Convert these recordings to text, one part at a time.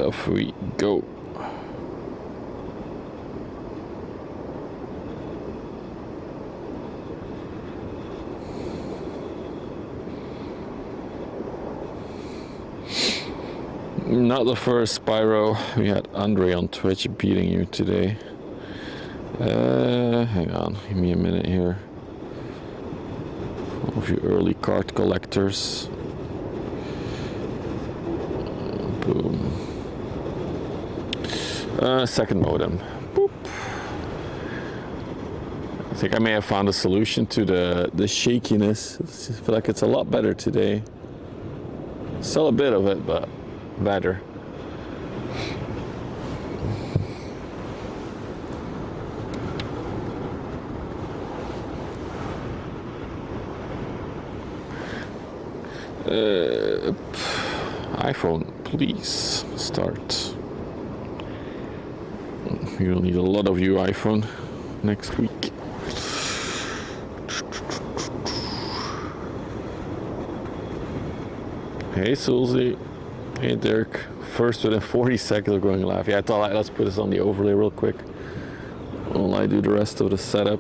off we go. Not the first Spyro. We had Andre on Twitch beating you today. Hang on, give me a minute here. One of you early card collectors. Boom. Second modem. Boop. I think I may have found a solution to the shakiness. I feel like it's a lot better today. Still a bit of it, but better. iPhone, please start. You'll need a lot of you iPhone next week. Hey Susie. Hey Dirk. First within 40 seconds of going live. Yeah, I thought let's put this on the overlay real quick while I do the rest of the setup.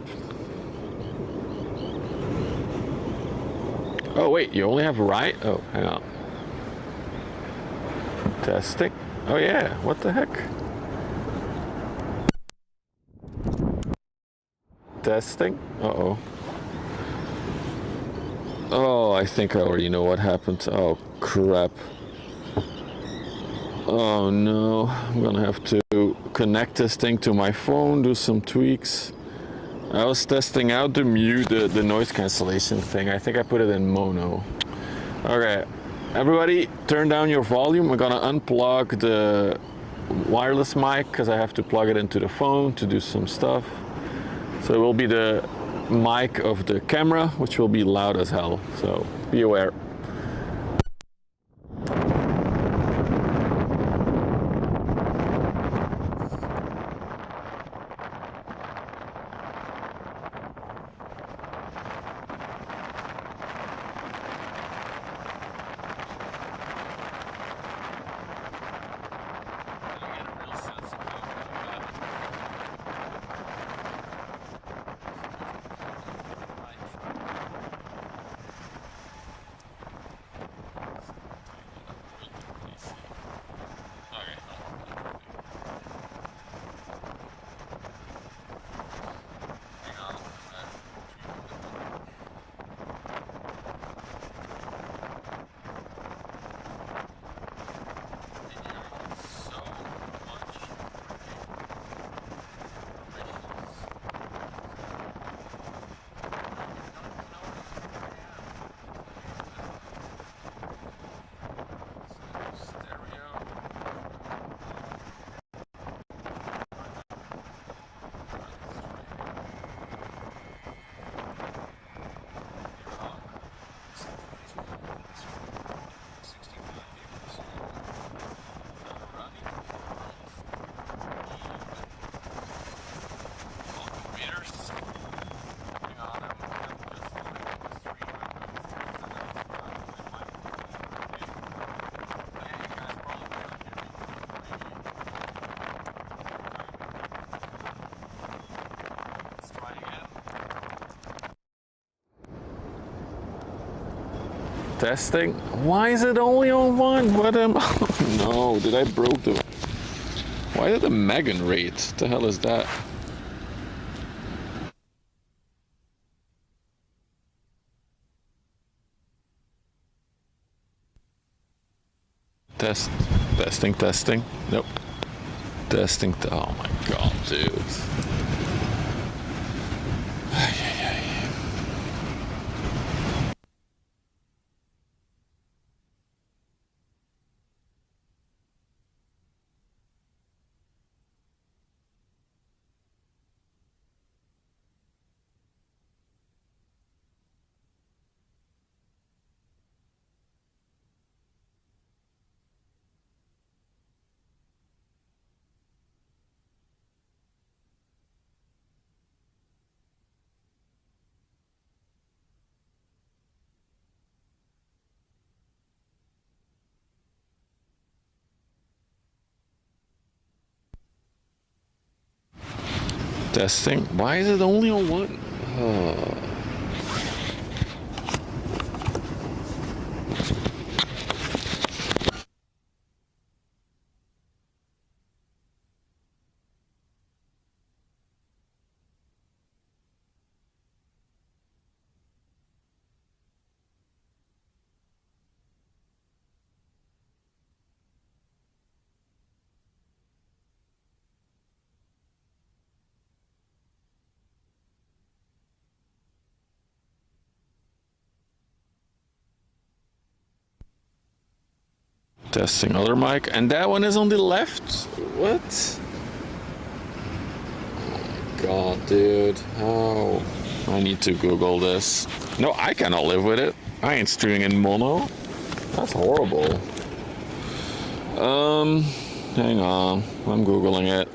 Oh wait, you only have right? Oh, hang on. Testing. Oh yeah, what the heck? Testing. Uh-oh. Oh, I think I already know what happened. Oh crap. Oh no, I'm gonna have to connect this thing to my phone, do some tweaks. I was testing out the mute, the noise cancellation thing. I think I put it in mono. Okay, everybody turn down your volume. I'm gonna unplug the wireless mic because I have to plug it into the phone to do some stuff. So it will be the mic of the camera, which will be loud as hell, so be aware. Testing. Why is it only on one? What am I? No, did I broke the... Why did the Megan rate? What the hell is that? Testing. Nope. Testing. Oh my god, dude. Testing. Why is it only on one? Oh. Testing other mic, and that one is on the left. What? Oh God, dude. How? I need to Google this. No, I cannot live with it. I ain't streaming in mono. That's horrible. Hang on. I'm Googling it.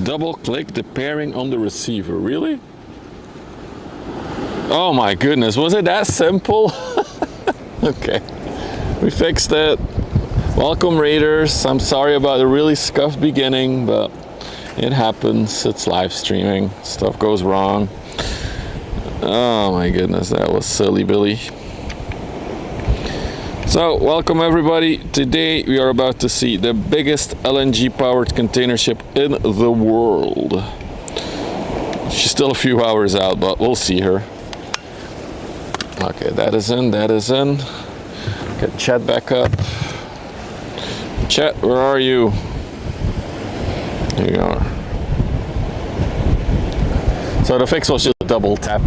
Double click the pairing on the receiver. Really? Oh my goodness, was it that simple? Okay, we fixed it. Welcome Raiders. I'm sorry about the really scuffed beginning, but it happens. It's live streaming. Stuff goes wrong. Oh my goodness, that was silly Billy. So, welcome everybody. Today we are about to see the biggest LNG-powered container ship in the world. She's still a few hours out, but we'll see her. Okay, that is in, that is in. Get Chat back up. Chat, where are you? Here you are. So the fix was just double tap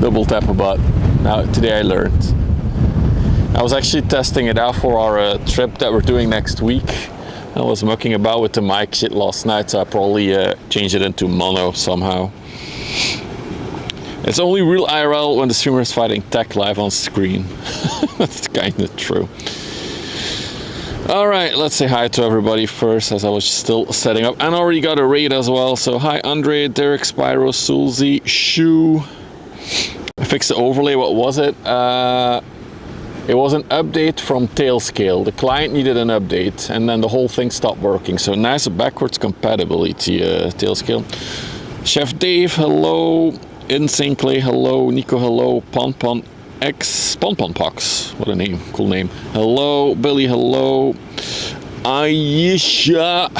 double tap a button. Now today I learned. I was actually testing it out for our trip that we're doing next week. I was mucking about with the mic shit last night, so I probably changed it into mono somehow. It's only real IRL when the streamer is fighting tech live on screen. That's kind of true. All right, let's say hi to everybody first, as I was still setting up. And already got a raid as well. So hi Andre, Derek, Spyro, Sulzi, Shu. I fixed the overlay. What was it? It was an update from Tailscale. The client needed an update, and then the whole thing stopped working. So nice backwards compatibility, Tailscale. Chef Dave, hello. Insane Clay, hello. Nico, hello. Pon X Pon Pox. What a name, cool name. Hello, Billy, hello. Aisha,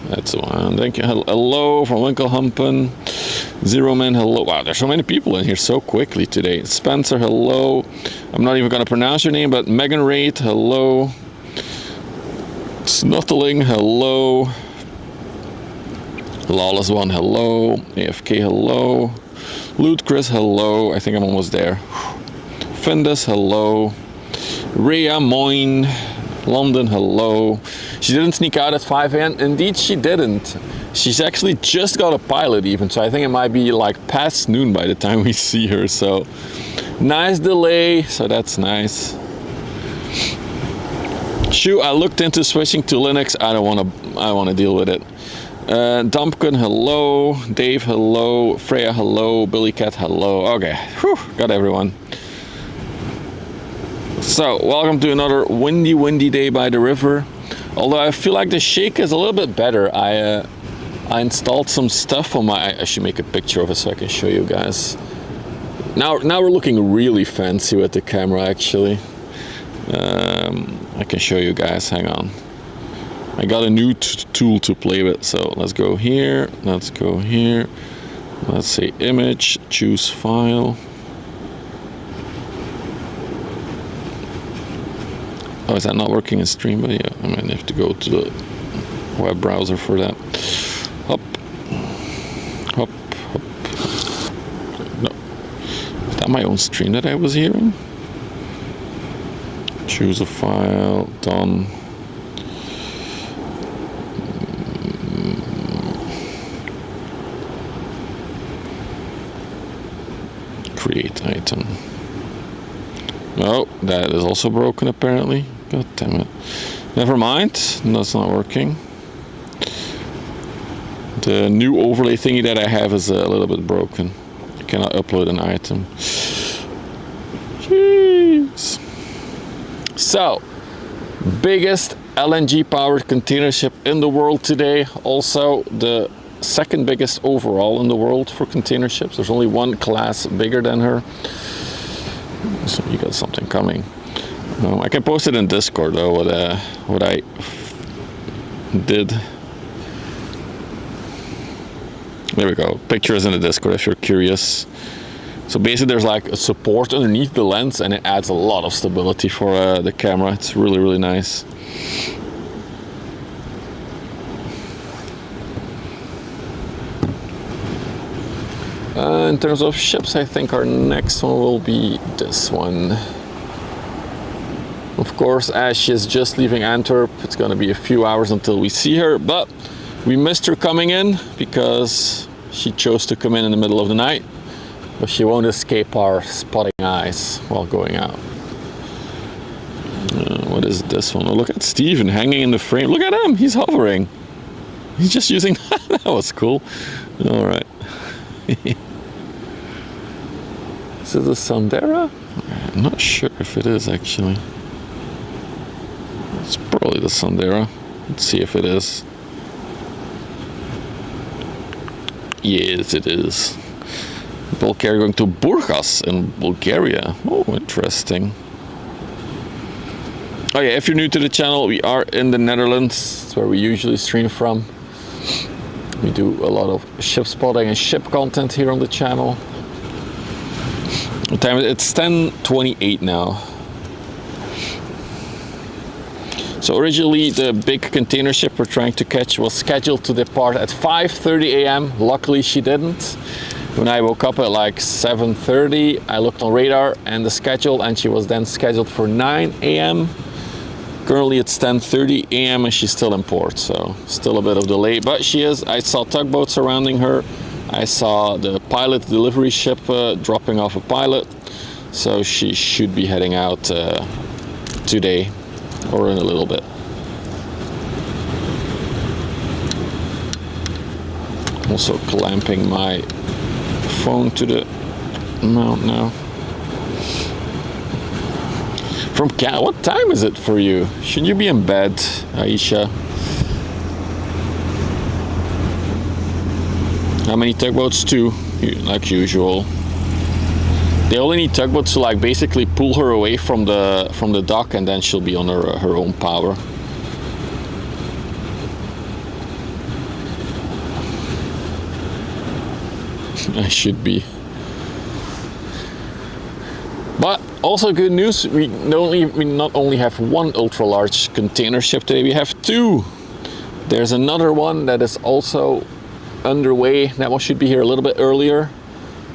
that's the one. Thank you. Hello from Winkelhampen. Zero Man, hello. Wow, there's so many people in here so quickly today. Spencer, hello. I'm not even gonna pronounce your name, but Megan Raid, hello. Snuttling, hello. Lawless One, hello. AFK, hello. Loot Chris, hello. I think I'm almost there. Findus, hello. Rhea Moin. London, hello. She didn't sneak out at 5 a.m. Indeed, she didn't. She's actually just got a pilot even, so I think it might be like past noon by the time we see her. So nice delay, so that's nice. Shoo, I looked into switching to Linux. I want to deal with it. Dumpkin, hello. Dave, hello. Freya, hello. Billy Cat, hello. Okay, whew, got everyone. So, welcome to another windy day by the river. Although I feel like the shake is a little bit better. I installed some stuff on my... I should make a picture of it so I can show you guys. Now we're looking really fancy with the camera, actually. I can show you guys, hang on. I got a new tool to play with, so let's go here, let's go here. Let's say image, choose file. Oh, is that not working in stream? But yeah, I might have to go to the web browser for that. Hop, hop, hop. No, is that my own stream that I was hearing? Choose a file, done. Create item. Oh, that is also broken apparently. God damn it. Never mind, that's not working. The new overlay thingy that I have is a little bit broken. I cannot upload an item. Jeez. So, biggest LNG powered container ship in the world today. Also the second biggest overall in the world for container ships. There's only one class bigger than her. So you got something coming. I can post it in Discord though, what I did. There we go. Pictures in the Discord if you're curious. So basically there's like a support underneath the lens and it adds a lot of stability for the camera. It's really, really nice. In terms of ships, I think our next one will be this one. Of course, as she's just leaving Antwerp, it's going to be a few hours until we see her, but we missed her coming in because she chose to come in the middle of the night, but she won't escape our spotting eyes while going out. What is this one? Oh, look at Steven hanging in the frame. Look at him, he's hovering. He's just using that was cool. All right. Is it the Sandera? I'm not sure if it is actually. It's probably the Sandera. Let's see if it is. Yes, it is. Bulgaria going to Burgas in Bulgaria. Oh, interesting. Oh yeah, if you're new to the channel, we are in the Netherlands. It's where we usually stream from. We do a lot of ship spotting and ship content here on the channel. What time is it? It's 10:28 now. So originally the big container ship we're trying to catch was scheduled to depart at 5:30 a.m. Luckily she didn't. When I woke up at like 7:30, I looked on radar and the schedule, and she was then scheduled for 9 a.m. Currently it's 10:30 a.m. and she's still in port, so still a bit of delay, but she is. I saw tugboats surrounding her. I saw the pilot delivery ship dropping off a pilot, so she should be heading out today or in a little bit. Also clamping my phone to the mount now. From Canada, what time is it for you? Should you be in bed, Aisha? How many tugboats? 2, like usual. They only need tugboats to like basically pull her away from the dock, and then she'll be on her own power. I should be. But also good news, we not only have one ultra large container ship today, we have 2. There's another one that is also underway. That one should be here a little bit earlier.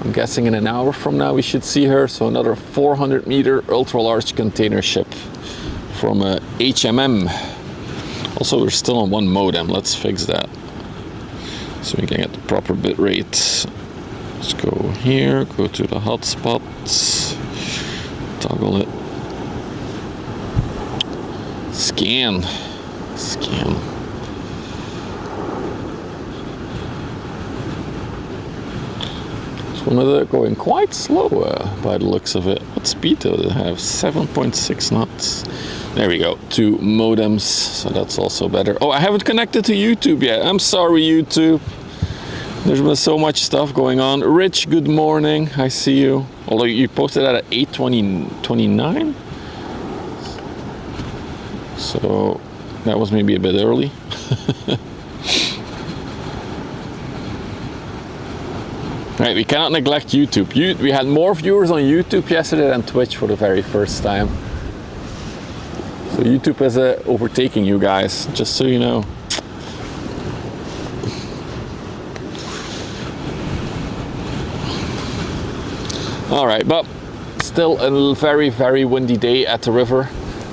I'm guessing in an hour from now we should see her. So another 400 meter ultra large container ship from HMM. Also we're still on one modem, let's fix that so we can get the proper bit rate. Let's go here, go to the hotspots, toggle it, scan. One of the going quite slow by the looks of it. What speed do they have? 7.6 knots. There we go. 2 modems, so that's also better. Oh, I haven't connected to YouTube yet. I'm sorry, YouTube. There's been so much stuff going on. Rich, good morning. I see you. Although you posted that at 8:29, so that was maybe a bit early. Right, we cannot neglect YouTube. We had more viewers on YouTube yesterday than Twitch for the very first time. So YouTube is overtaking you guys, just so you know. All right, but still a very, very windy day at the river.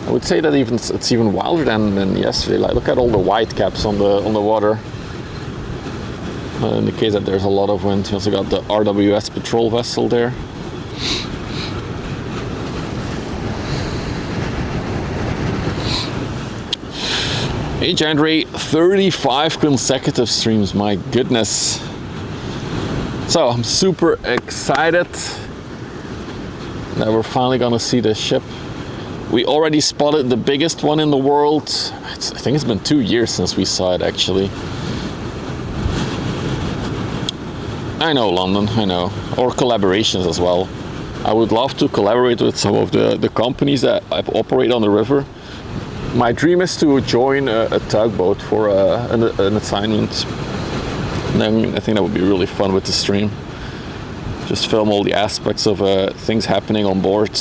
I would say that it's even wilder than yesterday. Like, look at all the white caps on the water. Indicates that there's a lot of wind. You also got the RWS patrol vessel there. Hey January, 35 consecutive streams, my goodness. So I'm super excited that we're finally gonna see the ship. We already spotted the biggest one in the world. I think it's been 2 years since we saw it actually. I know London, I know. Or collaborations as well. I would love to collaborate with some of the companies that operate on the river. My dream is to join a tugboat for an assignment. And I think that would be really fun with the stream. Just film all the aspects of things happening on board.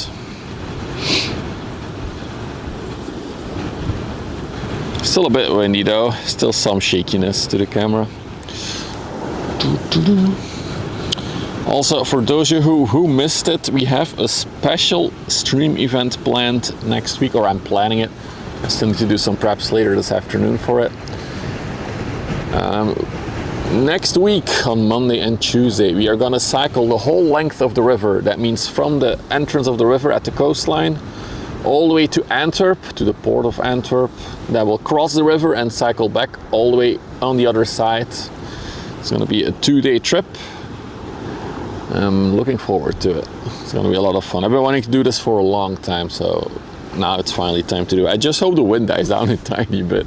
Still a bit windy though, still some shakiness to the camera. Also, for those of you who missed it, we have a special stream event planned next week, or I'm planning it. I still need to do some preps later this afternoon for it. Next week on Monday and Tuesday, we are gonna cycle the whole length of the river. That means from the entrance of the river at the coastline all the way to Antwerp, to the port of Antwerp. That will cross the river and cycle back all the way on the other side. It's gonna be a 2-day trip. I'm looking forward to it. It's gonna be a lot of fun. I've been wanting to do this for a long time, so now it's finally time to do it. I just hope the wind dies down a tiny bit.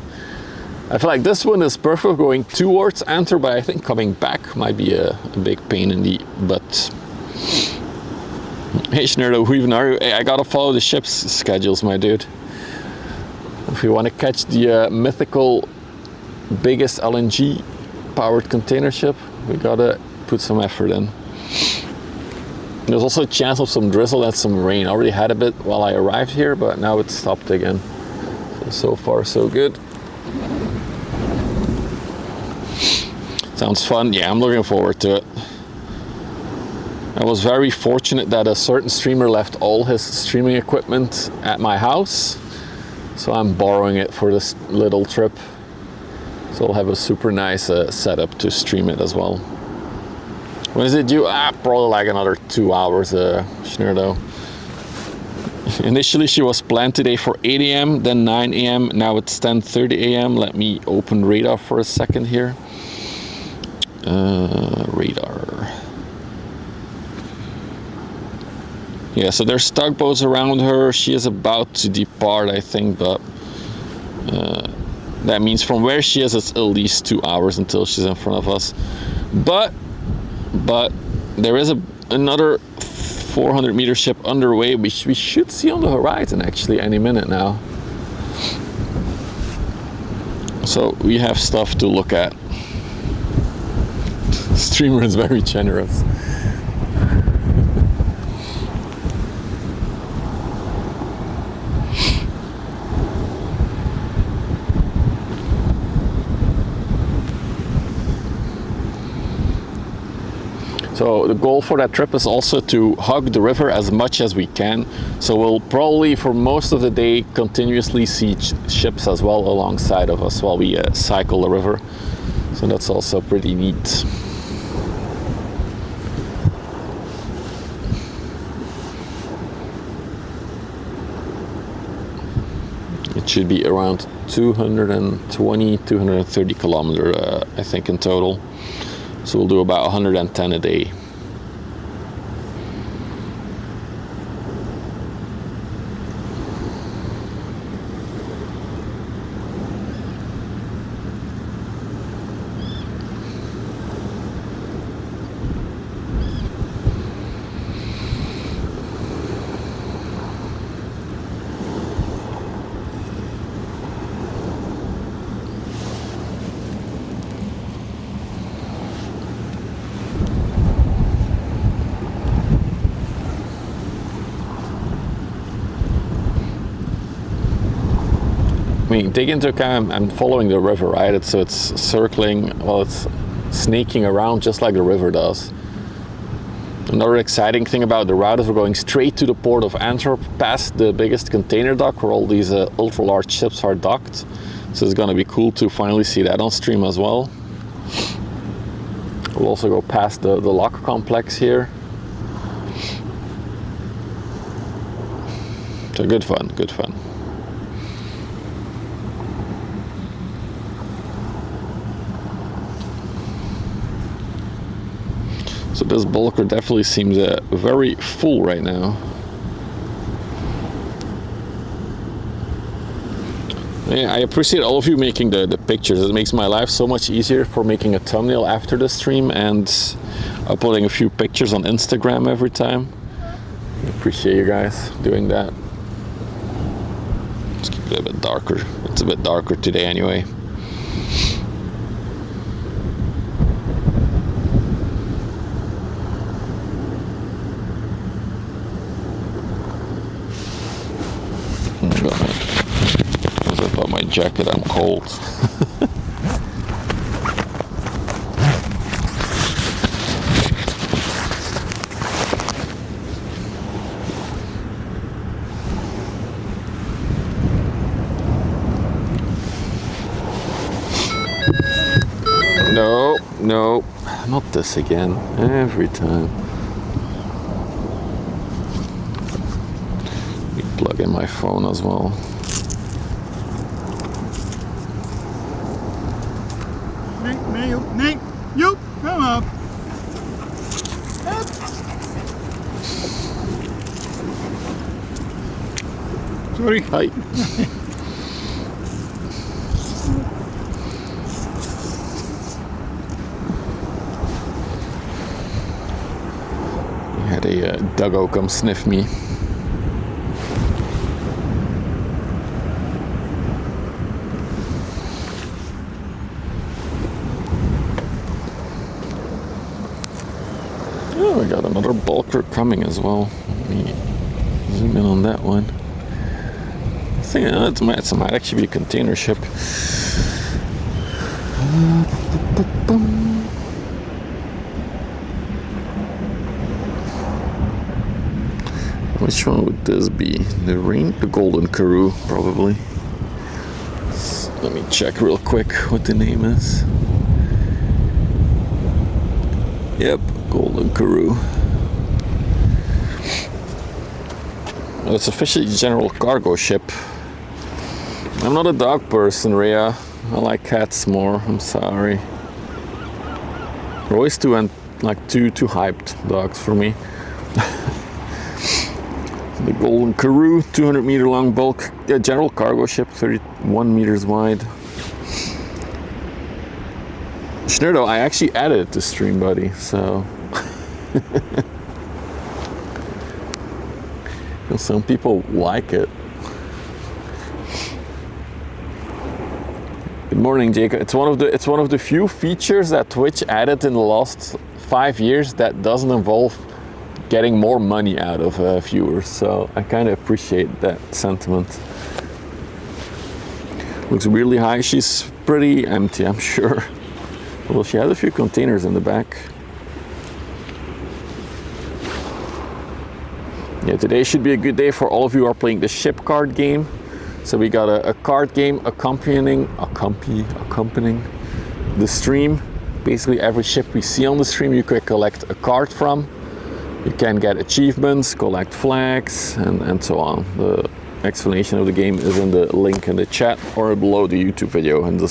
I feel like this one is perfect going towards Antwerp, but I think coming back might be a big pain in the butt. Hey Schnerdo, who even are you? Hey, I gotta follow the ship's schedules, my dude. If you want to catch the mythical biggest LNG powered container ship, we gotta put some effort in. There's also a chance of some drizzle and some rain. I already had a bit while I arrived here, but now it's stopped again. So far so good. Sounds fun. Yeah, I'm looking forward to it. I was very fortunate that a certain streamer left all his streaming equipment at my house, so I'm borrowing it for this little trip. So I'll have a super nice setup to stream it as well. When is it due? Probably like another 2 hours, Schnerdo. Initially she was planned today for 8 a.m, then 9 a.m, now it's 10:30 a.m. Let me open radar for a second here. Radar. Yeah, so there's tugboats around her. She is about to depart, I think, but that means from where she is, it's at least 2 hours until she's in front of us. But there is another 400-meter ship underway, which we should see on the horizon actually any minute now. So we have stuff to look at. The streamer is very generous. So the goal for that trip is also to hug the river as much as we can. So we'll probably for most of the day continuously see ships as well alongside of us while we cycle the river. So that's also pretty neat. It should be around 220, 230 kilometers, I think in total. So we'll do about 110 a day. I mean, take into account I'm following the river, right? So it's circling, well, it's snaking around just like the river does. Another exciting thing about the route is we're going straight to the port of Antwerp, past the biggest container dock where all these ultra-large ships are docked. So it's going to be cool to finally see that on stream as well. We'll also go past the lock complex here. So good fun, good fun. So this bulker definitely seems very full right now. Yeah, I appreciate all of you making the pictures. It makes my life so much easier for making a thumbnail after the stream and uploading a few pictures on Instagram every time. I appreciate you guys doing that. Let's keep it a bit darker. It's a bit darker today anyway. About my jacket, I'm cold. No, not this again. Every time. Let me plug in my phone as well. Nee, Joep, kom op. Hup. Sorry. Hi. I had a doggo come sniff me. Oh, we got another bulker coming as well. Let me zoom in on that one. I think it might actually be a container ship. Which one would this be? The Golden Karoo, probably. So let me check real quick what the name is. Yep, Golden Karoo. Well, it's officially a general cargo ship. I'm not a dog person, Rhea. I like cats more. I'm sorry. They're always too hyped dogs for me. The Golden Karoo, 200 meter long bulk, general cargo ship, 31 meters wide. Schnurdo, I actually added it to stream, buddy, so. Some people like it. Good morning, Jacob. It's one of the few features that Twitch added in the last 5 years that doesn't involve getting more money out of viewers. So I kind of appreciate that sentiment. Looks really high. She's pretty empty, I'm sure. Well, she has a few containers in the back. Yeah, today should be a good day for all of you who are playing the ship card game. So we got a card game accompanying the stream. Basically every ship we see on the stream you can collect a card from. You can get achievements, collect flags, and so on. The explanation of the game is in the link in the chat or below the YouTube video in the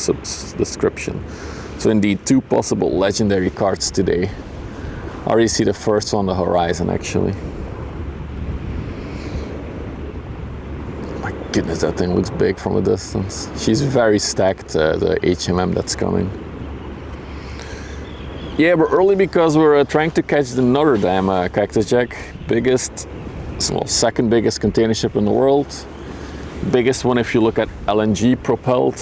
description. So indeed, 2 possible legendary cards today. I already see the first on the horizon, actually. My goodness, that thing looks big from a distance. She's very stacked, the HMM that's coming. Yeah, we're early because we're trying to catch the Notre Dame, Cactus Jack. Second biggest container ship in the world. Biggest one if you look at LNG propelled.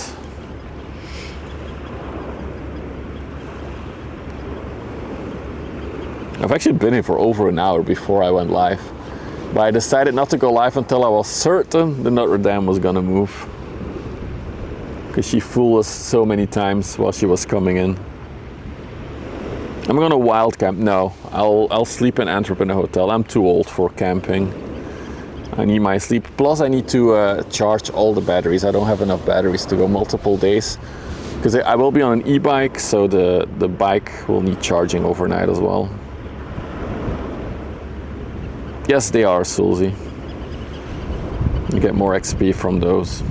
I've actually been here for over an hour before I went live. But I decided not to go live until I was certain the Notre Dame was gonna move. Because she fooled us so many times while she was coming in. I'm gonna wild camp. No, I'll sleep in Antwerp in a hotel. I'm too old for camping. I need my sleep. Plus I need to charge all the batteries. I don't have enough batteries to go multiple days. Because I will be on an e-bike, so the bike will need charging overnight as well. Yes, they are, Sulzy. You get more XP from those.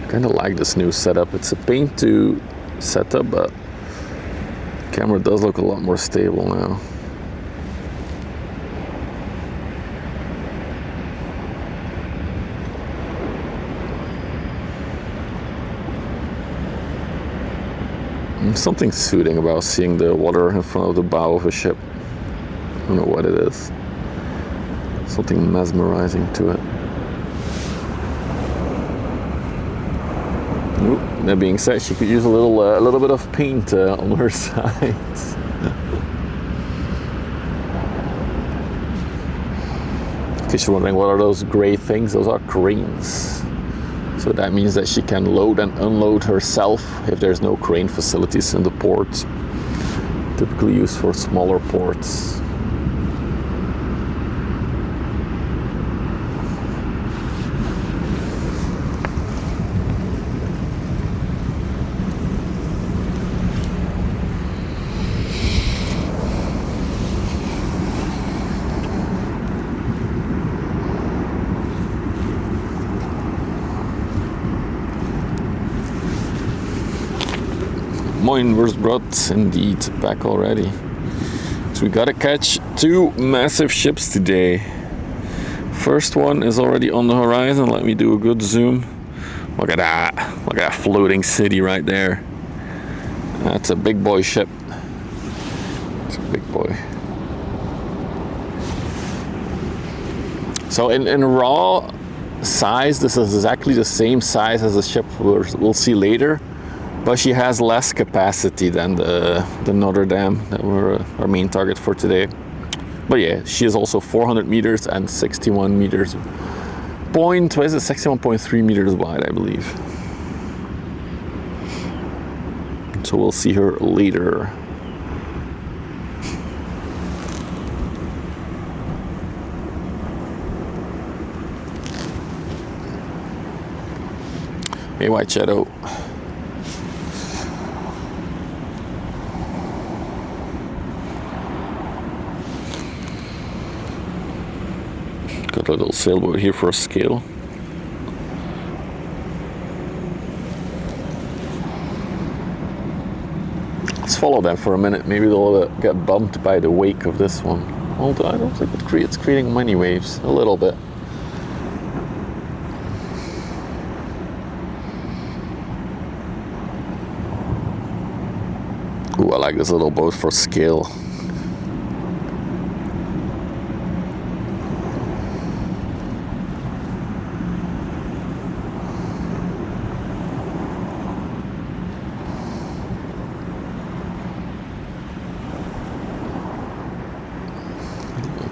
Kind of like this new setup. It's a pain to set up, but the camera does look a lot more stable now. There's something soothing about seeing the water in front of the bow of a ship. I don't know what it is. Something mesmerizing to it. Ooh, that being said, she could use a little bit of paint on her sides. In case you're wondering, what are those gray things? Those are cranes. So that means that she can load and unload herself if there's no crane facilities in the port. Typically used for smaller ports. Moin, where's Brot? Indeed, back already. So we gotta catch 2 massive ships today. First one is already on the horizon. Let me do a good zoom. Look at that. Look at that floating city right there. That's a big boy ship. It's a big boy. So in raw size, this is exactly the same size as the ship we'll see later. But she has less capacity than the Notre Dame that were our main target for today. But yeah, she is also 400 meters and 61 meters. What is it? 61.3 meters wide, I believe. So we'll see her later. Hey, White Shadow. Got a little sailboat here for a scale. Let's follow them for a minute. Maybe they'll get bumped by the wake of this one. Although I don't think it's creating many waves. A little bit. Ooh, I like this little boat for scale.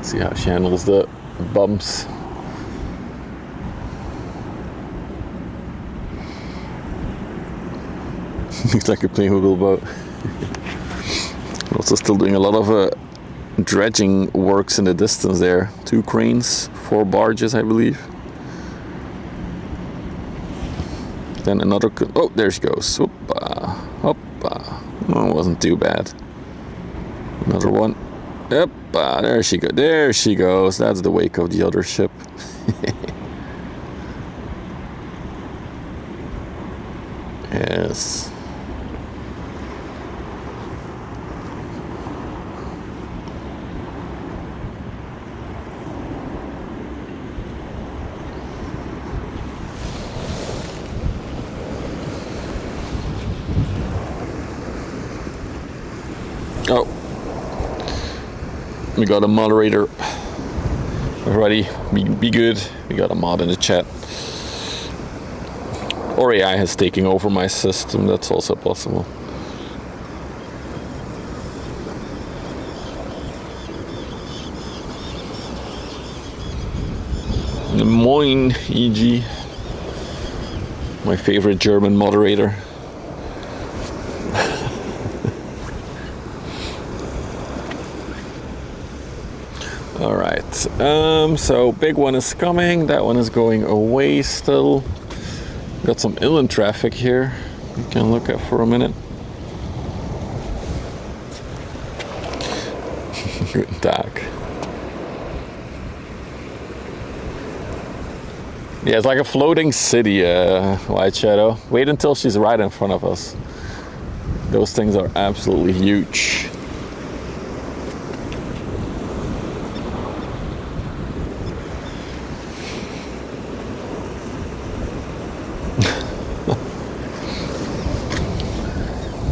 See how she handles the bumps. Looks like a playable boat. Also still doing a lot of dredging works in the distance there. 2 cranes, 4 barges, I believe. Then another, oh, there she goes. Hoppa, hoppa. Oh, it wasn't too bad. Another one. Yep, there she goes. There she goes. That's the wake of the other ship. Yes. Oh. We got a moderator already. Be good. We got a mod in the chat. Or AI has taken over my system. That's also possible. Moin, EG. My favorite German moderator. All right, so big one is coming. That one is going away still. Got some inland traffic here we can look at for a minute. Guten Tag. Yeah, it's like a floating city, White Shadow. Wait until she's right in front of us. Those things are absolutely huge.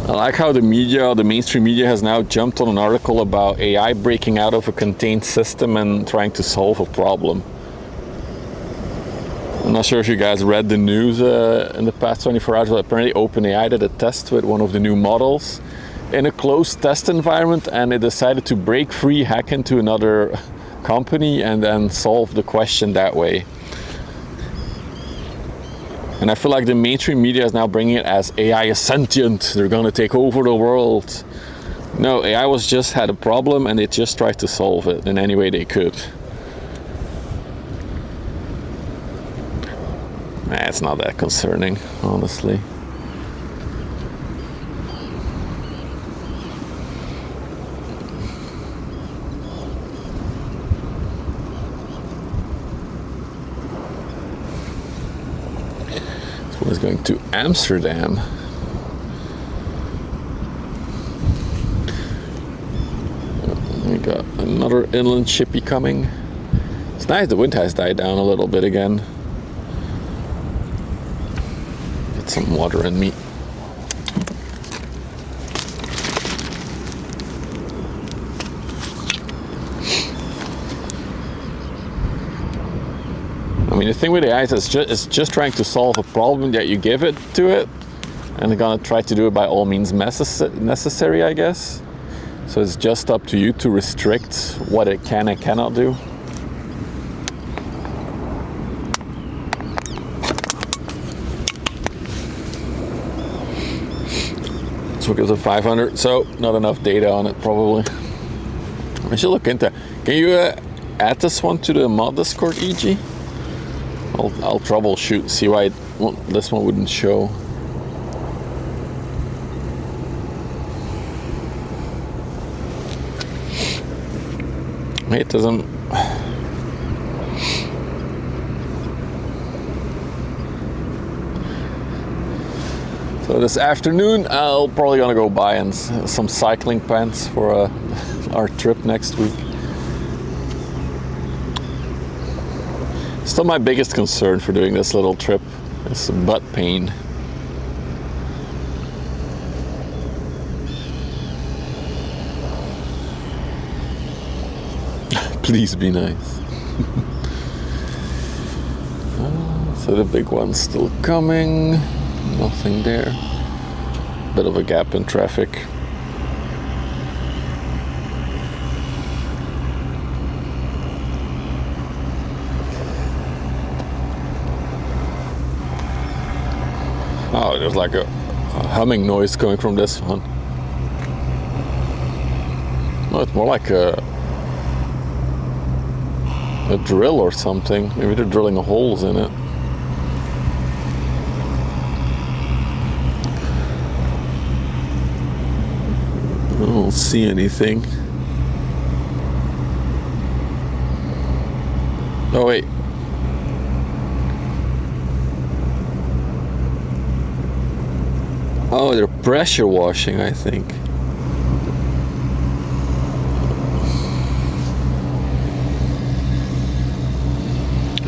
I like how the media, the mainstream media, has now jumped on an article about AI breaking out of a contained system and trying to solve a problem. I'm not sure if you guys read the news in the past 24 hours, but apparently OpenAI did a test with one of the new models in a closed test environment, and it decided to break free, hack into another company, and then solve the question that way. And I feel like the mainstream media is now bringing it as AI is sentient, they're gonna take over the world. No, AI was just had a problem and they just tried to solve it in any way they could. Nah, it's not that concerning, honestly. Is going to Amsterdam. We got another inland shippy coming. It's nice the wind has died down a little bit again. Get some water in me. I mean, the thing with AI is it's just trying to solve a problem that you give it to it, and they're gonna try to do it by all means necessary, I guess. So it's just up to you to restrict what it can and cannot do. This one gives a 500, so not enough data on it probably. I should look into it. Can you add this one to the mod Discord, EG? I'll troubleshoot, see why this one wouldn't show. It doesn't. So this afternoon, I'll probably gonna go buy some cycling pants for our trip next week. Still my biggest concern for doing this little trip is butt pain. Please be nice. So the big one's still coming. Nothing there. Bit of a gap in traffic. Oh, there's like a humming noise coming from this one. No, it's more like a drill or something. Maybe they're drilling holes in it. I don't see anything. Oh wait. Oh, they're pressure washing, I think.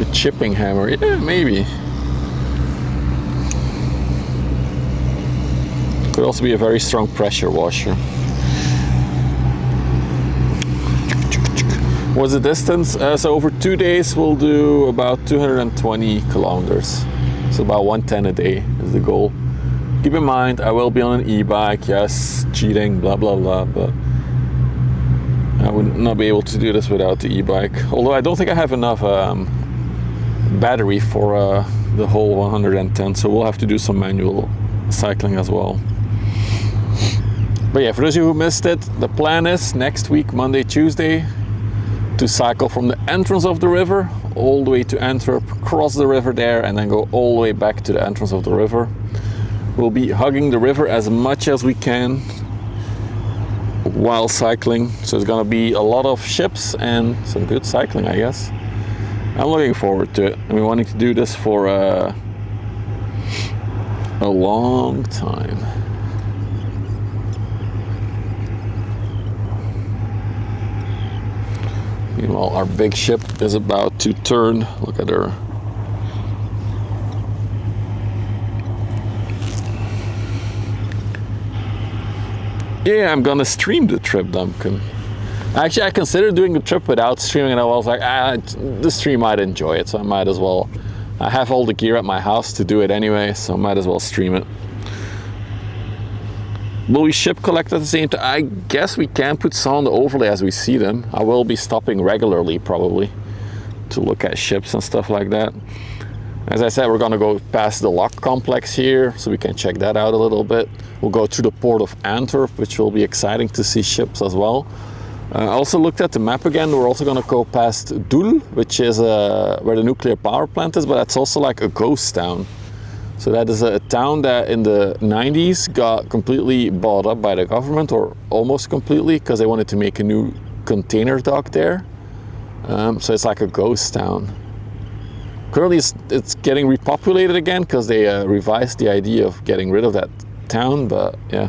A chipping hammer, yeah, maybe. Could also be a very strong pressure washer. What's the distance? So over 2 days we'll do about 220 kilometers. So about 110 a day is the goal. Keep in mind, I will be on an e-bike, yes, cheating, blah, blah, blah, but I would not be able to do this without the e-bike. Although I don't think I have enough battery for the whole 110, so we'll have to do some manual cycling as well. But yeah, for those of you who missed it, the plan is next week, Monday, Tuesday, to cycle from the entrance of the river all the way to Antwerp, cross the river there, and then go all the way back to the entrance of the river. We'll be hugging the river as much as we can while cycling. So it's gonna be a lot of ships and some good cycling, I guess. I'm looking forward to it. I've been wanting to do this for a long time. Meanwhile, our big ship is about to turn. Look at her. Yeah, I'm gonna stream the trip, Duncan. Actually, I considered doing the trip without streaming, and I was like, the stream might enjoy it, so I might as well. I have all the gear at my house to do it anyway, so I might as well stream it. Will we ship collect at the same time? I guess we can put some on the overlay as we see them. I will be stopping regularly, probably, to look at ships and stuff like that. As I said, we're gonna go past the lock complex here, so we can check that out a little bit. We'll go through the port of Antwerp, which will be exciting to see ships as well. I also looked at the map again. We're also going to go past Doel, which is where the nuclear power plant is, but that's also like a ghost town. So that is a town that in the 90s got completely bought up by the government, or almost completely, because they wanted to make a new container dock there. So it's like a ghost town. Currently it's getting repopulated again because they revised the idea of getting rid of that town, but yeah.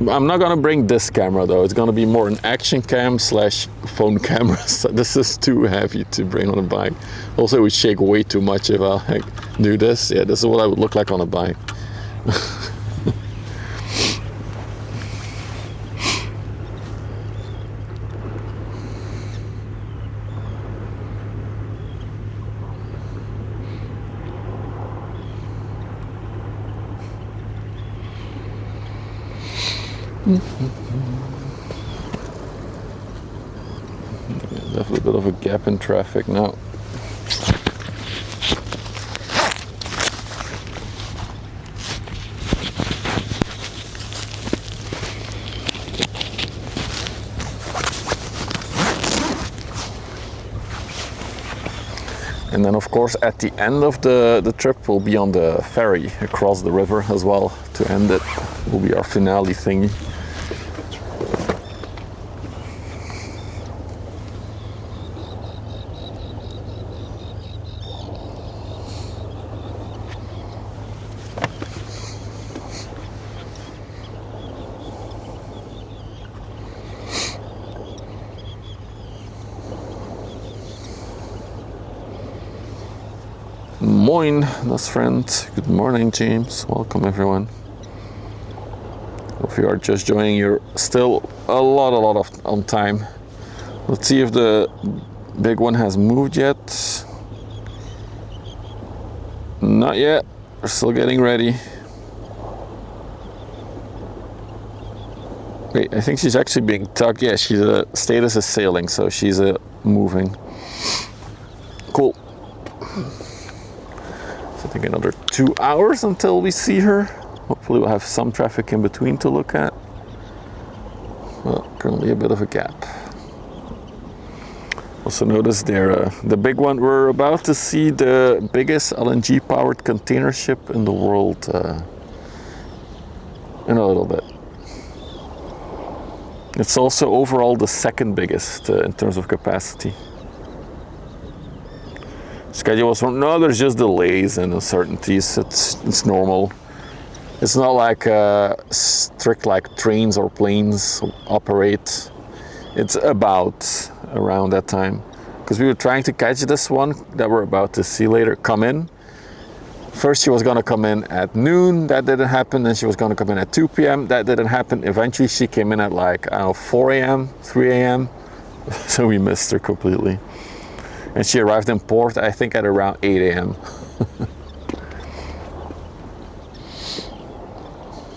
I'm not gonna bring this camera though. It's gonna be more an action cam slash phone camera. So this is too heavy to bring on a bike. Also, it would shake way too much if I do this. Yeah, this is what I would look like on a bike. Definitely a bit of a gap in traffic now. And then of course at the end of the trip we'll be on the ferry across the river as well to end it. Will be our finale thingy. Moin, that's friend. Good morning, James. Welcome, everyone. If you are just joining, you're still a lot of on time. Let's see if the big one has moved yet. Not yet. We're still getting ready. Wait, I think she's actually being tugged. Yeah, she's status is sailing, so she's moving. Cool. I think another 2 hours until we see her. Hopefully we'll have some traffic in between to look at. Well, currently a bit of a gap. Also notice there, the big one, we're about to see the biggest LNG-powered container ship in the world in a little bit. It's also overall the second biggest in terms of capacity. Schedule was from, no, there's just delays and uncertainties. It's normal. It's not like strict like trains or planes operate. It's about around that time. Because we were trying to catch this one that we're about to see later come in. First she was gonna come in at noon, that didn't happen. Then she was gonna come in at 2 p.m, that didn't happen. Eventually she came in at like, I don't know, 4 a.m, 3 a.m. So we missed her completely. And she arrived in port, I think, at around 8 a.m.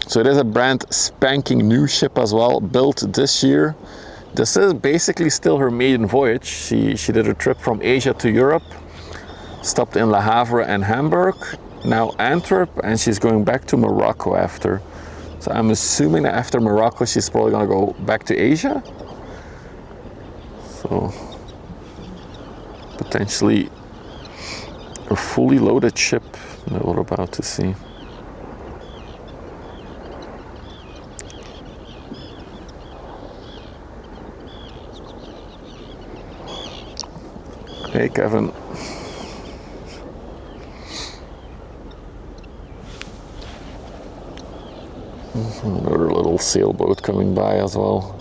So it is a brand spanking new ship as well, built this year. This is basically still her maiden voyage. She did a trip from Asia to Europe, stopped in Le Havre and Hamburg, now Antwerp, and she's going back to Morocco after. So I'm assuming that after Morocco, she's probably gonna go back to Asia. So potentially a fully loaded ship that we're about to see. Hey, Kevin. Another little sailboat coming by as well.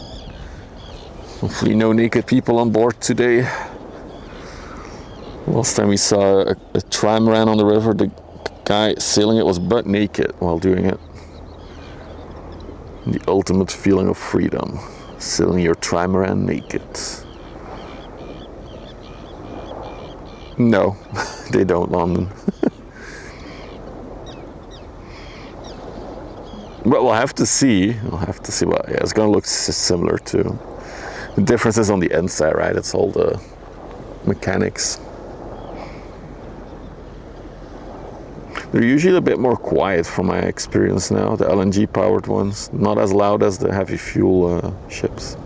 Hopefully no naked people on board today. Last time we saw a trimaran on the river, the guy sailing it was butt naked while doing it. The ultimate feeling of freedom, sailing your trimaran naked. No, they don't, London. But we'll have to see. We'll have to see what. Yeah, it's gonna look similar too. The difference is on the inside, right? It's all the mechanics. They're usually a bit more quiet from my experience now, the LNG powered ones. Not as loud as the heavy fuel ships.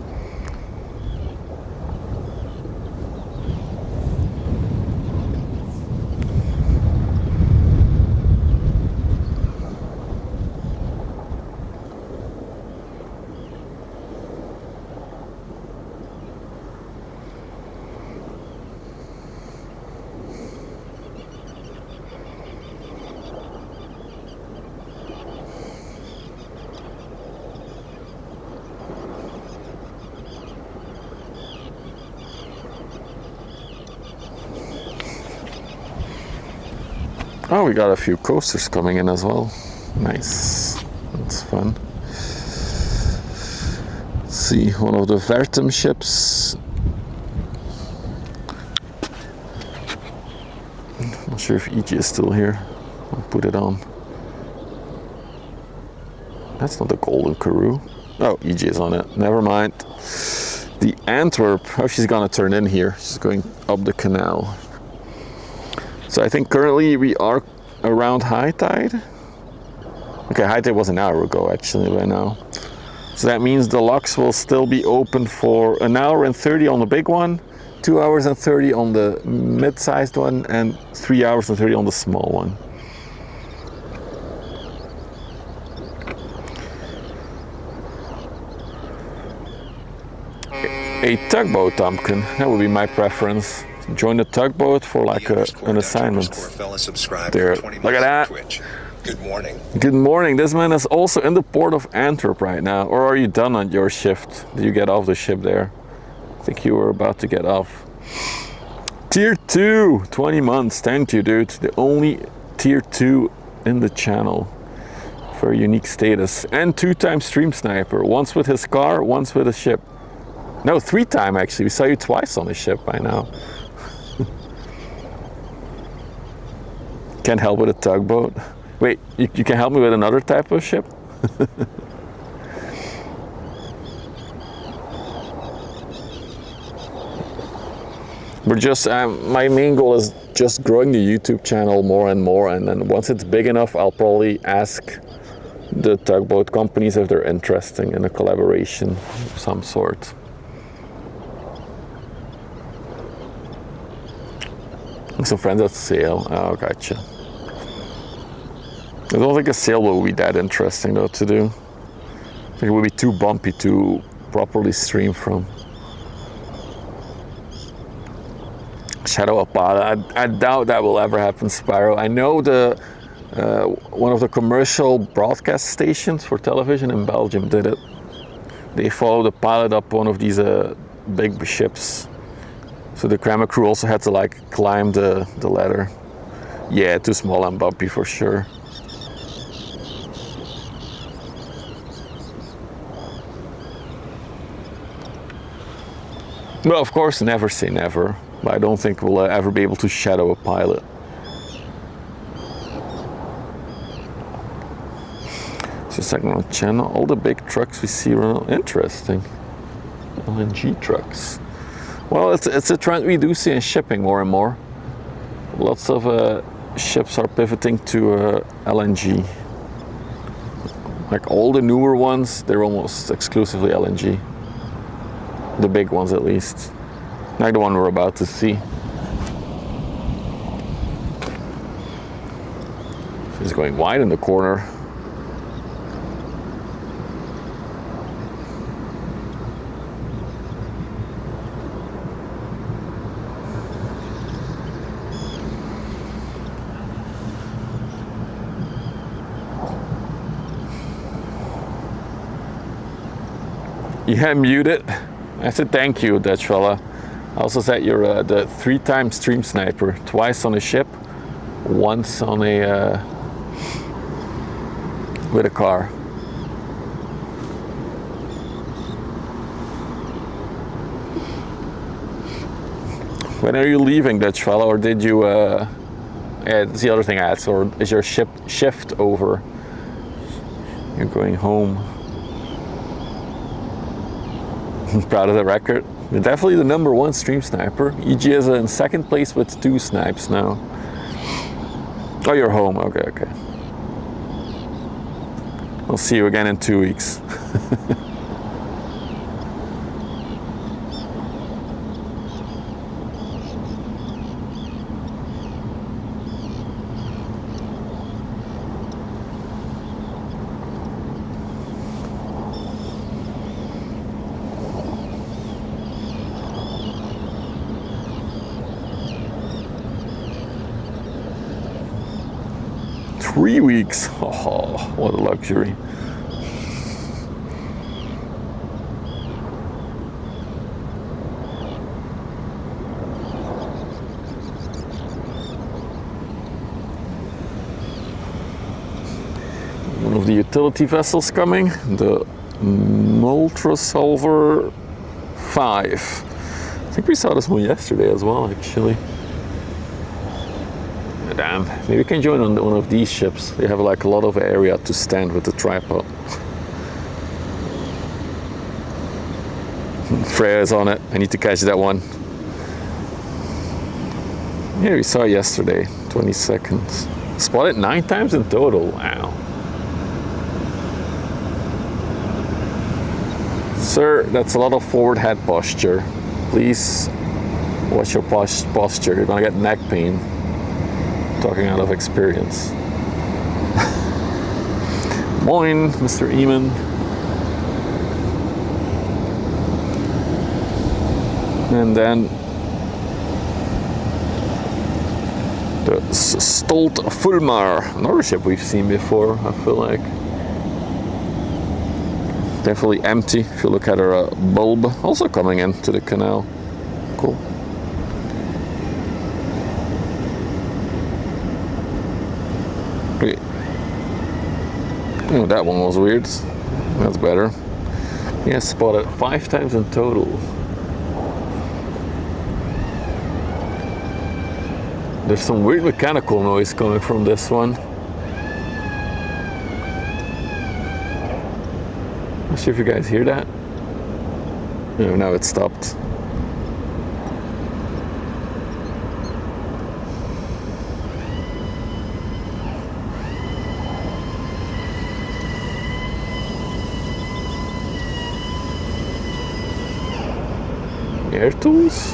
Oh, we got a few coasters coming in as well. Nice. That's fun. Let's see, one of the Vertem ships. Not sure if EG is still here. I'll put it on. That's not the Golden Karoo. Oh, EG is on it. Never mind. The Antwerp. Oh, she's gonna turn in here. She's going up the canal. So I think currently we are around high tide. Okay, high tide was an hour ago actually by now. So that means the locks will still be open for an hour and 30 on the big one, 2 hours and 30 on the mid-sized one, and 3 hours and 30 on the small one. A tugboat, Tompkin, that would be my preference. Join the tugboat for like an assignment. There, look at that. Good morning. Good morning. This man is also in the port of Antwerp right now. Or are you done on your shift? Did you get off the ship there? I think you were about to get off. Tier 2, 20 months. Thank you, dude. The only tier 2 in the channel. Very unique status. And 2-time stream sniper. Once with his car, once with a ship. No, 3-time actually. We saw you twice on the ship by now. Can't help with a tugboat. Wait, you can help me with another type of ship? We're just, my main goal is just growing the YouTube channel more and more, and then once it's big enough, I'll probably ask the tugboat companies if they're interested in a collaboration of some sort. Some friends at sail. Oh, gotcha. I don't think a sailboat would be that interesting though to do. I think it would be too bumpy to properly stream from. Shadow Apollo. I doubt that will ever happen, Spyro. I know the one of the commercial broadcast stations for television in Belgium did it. They followed a pilot up one of these big ships. So the camera crew also had to like climb the ladder. Yeah, too small and bumpy for sure. Well, of course, never say never. But I don't think we'll ever be able to shadow a pilot. So second on channel, all the big trucks we see around, interesting. LNG trucks. Well, it's a trend we do see in shipping more and more. Lots of ships are pivoting to LNG. Like all the newer ones, they're almost exclusively LNG. The big ones at least. Like the one we're about to see. She's going wide in the corner. Yeah, muted. I said thank you, Dutch fella. I also said you're the 3-time stream sniper. Twice on a ship, once on a with a car. When are you leaving, Dutch fella, or did you? Yeah, that's the other thing I asked. Or is your shift over? You're going home. Proud of the record. You're definitely the #1 stream sniper. EG is in second place with 2 snipes now. Oh, you're home. Okay, okay. I'll see you again in 2 weeks. Three weeks. Oh, what a luxury. One of the utility vessels coming, the Multrasolver 5. I think we saw this one yesterday as well, actually. Damn, maybe we can join on one of these ships. They have like a lot of area to stand with the tripod. Freya is on it. I need to catch that one. Yeah, we saw it yesterday, 20 seconds. Spotted 9 times in total. Wow. Sir, that's a lot of forward head posture. Please watch your posture. You're gonna get neck pain. Talking out of experience. Moin, Mr. Eamon. And then the Stolt Fulmar, another ship we've seen before, I feel like. Definitely empty if you look at her bulb, also coming into the canal. Cool. Oh, that one was weird. That's better. Yeah, spotted 5 times in total. There's some weird mechanical noise coming from this one. Not sure if you guys hear that. No, now it stopped. Air tools?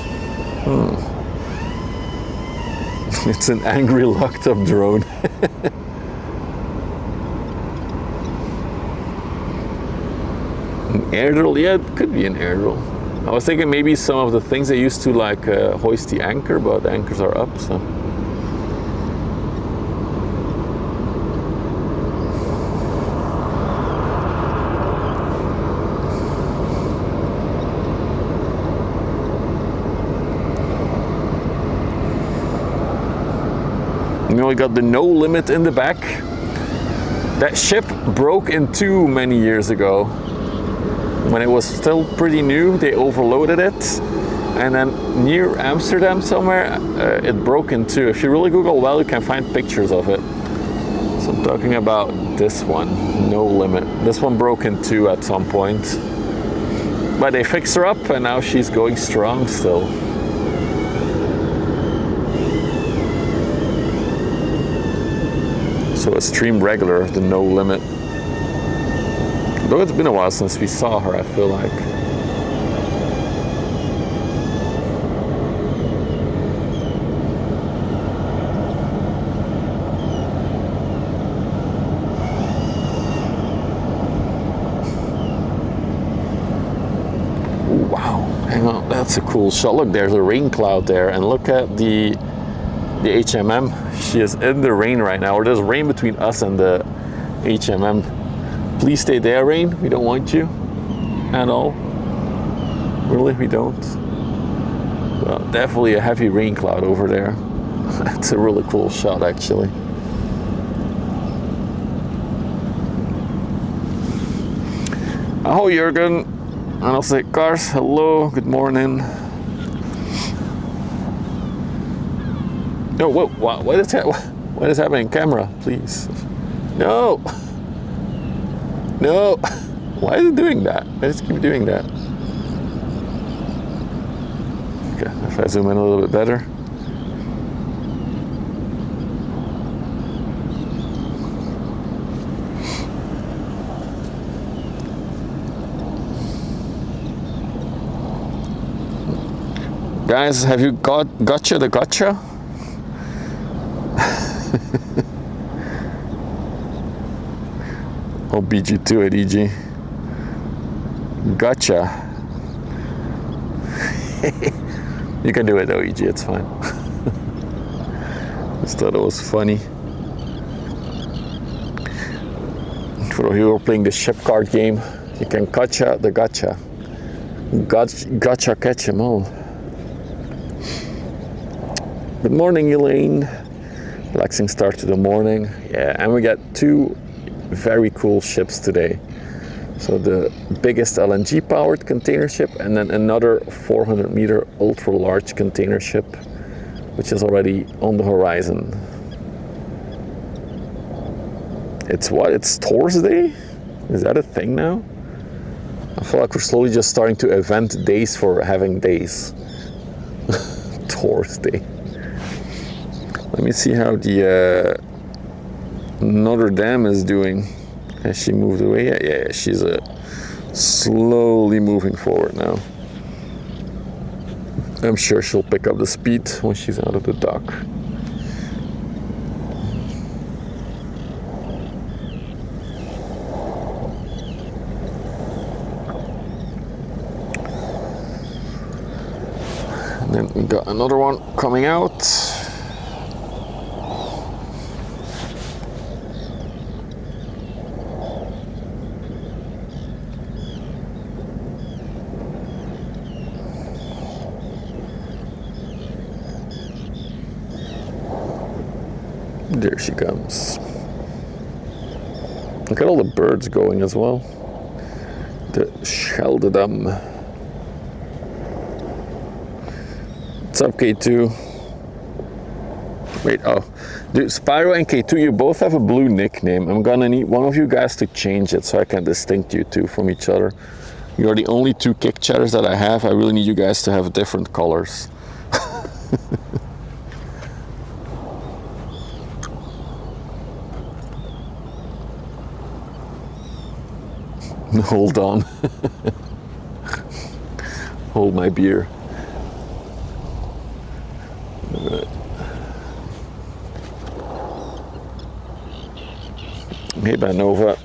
It's an angry locked up drone. An air drill? Yeah, it could be an air drill. I was thinking maybe some of the things they used to like hoist the anchor, but the anchors are up, so. We got the no limit in the back. That ship broke in 2 many years ago. When it was still pretty new, they overloaded it. And then near Amsterdam somewhere, it broke in 2. If you really Google well, you can find pictures of it. So I'm talking about this one, no limit. This one broke in 2 at some point. But they fixed her up and now she's going strong still. So a stream regular, the no limit. Though it's been a while since we saw her, I feel like. Ooh, wow, hang on, that's a cool shot. Look, there's a rain cloud there, and look at the HMM. She is in the rain right now, or there's rain between us and the HMM. Please stay there, rain. We don't want you. at all. Really, we don't. Well, definitely a heavy rain cloud over there. That's a really cool shot, actually. Ahoy, Jurgen. And I'll say, cars, hello, good morning. No, what is happening? Camera, please. No. No. Why is it doing that? Why does it keep doing that? Okay, if I zoom in a little bit better. Guys, have you gotcha the gotcha? I'll beat you to it, EG. Gotcha. You can do it though, EG, it's fine. Just thought it was funny. For you who are playing the ship card game, you can gotcha the gotcha. Gotcha catch 'em all. Good morning, Elaine. Relaxing start to the morning. Yeah, and we got two very cool ships today. So the biggest LNG-powered container ship, and then another 400-meter ultra-large container ship, which is already on the horizon. It's what? It's Thursday? Is that a thing now? I feel like we're slowly just starting to event days for having days. Thursday. Let me see how the Notre Dame is doing. Has she moved away? Yeah, she's slowly moving forward now. I'm sure she'll pick up the speed when she's out of the dock. And then we got another one coming out. There she comes. Look at all the birds going as well. The Scheldedam. What's up, K2? Wait, oh. Dude, Spyro and K2, you both have a blue nickname. I'm gonna need one of you guys to change it so I can distinct you two from each other. You're the only two kick chatters that I have. I really need you guys to have different colors. Hold on. Hold my beer. Hey, Banova.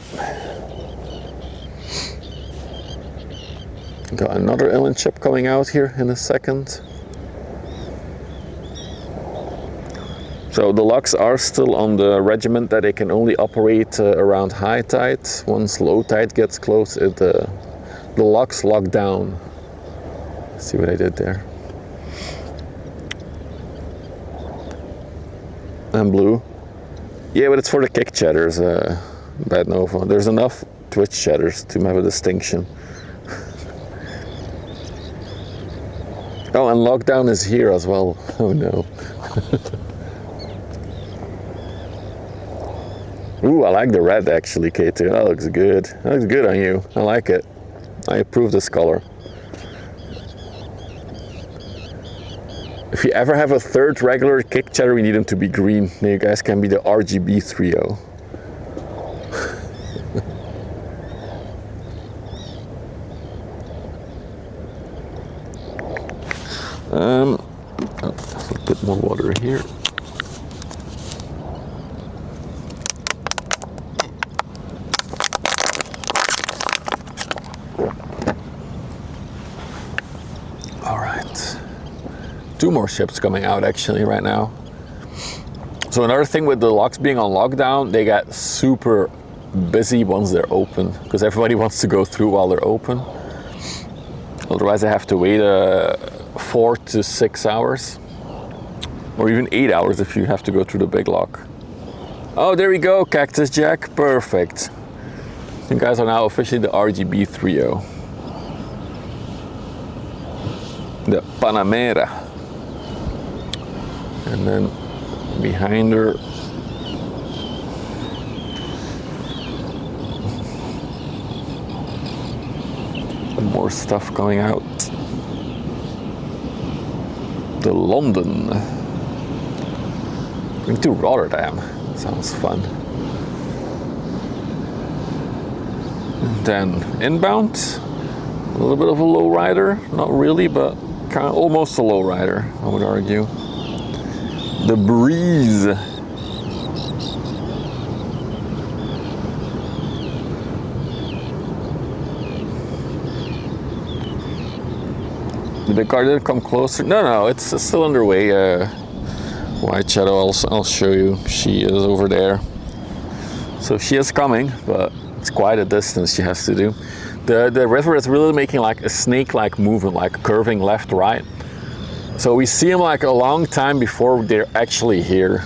Got another LNG ship coming out here in a second. So the locks are still on the regiment that they can only operate around high tide. Once low tide gets close, the locks lock down. See what I did there? And blue. Yeah, but it's for the kick chatters, Bad Nova. There's enough Twitch chatters to have a distinction. Oh, and lockdown is here as well. Oh no. Ooh, I like the red actually, K2. That looks good. That looks good on you. I like it. I approve this color. If you ever have a third regular kick chatter, we need them to be green. Then you guys can be the RGB trio. A bit more water here. Two more ships coming out actually right now. So another thing with the locks being on lockdown, they get super busy once they're open because everybody wants to go through while they're open. Otherwise I have to wait 4 to 6 hours. Or even 8 hours if you have to go through the big lock. Oh, there we go, Cactus Jack. Perfect. You guys are now officially the RGB 3.0. The Panamera. And then behind her, more stuff going out. The London. Going to Rotterdam. Sounds fun. And then inbound. A little bit of a lowrider. Not really, but kind of almost a lowrider, I would argue. The Breeze. The car didn't come closer. No, it's still underway. White Shadow, I'll show you. She is over there. So she is coming, but it's quite a distance she has to do. The river is really making like a snake-like movement, like curving left, right. So we see them like a long time before they're actually here.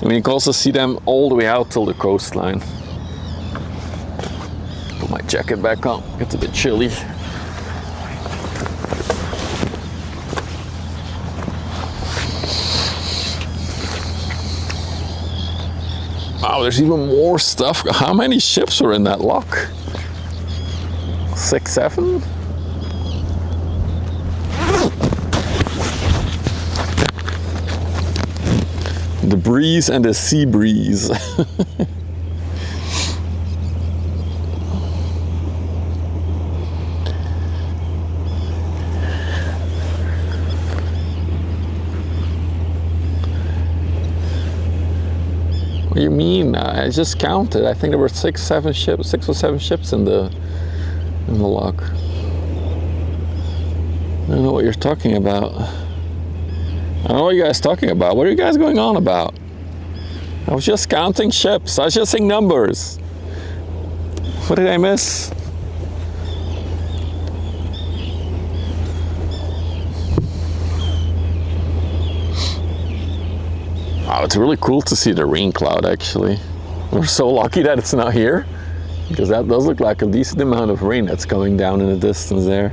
And you can also see them all the way out till the coastline. Put my jacket back on, it's a bit chilly. Wow, there's even more stuff. How many ships are in that lock? 6, 7? The Breeze and the Sea Breeze. What do you mean? I just counted. I think there were 6 or 7 ships in the lock. I don't know what you're talking about. I don't know what you guys are talking about. What are you guys going on about? I was just counting ships. I was just saying numbers. What did I miss? Wow, it's really cool to see the rain cloud actually. We're so lucky that it's not here, because that does look like a decent amount of rain that's coming down in the distance there.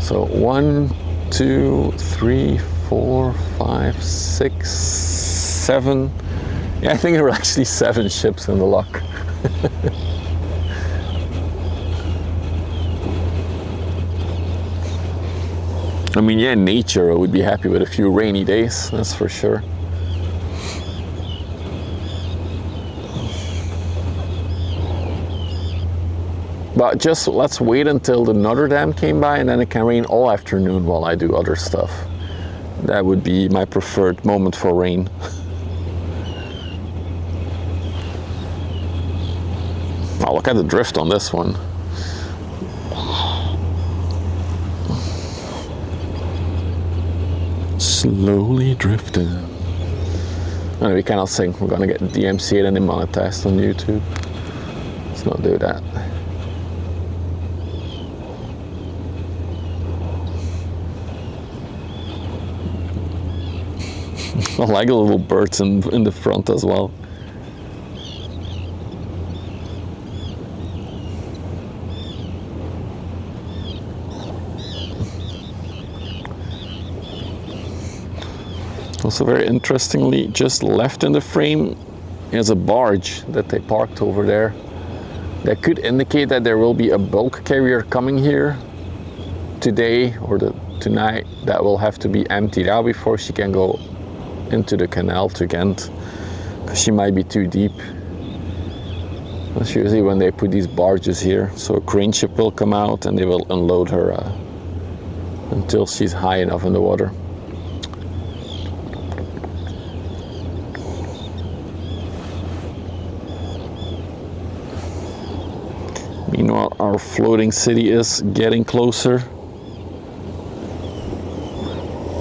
So 1, 2, 3, 4, 5, 6, 7. Yeah, I think there were actually 7 ships in the lock. I mean, yeah, nature would be happy with a few rainy days, that's for sure. But just let's wait until the Notre Dame came by, and then it can rain all afternoon while I do other stuff. That would be my preferred moment for rain. Oh, look at the drift on this one. Slowly drifting. Oh, we cannot sing. We're gonna get DMCA'd and demonetized on YouTube. Let's not do that. I like the little birds in the front as well. Also very interestingly, just left in the frame is a barge that they parked over there. That could indicate that there will be a bulk carrier coming here today or tonight that will have to be emptied out before she can go into the canal to Ghent, because she might be too deep. That's usually when they put these barges here. So a crane ship will come out and they will unload her until she's high enough in the water. Meanwhile, our floating city is getting closer.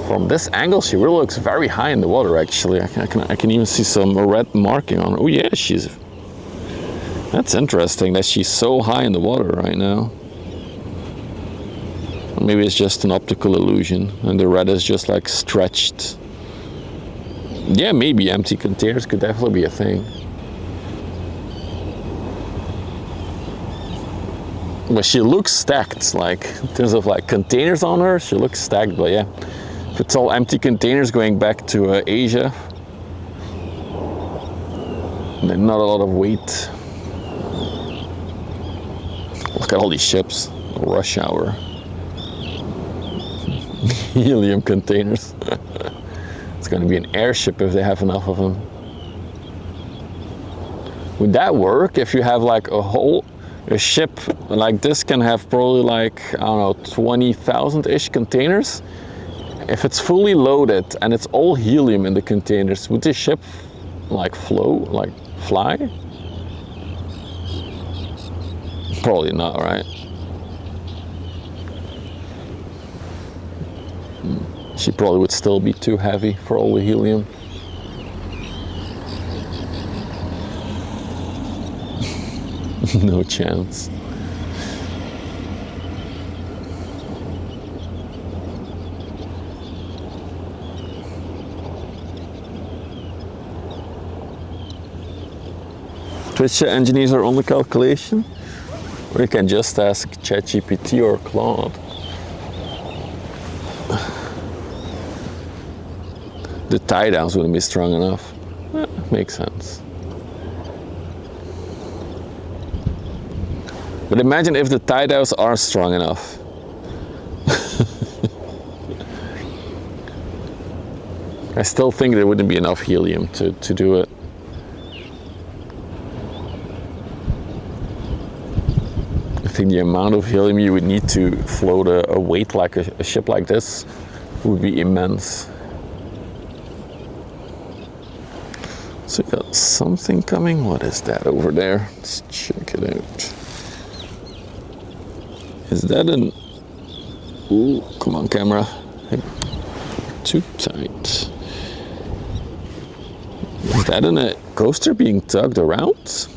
From this angle, she really looks very high in the water, actually. I can even see some red marking on her. Oh yeah, that's interesting that she's so high in the water right now. Maybe it's just an optical illusion and the red is just like stretched. Yeah, maybe empty containers could definitely be a thing. But she looks stacked, like in terms of like containers on her, she looks stacked. But yeah, if it's all empty containers going back to Asia, then not a lot of weight. Look at all these ships, rush hour. Helium containers. It's going to be an airship if they have enough of them. Would that work if you have like a ship like this can have probably like, I don't know, 20,000-ish containers? If it's fully loaded and it's all helium in the containers, would this ship like fly? Probably not, right? She probably would still be too heavy for all the helium. No chance. Twitch engineers are on the calculation, or you can just ask ChatGPT or Claude. The tie downs wouldn't be strong enough. Makes sense. But imagine if the tie downs are strong enough. I still think there wouldn't be enough helium to do it. I think the amount of helium you would need to float a weight like a ship like this would be immense. So we got something coming. What is that over there? Let's check it out. Is that an... Ooh, come on camera. Hey, too tight. Is that a coaster being tugged around?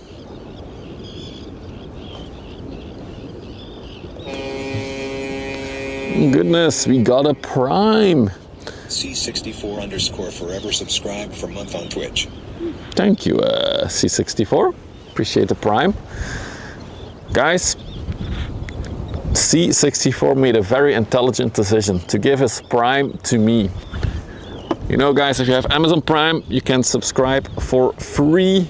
Goodness, we got a prime. C64_forever subscribe for a month on Twitch. Thank you, C64. Appreciate the prime. Guys, C64 made a very intelligent decision to give his prime to me. You know, guys, if you have Amazon Prime, you can subscribe for free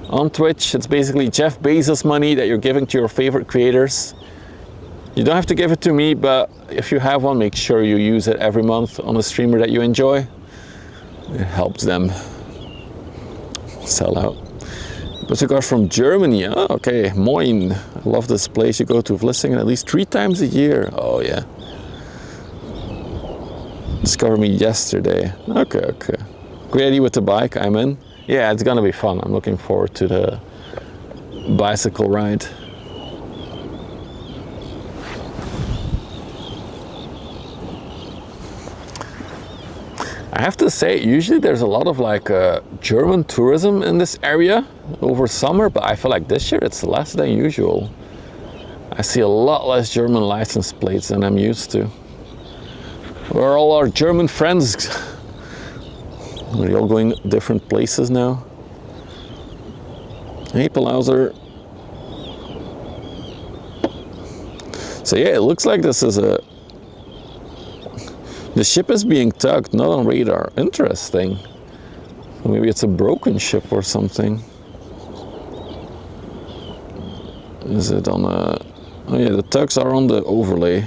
on Twitch. It's basically Jeff Bezos money that you're giving to your favorite creators. You don't have to give it to me, but if you have one, make sure you use it every month on a streamer that you enjoy. It helps them sell out. But cigars from Germany. Oh, okay, Moin. I love this place you go to with listening at least 3 times a year. Oh yeah. Discovered me yesterday. Okay. Ready with the bike? I'm in. Yeah, it's gonna be fun. I'm looking forward to the bicycle ride. I have to say, usually there's a lot of like German tourism in this area over summer, but I feel like this year it's less than usual. I see a lot less German license plates than I'm used to. Where are all our German friends? Are they all going different places now? Hey, Palauser. So yeah, it looks like this is the ship is being tugged, not on radar. Interesting. So maybe it's a broken ship or something. Is it on a... Oh yeah, the tugs are on the overlay.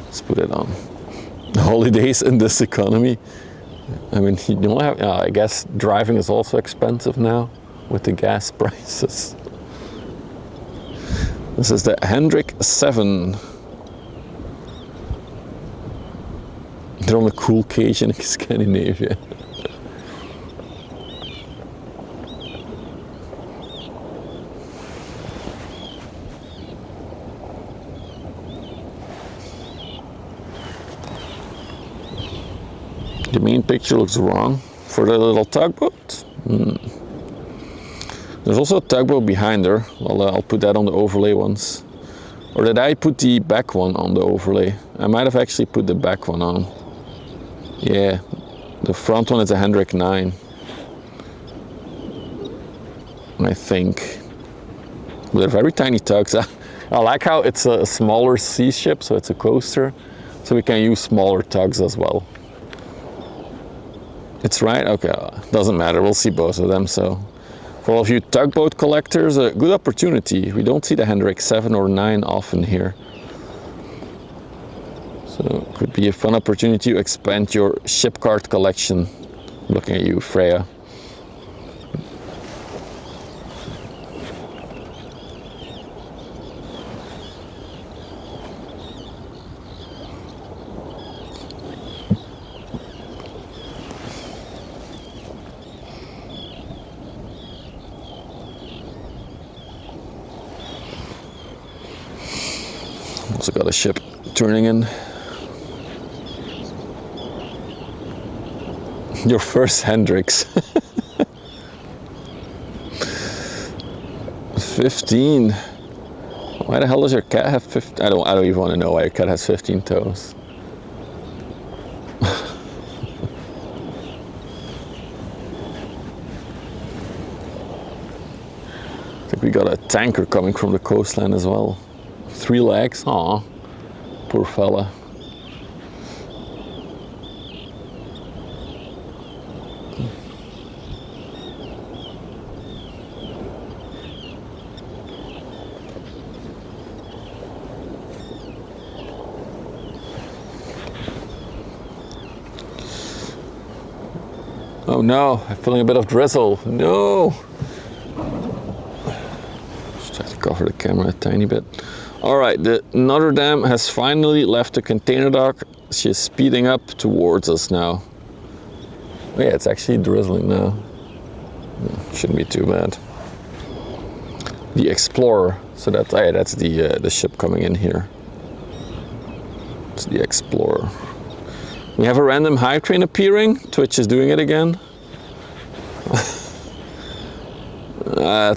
Let's put it on. Holidays in this economy. I mean, you don't have... I guess driving is also expensive now with the gas prices. This is the Hendrik 7. They're on a cool cage in Scandinavia. The main picture looks wrong for the little tugboat. There's also a tugboat behind her. Well, I'll put that on the overlay once. Or did I put the back one on the overlay? I might have actually put the back one on. Yeah, the front one is a Hendrik 9. I think. But they're very tiny tugs. I like how it's a smaller sea ship, so it's a coaster. So we can use smaller tugs as well. It's right? Okay, doesn't matter. We'll see both of them. So for all of you tugboat collectors, a good opportunity. We don't see the Hendrik 7 or 9 often here. So it could be a fun opportunity to expand your ship card collection. Looking at you, Freya. Also got a ship turning in. Your first Hendrix. 15. Why the hell does your cat have 15? I don't even want to know why your cat has 15 toes. I think we got a tanker coming from the coastline as well. 3 legs, aw, poor fella. Oh no, I'm feeling a bit of drizzle. No! Just try to cover the camera a tiny bit. Alright, the Notre Dame has finally left the container dock. She's speeding up towards us now. Oh yeah, it's actually drizzling now. Shouldn't be too bad. The Explorer. So that's, oh yeah, that's the ship coming in here. It's the Explorer. We have a random hype train appearing. Twitch is doing it again.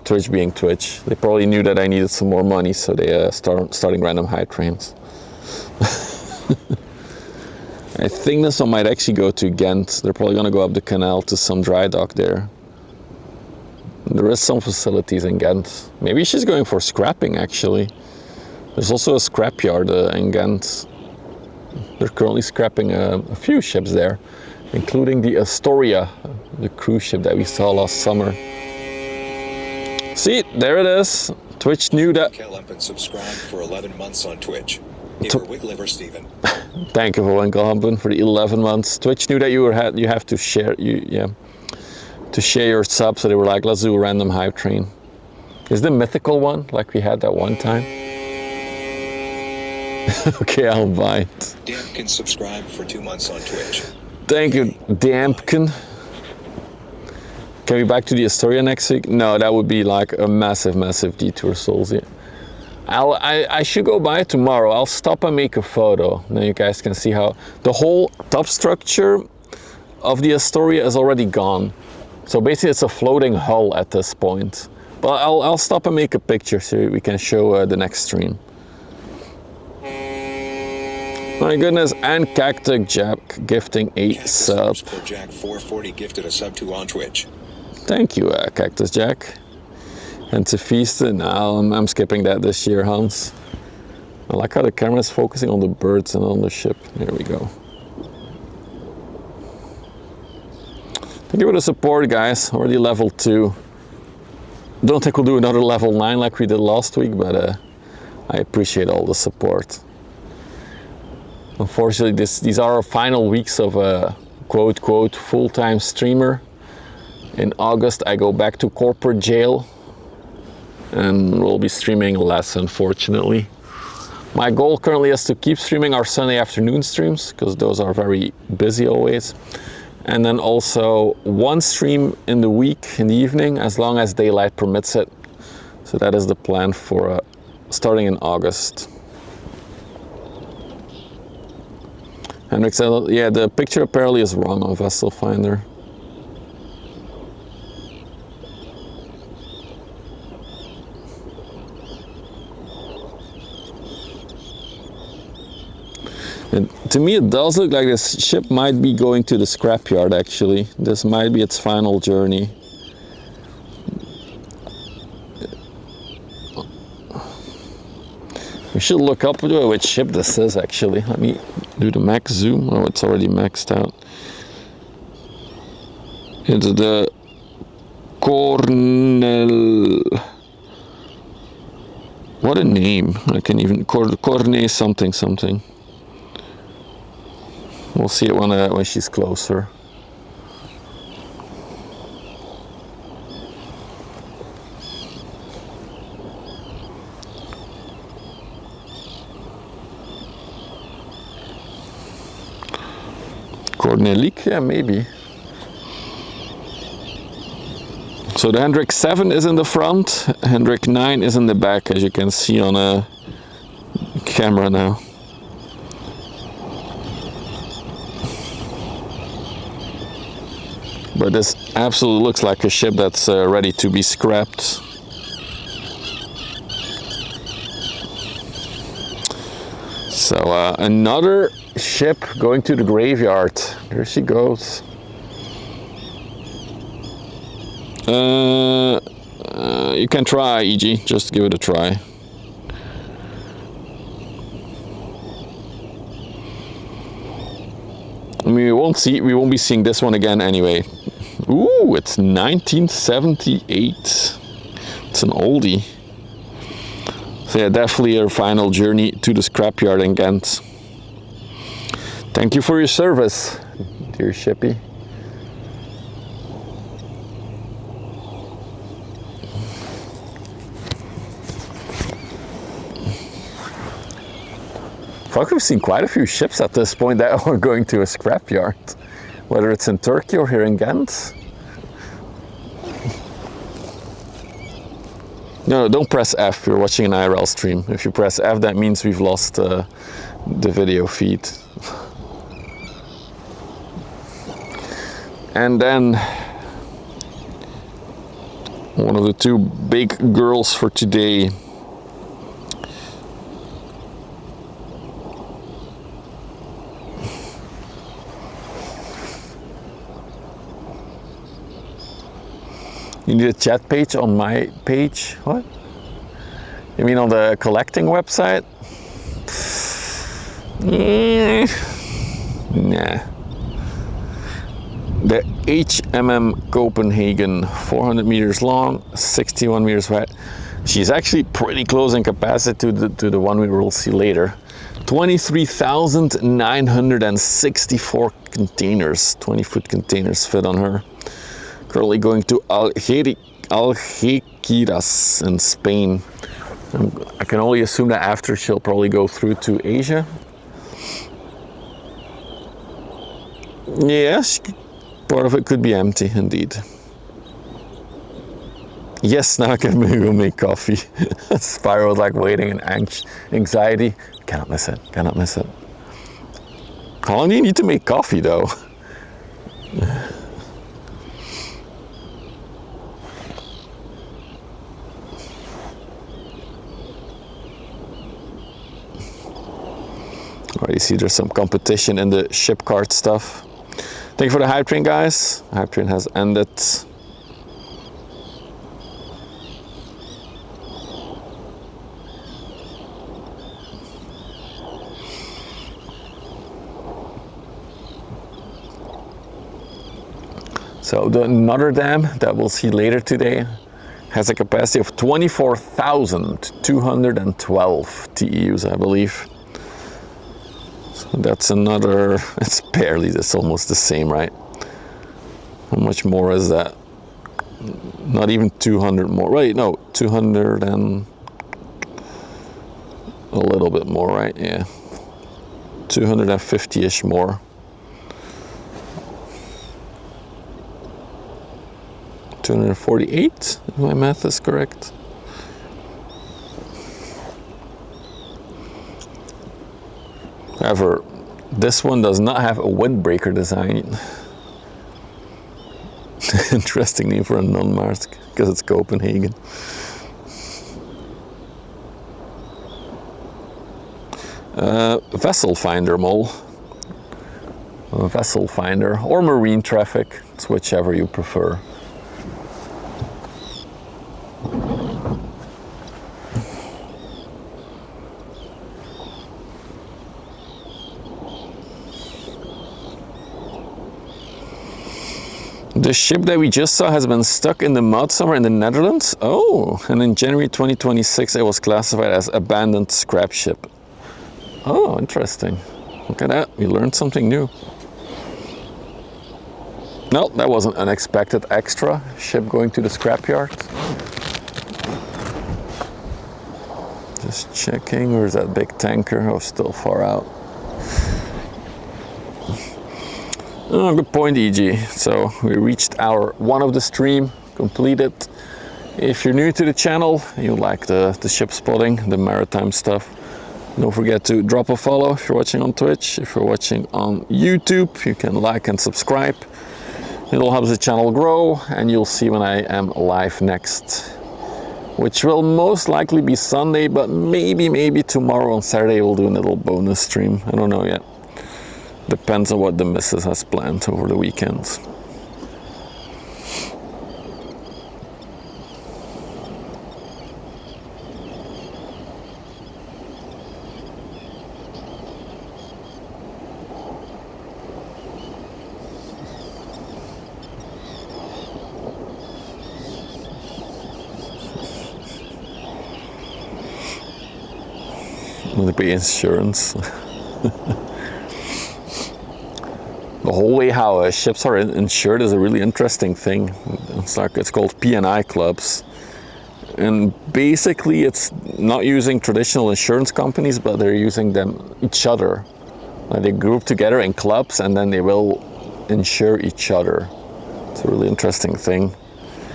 Twitch being Twitch. They probably knew that I needed some more money, so they starting random hype trains. I think this one might actually go to Ghent. They're probably going to go up the canal to some dry dock there. There is some facilities in Ghent. Maybe she's going for scrapping, actually. There's also a scrapyard in Ghent. They're currently scrapping a few ships there, including the Astoria, the cruise ship that we saw last summer. See, there it is. Twitch knew that. Kelhumpen subscribed for 11 months on Twitch. Liver Steven. Thank you for Kelhumpen for the 11 months. Twitch knew that you have to share to share your sub, so they were like, let's do a random hype train. Is the mythical one like we had that one time? Okay, I'll buy it. Dampkin subscribed for 2 months on Twitch. Thank you, Dampkin. Can we back to the Astoria next week? No, that would be like a massive detour, Souls. Yeah. I should go by it tomorrow. I'll stop and make a photo. Then you guys can see how the whole top structure of the Astoria is already gone. So basically it's a floating hull at this point. But I'll stop and make a picture so we can show the next stream. My goodness, and Cactus Jack gifting a sub. Jack 440 gifted a sub to on Twitch. Thank you, Cactus Jack. And to feast it, now I'm skipping that this year, Hans. I like how the camera is focusing on the birds and on the ship. There we go. Thank you for the support, guys. Already level 2. Don't think we'll do another level 9 like we did last week, but I appreciate all the support. Unfortunately, these are our final weeks of a quote full-time streamer. In August, I go back to corporate jail and we'll be streaming less, unfortunately. My goal currently is to keep streaming our Sunday afternoon streams because those are very busy always. And then also 1 stream in the week in the evening as long as daylight permits it. So that is the plan for starting in August. Hendrik said, yeah, the picture apparently is wrong on Vessel Finder. And to me, it does look like this ship might be going to the scrapyard, actually. This might be its final journey. We should look up which ship this is, actually. Let me do the max zoom. Oh, it's already maxed out. It's the Cornell. What a name. I can even... Cornet something something. We'll see it when she's closer. Cornelik, yeah, maybe. So the Hendrik 7 is in the front, Hendrik 9 is in the back, as you can see on a camera now. But this absolutely looks like a ship that's ready to be scrapped. So another ship going to the graveyard. There she goes. You can try, EG. Just give it a try. I mean, we won't be seeing this one again anyway. Ooh, it's 1978. It's an oldie. So yeah, definitely our final journey to the scrapyard in Ghent. Thank you for your service, dear shippy. Fuck, we've seen quite a few ships at this point that are going to a scrapyard. Whether it's in Turkey or here in Ghent. No, don't press F, you're watching an IRL stream. If you press F, that means we've lost the video feed. And then one of the two big girls for today. You need a chat page on my page? What? You mean on the collecting website? Nah. The HMM Copenhagen, 400 meters long, 61 meters wide. She's actually pretty close in capacity to the one we will see later. 23,964 containers, 20-foot containers fit on her. Currently going to Algeciras in Spain. I can only assume that after she'll probably go through to Asia. Yes, part of it could be empty indeed. Yes, now I can go make coffee. Spyro was like waiting in anxiety. Cannot miss it, cannot miss it. How long do you need to make coffee though? Alright, you see there's some competition in the ship cart stuff. Thank you for the hype train, guys. Hype train has ended. So the Notre Dame that we'll see later today has a capacity of 24,212 TEUs, I believe. So that's another, it's almost the same, right? How much more is that? Not even 200 more, right? No, 200 and a little bit more, right? Yeah, 250-ish more. 248, if my math is correct. However, This one does not have a windbreaker design. Interesting name for a non-mast, because it's Copenhagen. Vessel finder mole. A vessel finder or marine traffic, it's whichever you prefer. The ship that we just saw has been stuck in the mud somewhere in the Netherlands. Oh, and in January 2026 it was classified as abandoned scrap ship. Oh, interesting. Look at that, we learned something new. No, that was an unexpected extra ship going to the scrapyard. Just checking, where's that big tanker? Oh, still far out. Oh, good point, EG. So we reached hour 1 of the stream, completed. If you're new to the channel, you like the ship spotting, the maritime stuff, don't forget to drop a follow if you're watching on Twitch. If you're watching on YouTube, you can like and subscribe. It'll help the channel grow, and you'll see when I am live next, which will most likely be Sunday, but maybe tomorrow on Saturday we'll do a little bonus stream. I don't know yet. Depends on what the missus has planned over the weekend. Will it be insurance? The whole way how ships are insured is a really interesting thing. It's called P&I clubs, and basically it's not using traditional insurance companies, but they're using each other. They group together in clubs and then they will insure each other. It's a really interesting thing,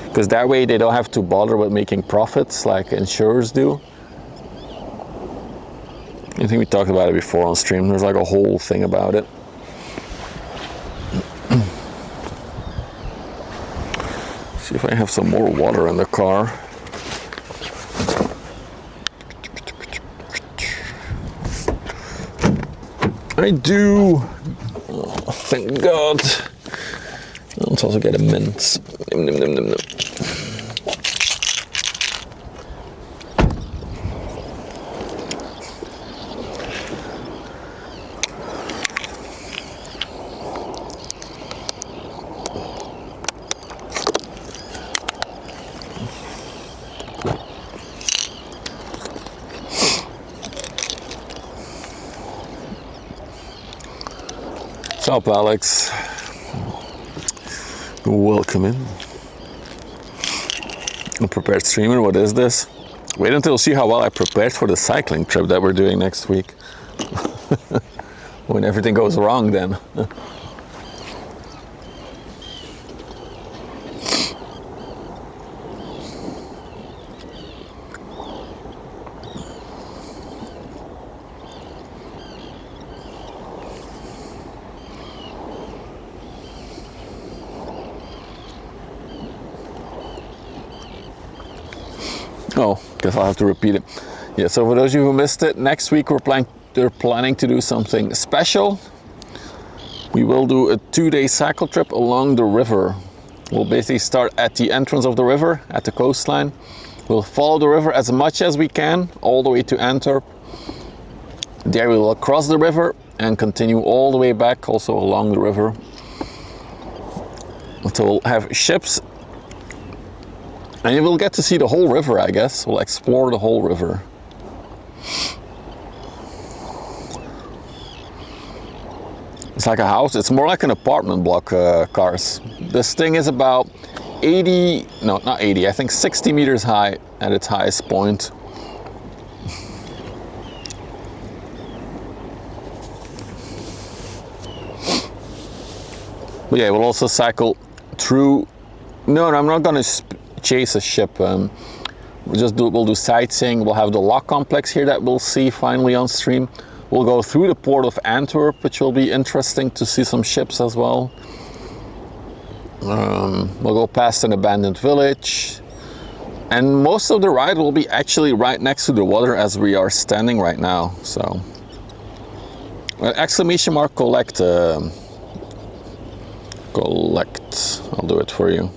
because that way they don't have to bother with making profits like insurers do. I think we talked about it before on stream. There's like a whole thing about it. See if I have some more water in the car. I do. Oh, thank God. Let's also get a mint. Nim, nim, nim, nim, nim. What's up, Alex? Welcome in. A prepared streamer, what is this? Wait until you see how well I prepared for the cycling trip that we're doing next week. When everything goes wrong then. Oh, guess I'll have to repeat it. Yeah, so for those of you who missed it, next week we're planning to do something special. We will do a 2-day cycle trip along the river. We'll basically start at the entrance of the river, at the coastline. We'll follow the river as much as we can, all the way to Antwerp. There we will cross the river and continue all the way back, also along the river. So we'll have ships, and you will get to see the whole river, I guess. We'll explore the whole river. It's like a house. It's more like an apartment block, cars. This thing is about 80, no, not 80, I think 60 meters high at its highest point. But yeah, we'll also cycle through. No, I'm not going to chase a ship. We'll do sightseeing. We'll have the lock complex here that we'll see finally on stream. We'll go through the port of Antwerp, which will be interesting to see some ships as well. We'll go past an abandoned village. And most of the ride will be actually right next to the water as we are standing right now. So, exclamation mark collect. Collect. I'll do it for you.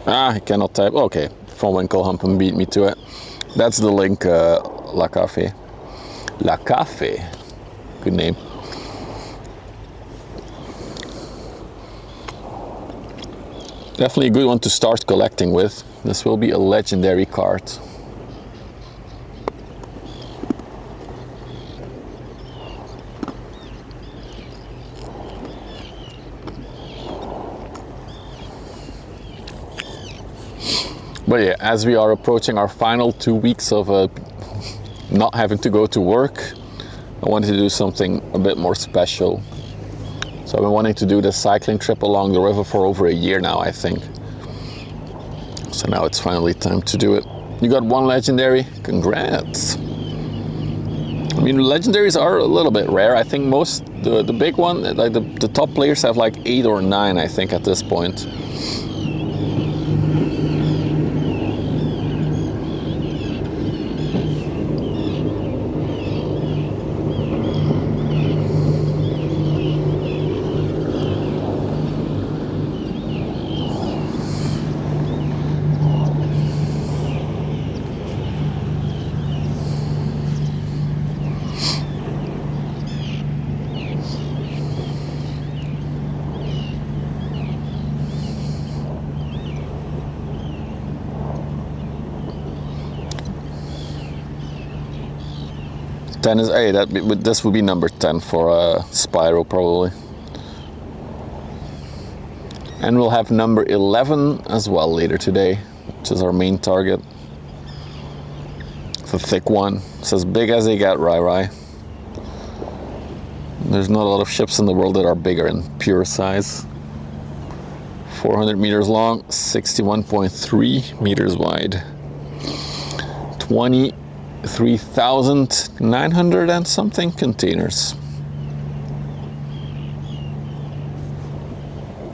I cannot type. Okay, Van Winkelhampen beat me to it. That's the link. La Café. La Café. Good name. Definitely a good one to start collecting with. This will be a legendary card. But yeah, as we are approaching our final 2 weeks of not having to go to work, I wanted to do something a bit more special. So I've been wanting to do this cycling trip along the river for over a year now, I think. So now it's finally time to do it. You got one legendary? Congrats. I mean, legendaries are a little bit rare. I think most, the big one, like the top players have like 8 or 9, I think, at this point. Is, hey, this would be number 10 for Spyro probably. And we'll have number 11 as well later today, which is our main target. It's a thick one. It's as big as they get, Rai. There's not a lot of ships in the world that are bigger in pure size. 400 meters long, 61.3 meters wide. 23,900 and something containers.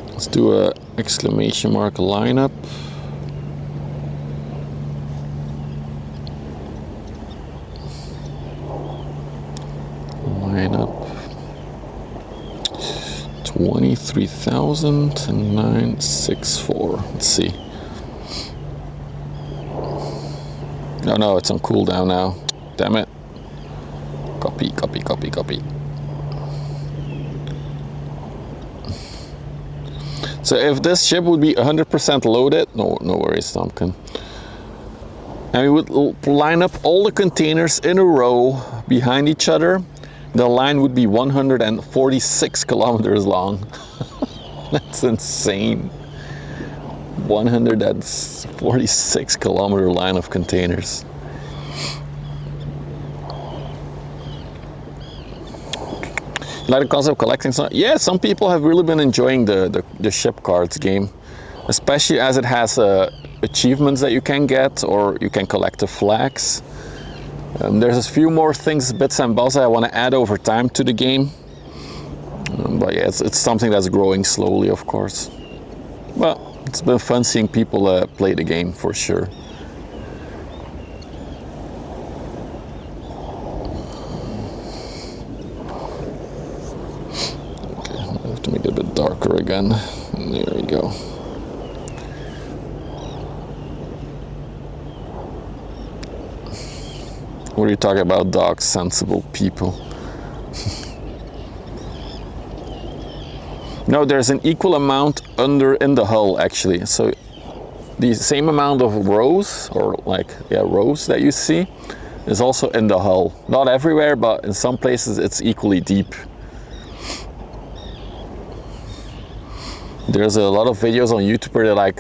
Let's do a exclamation mark lineup. Lineup. 23,964. Let's see. Oh no, it's on cooldown now. Damn it. Copy. So if this ship would be 100% loaded, no worries, Tompkin. And we would line up all the containers in a row behind each other. The line would be 146 kilometers long. That's insane. 146 kilometer line of containers. Like the concept of collecting some? Yeah, some people have really been enjoying the ship cards game, especially as it has achievements that you can get, or you can collect the flags. There's a few more things, bits and bobs I want to add over time to the game. But yeah, it's something that's growing slowly, of course. Well, it's been fun seeing people play the game for sure. Okay, I have to make it a bit darker again. There we go. What are you talking about, dogs? Sensible people. No, there's an equal amount in the hull actually. So the same amount of rows, or rows that you see, is also in the hull. Not everywhere, but in some places it's equally deep. There's a lot of videos on YouTube where they're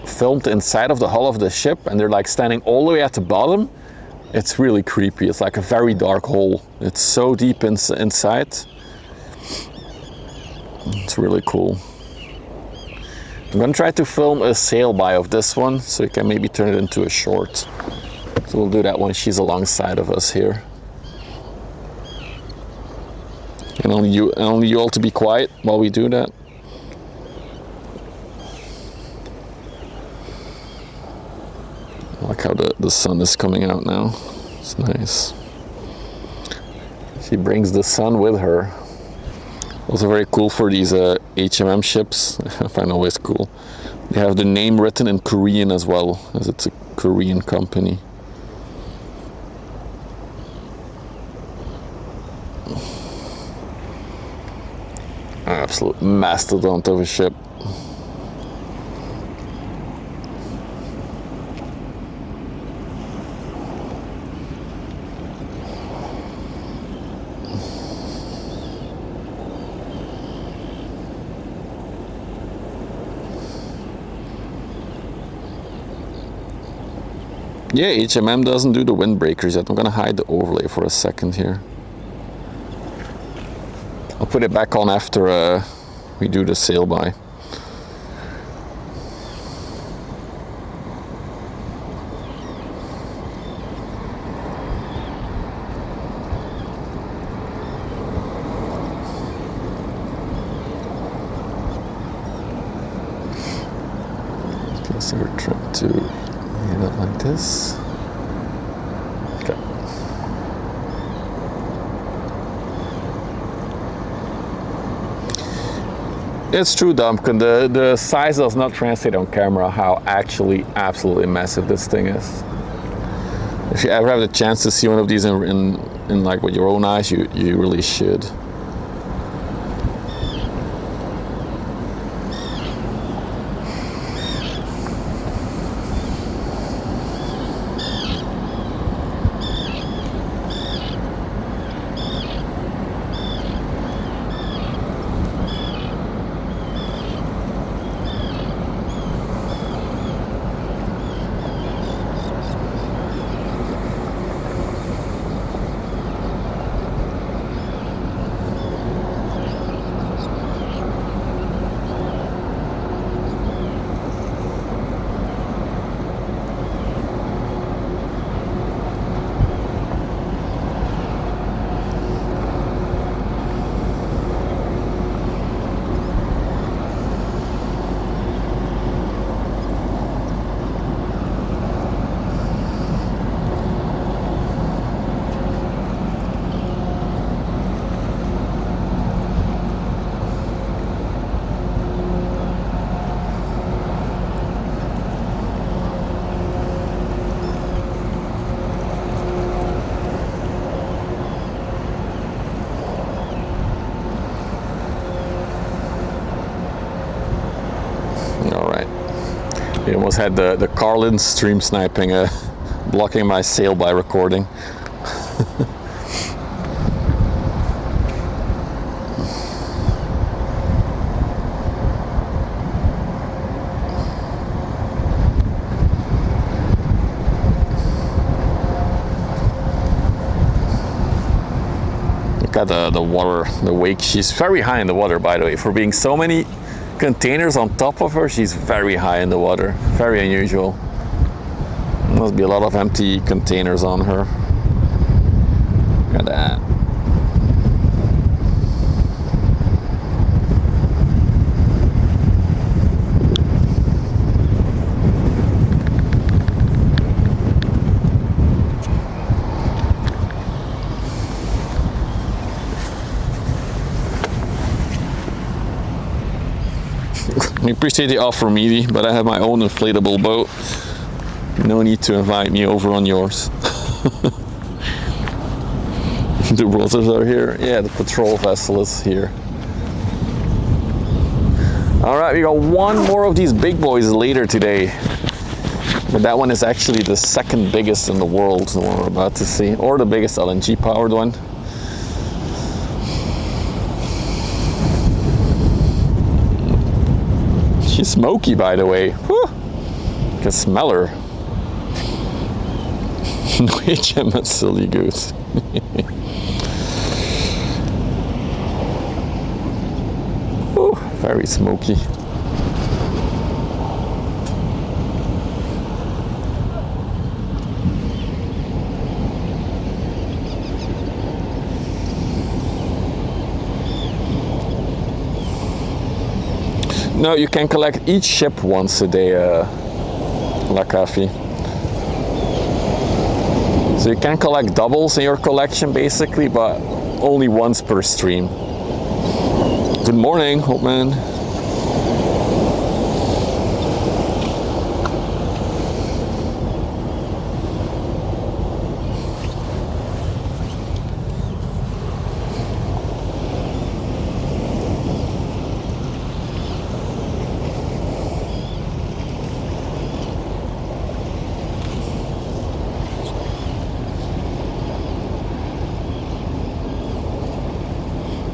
filmed inside of the hull of the ship, and they're standing all the way at the bottom. It's really creepy. It's like a very dark hole. It's so deep inside. It's really cool. I'm gonna try to film a sail-by of this one, so you can maybe turn it into a short. So we'll do that when she's alongside of us here. And only you all to be quiet while we do that. I like how the sun is coming out now. It's nice. She brings the sun with her. Also very cool for these HMM ships. I find always cool. They have the name written in Korean as well, as it's a Korean company. Absolute mastodon of a ship. Yeah, HMM doesn't do the windbreakers yet. I'm gonna hide the overlay for a second here. I'll put it back on after we do the sail by. Okay, so we're trying to get it like this. Okay. It's true, Dumpkin. The size does not translate on camera how actually absolutely massive this thing is. If you ever have the chance to see one of these in like with your own eyes, you really should. We almost had the Carlin stream sniping blocking my sail by recording. Look at the water, the wake. She's very high in the water, by the way, for being so many containers on top of her. She's very high in the water. Very unusual. Must be a lot of empty containers on her. Look at that. I appreciate the offer, Meaty, but I have my own inflatable boat. No need to invite me over on yours. The brothers are here. Yeah, the patrol vessel is here. All right, we got one more of these big boys later today. But that one is actually the second biggest in the world, the one we're about to see, or the biggest LNG powered one. She's smoky, by the way. Whew. I can smell her. No, silly goose. Ooh, very smoky. No, you can collect each ship once a day, La Cafi. So you can collect doubles in your collection basically, but only once per stream. Good morning, Hopeman.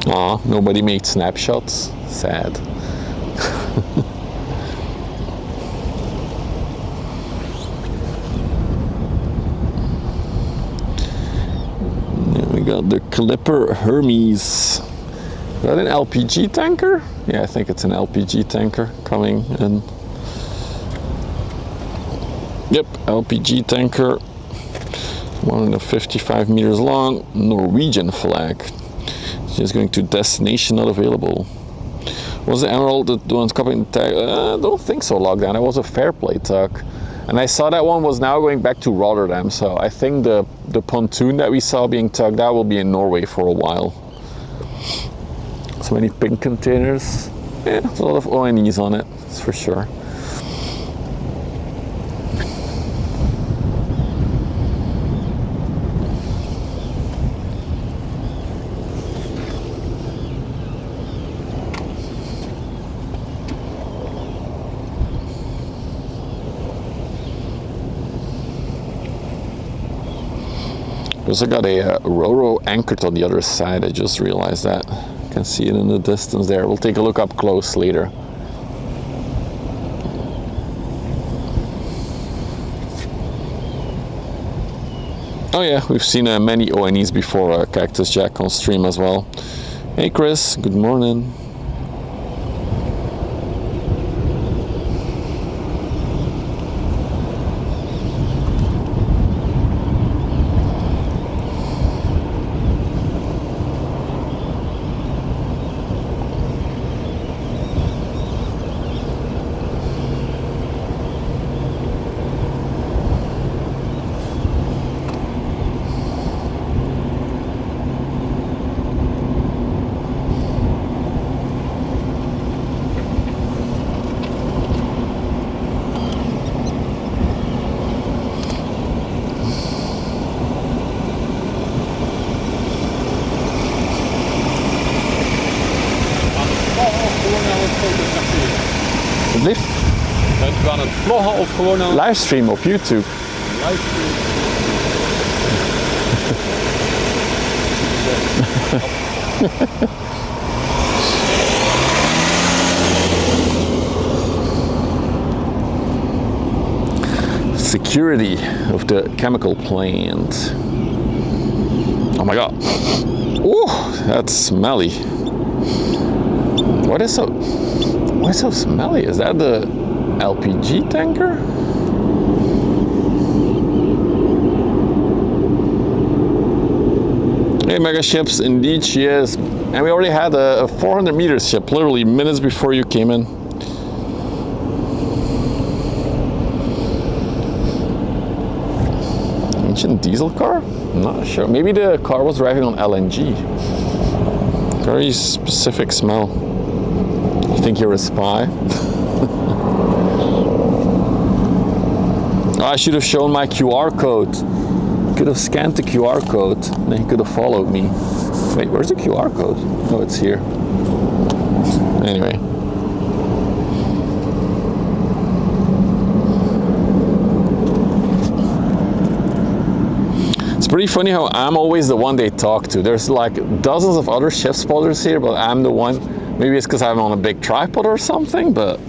Aw, nobody made snapshots. Sad. We got the Clipper Hermes. Is that an LPG tanker? Yeah, I think it's an LPG tanker coming in. Yep, LPG tanker. 155 meters long, Norwegian flag. Just going to destination not available. Was the Emerald the one copying the tag? I don't think so, Lockdown. It was a fair play tug. And I saw that one was now going back to Rotterdam, so I think the pontoon that we saw being tugged out will be in Norway for a while. So many pink containers. Yeah, there's a lot of ONEs on it, that's for sure. We also got a Roro anchored on the other side. I just realized that. You can see it in the distance there. We'll take a look up close later. Oh yeah, we've seen many ONEs before, Cactus Jack on stream as well. Hey Chris, good morning. Bent u aan het vloggen of gewoon aan Livestream op YouTube. livestream? Security of the chemical plant. Oh my god. Ooh, that's smelly. What is so smelly? Is that the LPG tanker? Hey, mega ships, indeed she is. And we already had a 400 meter ship, literally minutes before you came in. Ancient diesel car? I'm not sure. Maybe the car was driving on LNG. Very specific smell. You think you're a spy? Oh, I should have shown my QR code. Could have scanned the QR code, then he could have followed me. Wait, where's the QR code? Oh, it's here. Anyway. It's pretty funny how I'm always the one they talk to. There's like dozens of other ship spotters here, but I'm the one. Maybe it's because I'm on a big tripod or something, but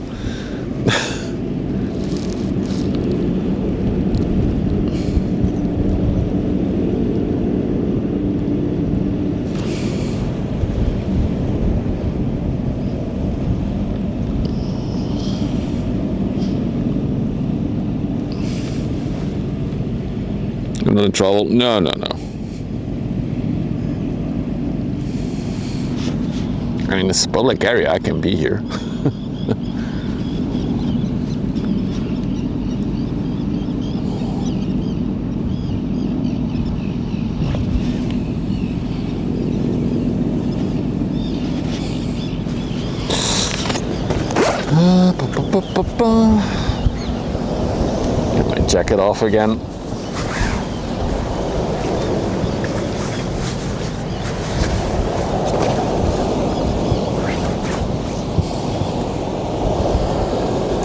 another trouble? No. I mean, it's a public area. I can be here. Get my jacket off again.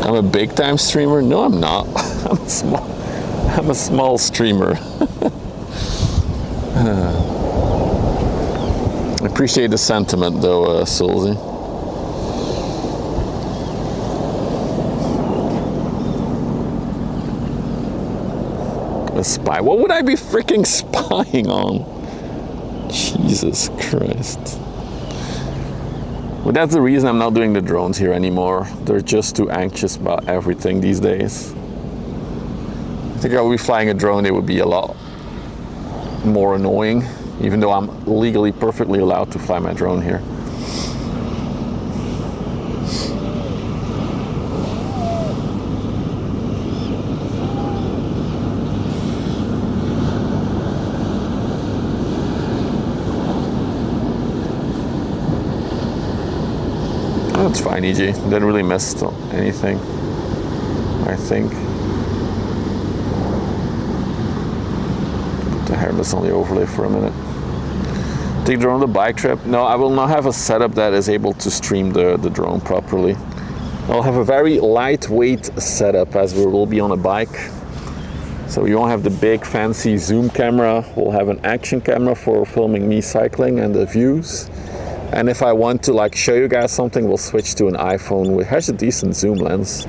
I'm a big time streamer? No, I'm not. I'm a small streamer. I appreciate the sentiment though, Sulzy. A spy? What would I be freaking spying on? Jesus Christ. But that's the reason I'm not doing the drones here anymore. They're just too anxious about everything these days. I think I would be flying a drone, it would be a lot more annoying, even though I'm legally perfectly allowed to fly my drone here. That's fine, EG. Didn't really miss anything, I think. Put the harness on the overlay for a minute. Take drone on the bike trip. No, I will not have a setup that is able to stream the drone properly. I'll have a very lightweight setup as we will be on a bike. So we won't have the big fancy zoom camera. We'll have an action camera for filming me cycling and the views. And if I want to like show you guys something, we'll switch to an iPhone which has a decent zoom lens.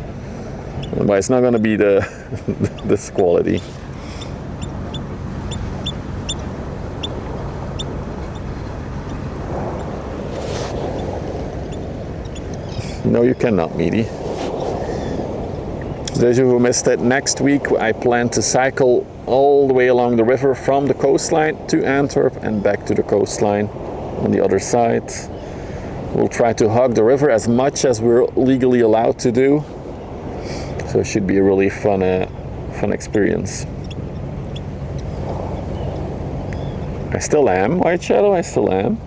But it's not gonna be this quality. No, you cannot, meaty. Those of you who missed it, next week I plan to cycle all the way along the river from the coastline to Antwerp and back to the coastline on the other side. We'll try to hug the river as much as we're legally allowed to do. So it should be a really fun experience. I still am, White Shadow, I still am.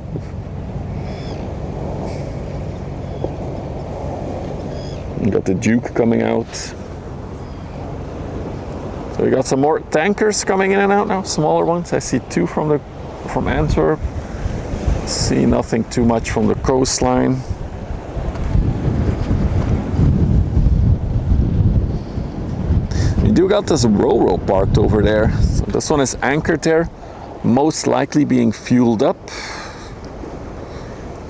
We got the Duke coming out. So we got some more tankers coming in and out now, smaller ones. I see two from Antwerp. See nothing too much from the coastline. We do got this Ro-Ro parked over there. So this one is anchored there, most likely being fueled up.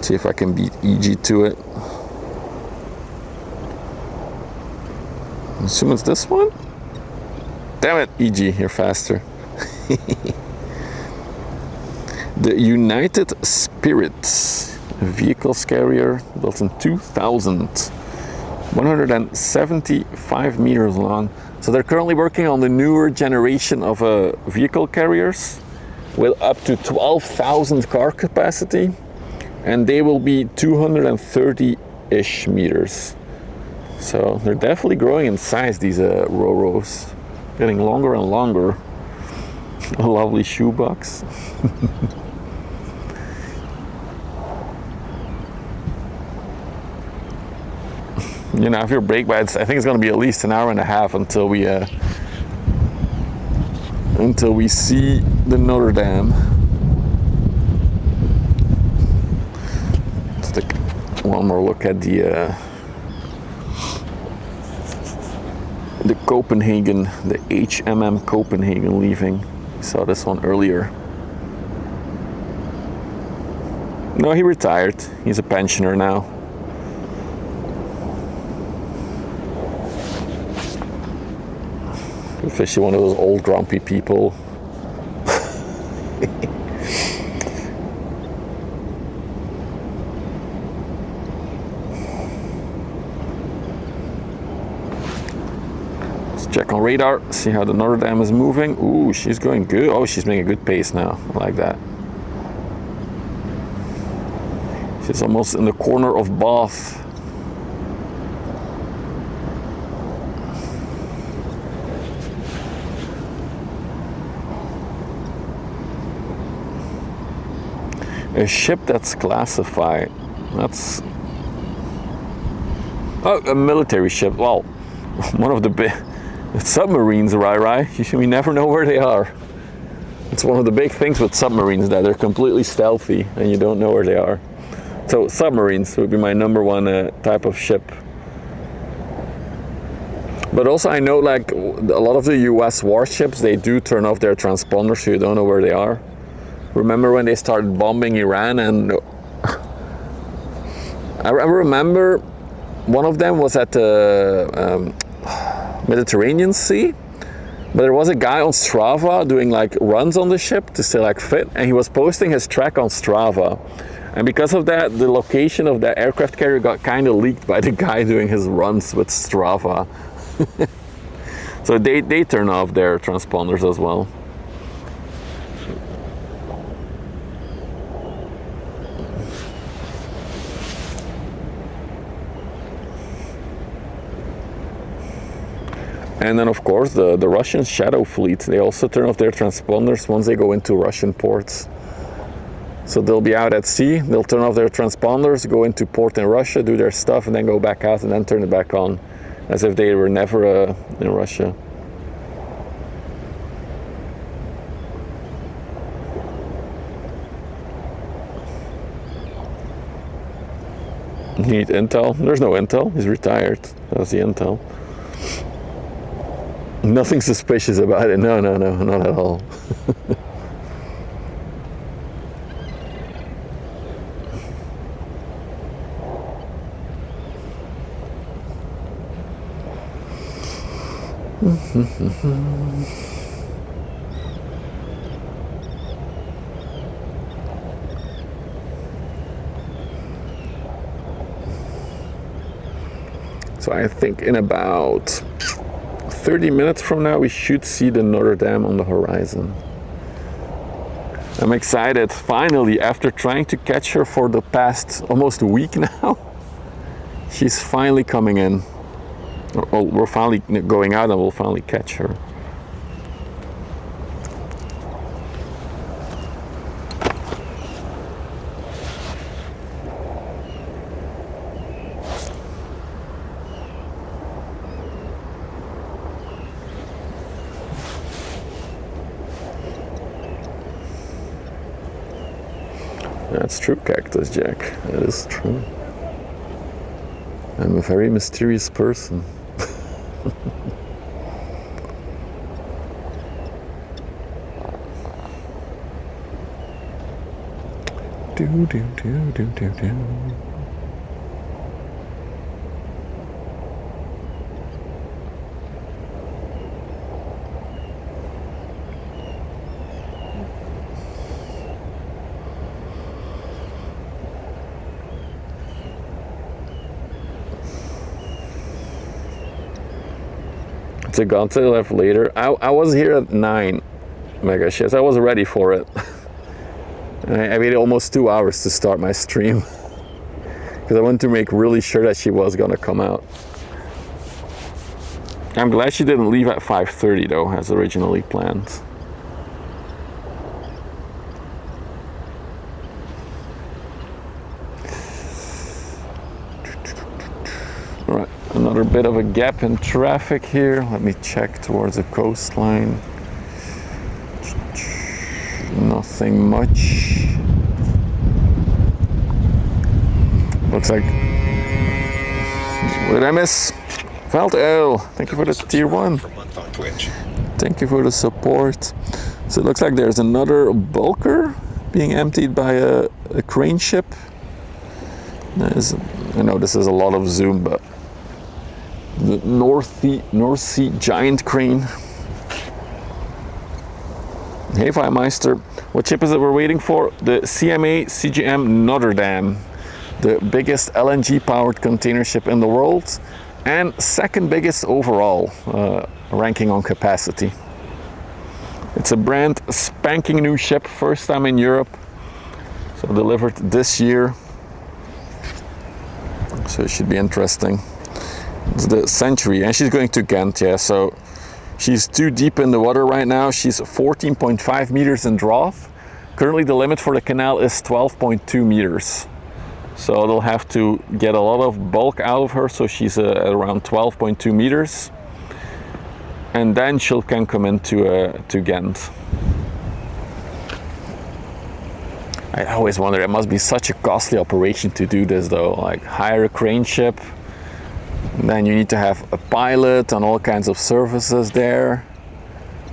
See if I can beat EG to it. I assume it's this one? Damn it, EG, you're faster. The United Spirits vehicles carrier built in 2000, 175 meters long. So they're currently working on the newer generation of vehicle carriers with up to 12,000 car capacity, and they will be 230-ish meters. So they're definitely growing in size, these Ro-Ros. Getting longer and longer. A lovely shoebox. You know, if you're brake pads, I think it's going to be at least an hour and a half until we see the Notre Dame. Let's take one more look at the Copenhagen, the HMM Copenhagen leaving. We saw this one earlier. No, he retired. He's a pensioner now. Officially one of those old grumpy people. Let's check on radar, see how the Notre Dame is moving. Ooh, she's going good. Oh, she's making a good pace now. I like that. She's almost in the corner of Bath. A ship that's classified. Oh, a military ship. Well, one of the big submarines, right? We never know where they are. It's one of the big things with submarines, that they're completely stealthy and you don't know where they are. So submarines would be my number one type of ship. But also I know like a lot of the US warships, they do turn off their transponders so you don't know where they are. Remember when they started bombing Iran, and I remember one of them was at the Mediterranean Sea, but there was a guy on Strava doing like runs on the ship to stay like fit, and he was posting his track on Strava. And because of that, the location of that aircraft carrier got kind of leaked by the guy doing his runs with Strava. So they turn off their transponders as well. And then of course the Russian shadow fleet, they also turn off their transponders once they go into Russian ports. So they'll be out at sea, they'll turn off their transponders, go into port in Russia, do their stuff, and then go back out and then turn it back on, as if they were never in Russia. You need intel? There's no intel, he's retired. That's the intel. Nothing suspicious about it. No, not at all. So I think in about 30 minutes from now we should see the Notre Dame on the horizon. I'm excited, finally, after trying to catch her for the past almost a week now. She's finally coming in. Well, we're finally going out and we'll finally catch her. That's true, Cactus Jack. That is true. I'm a very mysterious person. do. To Ghent left later. I was here at 9 mega shifts. I was ready for it. I waited almost 2 hours to start my stream because I wanted to make really sure that she was gonna come out. I'm glad she didn't leave at 5:30 though, as originally planned. Another bit of a gap in traffic here. Let me check towards the coastline. Nothing much. Looks like... What did I miss? Veld L, thank you for the tier 1. Thank you for the support. So it looks like there's another bulker being emptied by a crane ship. I know this is a lot of zoom, but the North Sea giant crane. Hey Firemeister, what ship is it we're waiting for? The CMA CGM Notre Dame, the biggest LNG powered container ship in the world and second biggest overall ranking on capacity. It's a brand spanking new ship, first time in Europe, so delivered this year, so it should be interesting. It's the Century, and she's going to Ghent, yeah, so she's too deep in the water right now. She's 14.5 meters in draft. Currently the limit for the canal is 12.2 meters. So they'll have to get a lot of bulk out of her, so she's at around 12.2 meters. And then she can come into to Ghent. I always wonder, it must be such a costly operation to do this though, like hire a crane ship, and then you need to have a pilot and all kinds of services there.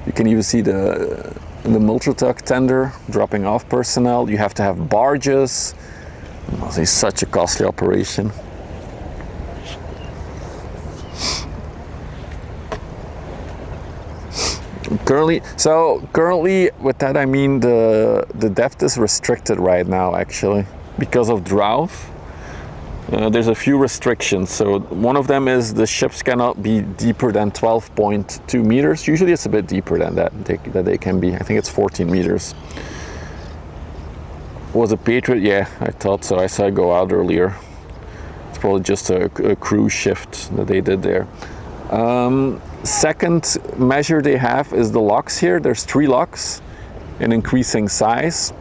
You can even see the multi-tuck tender dropping off personnel. You have to have barges. It must be such a costly operation. Currently with that I mean the depth is restricted right now actually because of drought. There's a few restrictions. So one of them is the ships cannot be deeper than 12.2 meters. Usually it's a bit deeper than that they can be. I think it's 14 meters. Was it Patriot? Yeah, I thought so. I saw it go out earlier. It's probably just a crew shift that they did there. Second measure they have is the locks here. There's 3 locks in increasing size.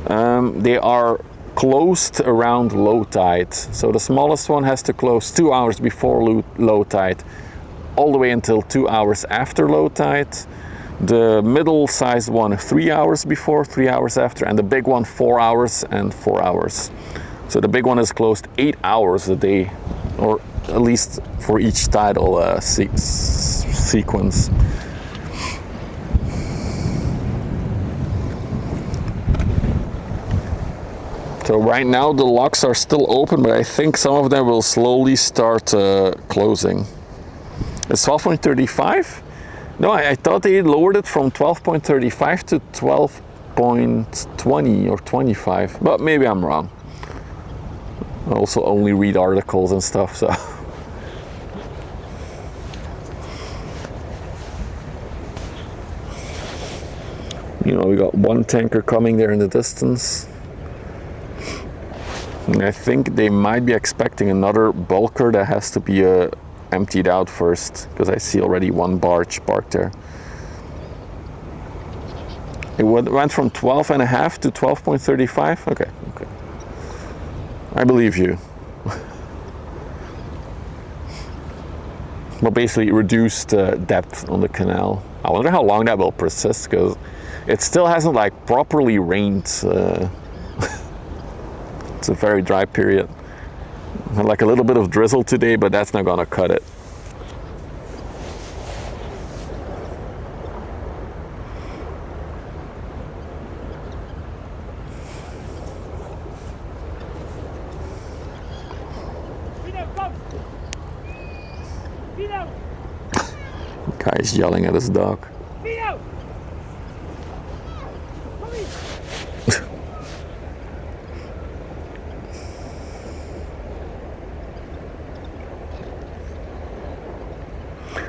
They are closed around low tide. So the smallest one has to close 2 hours before low tide, all the way until 2 hours after low tide. The middle sized one 3 hours before, 3 hours after, and the big one 4 hours and 4 hours. So the big one is closed 8 hours a day, or at least for each tidal sequence. So right now the locks are still open, but I think some of them will slowly start closing. It's 12.35? No, I thought they lowered it from 12.35 to 12.20 or 25, but maybe I'm wrong. I also only read articles and stuff, so. You know, we got one tanker coming there in the distance. And I think they might be expecting another bulker that has to be emptied out first, because I see already one barge parked there. It went from 12.5 to 12.35? Okay. I believe you. But basically reduced depth on the canal. I wonder how long that will persist, because it still hasn't like properly rained. It's a very dry period. Had like a little bit of drizzle today, but that's not gonna cut it. Guy's yelling at his dog.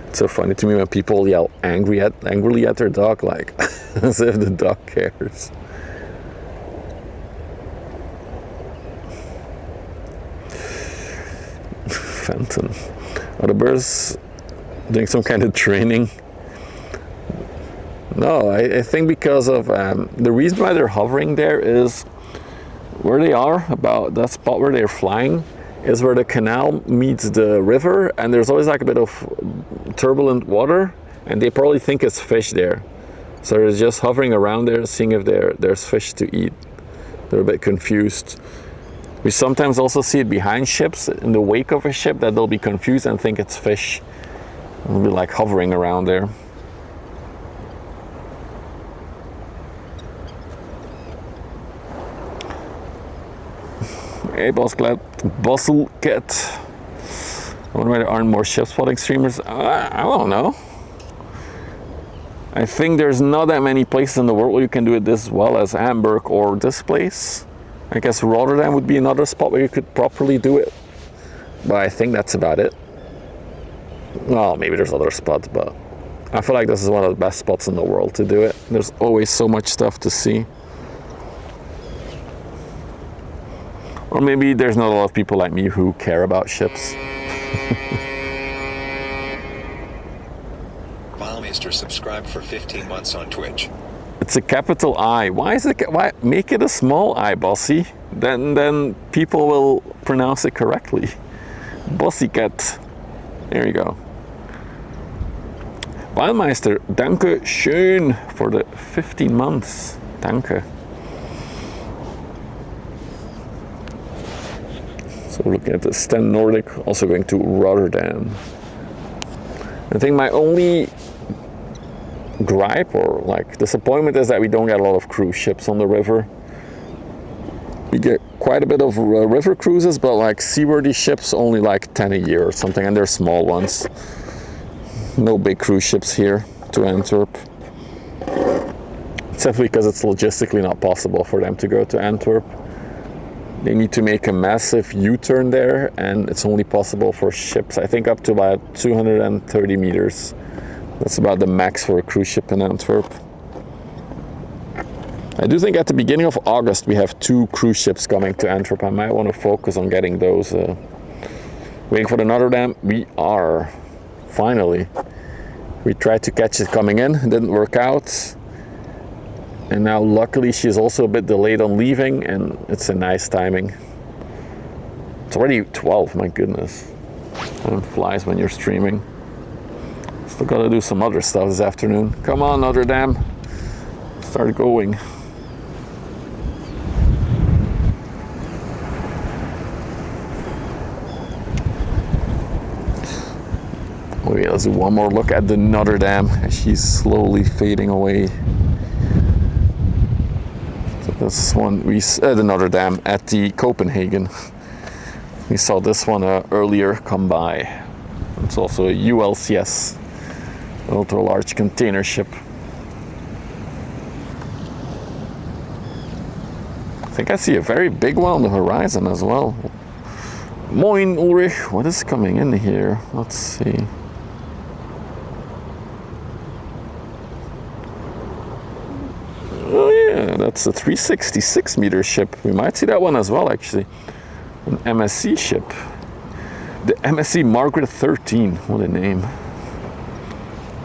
It's so funny to me when people yell angrily at their dog, like as if the dog cares. Fenton. Are the birds doing some kind of training? No, I think because of the reason why they're hovering there is where they are, about that spot where they're flying, is where the canal meets the river, and there's always like a bit of turbulent water, and they probably think it's fish there. So they're just hovering around there, seeing if there's fish to eat. They're a bit confused. We sometimes also see it behind ships, in the wake of a ship, that they'll be confused and think it's fish. They'll be like hovering around there. Hey, Bossel Cat. I wonder why there aren't more ship spotting streamers. I don't know. I think there's not that many places in the world where you can do it this well as Hamburg or this place. I guess Rotterdam would be another spot where you could properly do it. But I think that's about it. Well, maybe there's other spots, but I feel like this is one of the best spots in the world to do it. There's always so much stuff to see. Or maybe there's not a lot of people like me who care about ships. Milemeister subscribed for 15 months on Twitch. It's a capital I. Why is it? Why make it a small I, Bossy? then people will pronounce it correctly. Bossicat. There you go. Wildmeister, danke schön for the 15 months. Danke. So we're looking at the Sten Nordic, also going to Rotterdam. I think my only gripe or like disappointment is that we don't get a lot of cruise ships on the river. We get quite a bit of river cruises, but like seaworthy ships only like 10 a year or something, and they're small ones. No big cruise ships here to Antwerp. Simply because it's logistically not possible for them to go to Antwerp. They need to make a massive U-turn there, and it's only possible for ships, I think, up to about 230 meters. That's about the max for a cruise ship in Antwerp. I do think at the beginning of August we have 2 cruise ships coming to Antwerp. I might want to focus on getting those. Waiting for the Notre Dame. We are. Finally. We tried to catch it coming in. It didn't work out. And now luckily she's also a bit delayed on leaving, and it's a nice timing. It's already 12, my goodness. Time flies when you're streaming. Still gotta do some other stuff this afternoon. Come on, Notre Dame. Start going. Oh yeah, let's do one more look at the Notre Dame as she's slowly fading away. This one, the Notre Dame at the Copenhagen. We saw this one earlier come by. It's also a ULCS, ultra large container ship. I think I see a very big one on the horizon as well. Moin Ulrich, what is coming in here? Let's see. Oh yeah, that's a 366 meter ship. We might see that one as well, actually. An MSC ship. The MSC Margaret 13. What a name.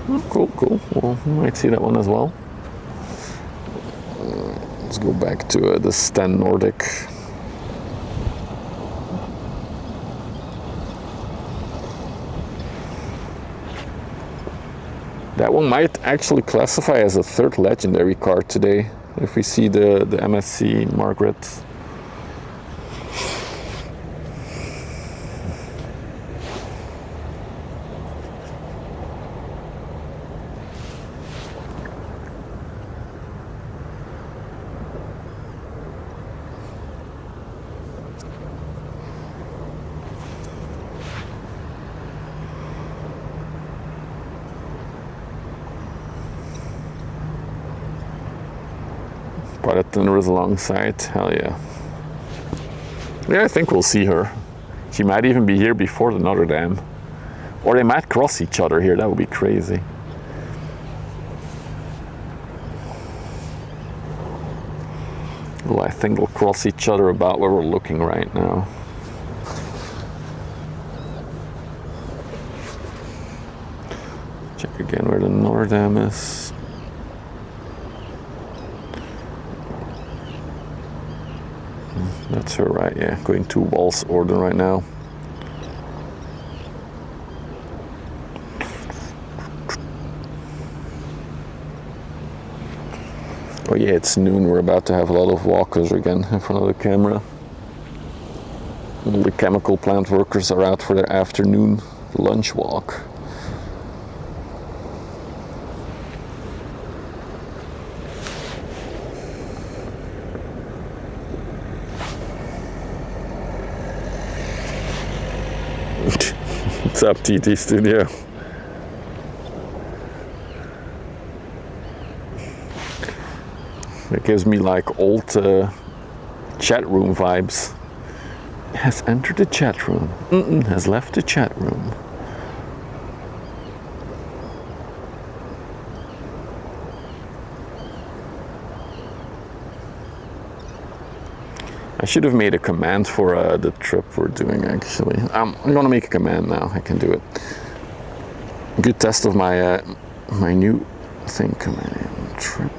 Oh, cool, cool. Well, we might see that one as well. Let's go back to the Sten Nordic. That one might actually classify as a third legendary card today, if we see the MSC Margaret. Pilot tenders alongside, hell yeah. Yeah, I think we'll see her. She might even be here before the Notre Dame. Or they might cross each other here, that would be crazy. Well, I think they'll cross each other about where we're looking right now. Check again where the Notre Dame is. That's her, right? Yeah, going to Walls Orden right now. Oh yeah, it's noon. We're about to have a lot of walkers again in front of the camera. All the chemical plant workers are out for their afternoon lunch walk. What's up, TT Studio? It gives me like old chat room vibes. Has entered the chat room. Has left the chat room. I should have made a command for the trip we're doing, actually. I'm gonna make a command now. I can do it. Good test of my my new thing. Command trip.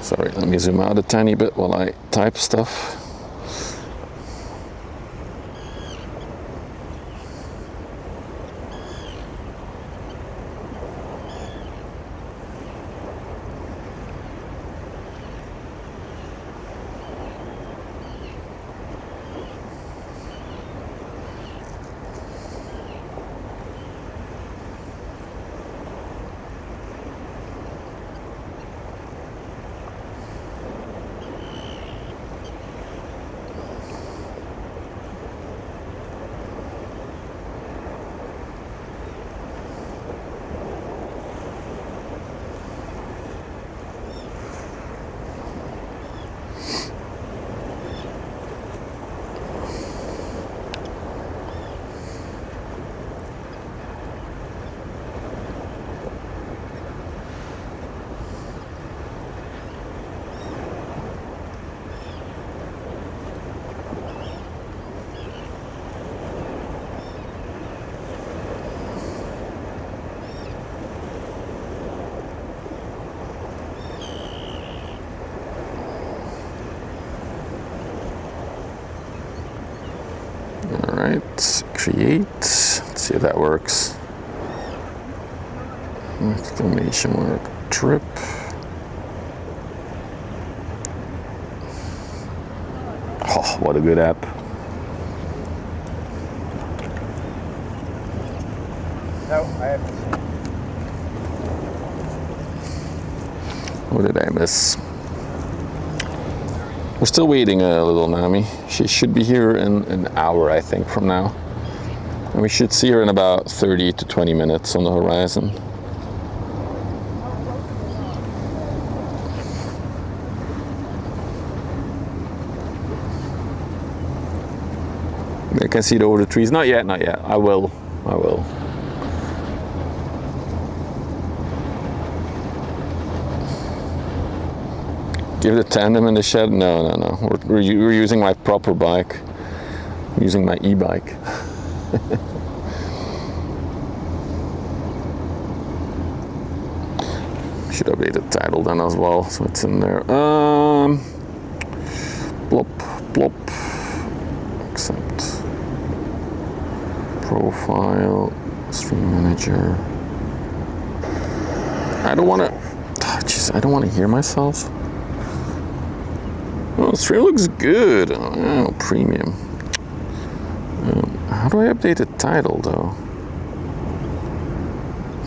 Sorry, let me zoom out a tiny bit while I type stuff. Alright, create. Let's see if that works. Exclamation mark, trip. Oh, what a good app. No, I have to. What did I miss? We're still waiting a little Nami. She should be here in an hour, I think, from now. And we should see her in about 30 to 20 minutes on the horizon. I can see it over the trees. Not yet, not yet. I will. Give the tandem in the shed? No. We're using my proper bike. I'm using my e-bike. Should update the title then as well, so it's in there. Plop. Accept. Profile. Stream manager. I don't want to hear myself. Oh, the stream looks good. Oh, premium. How do I update the title though?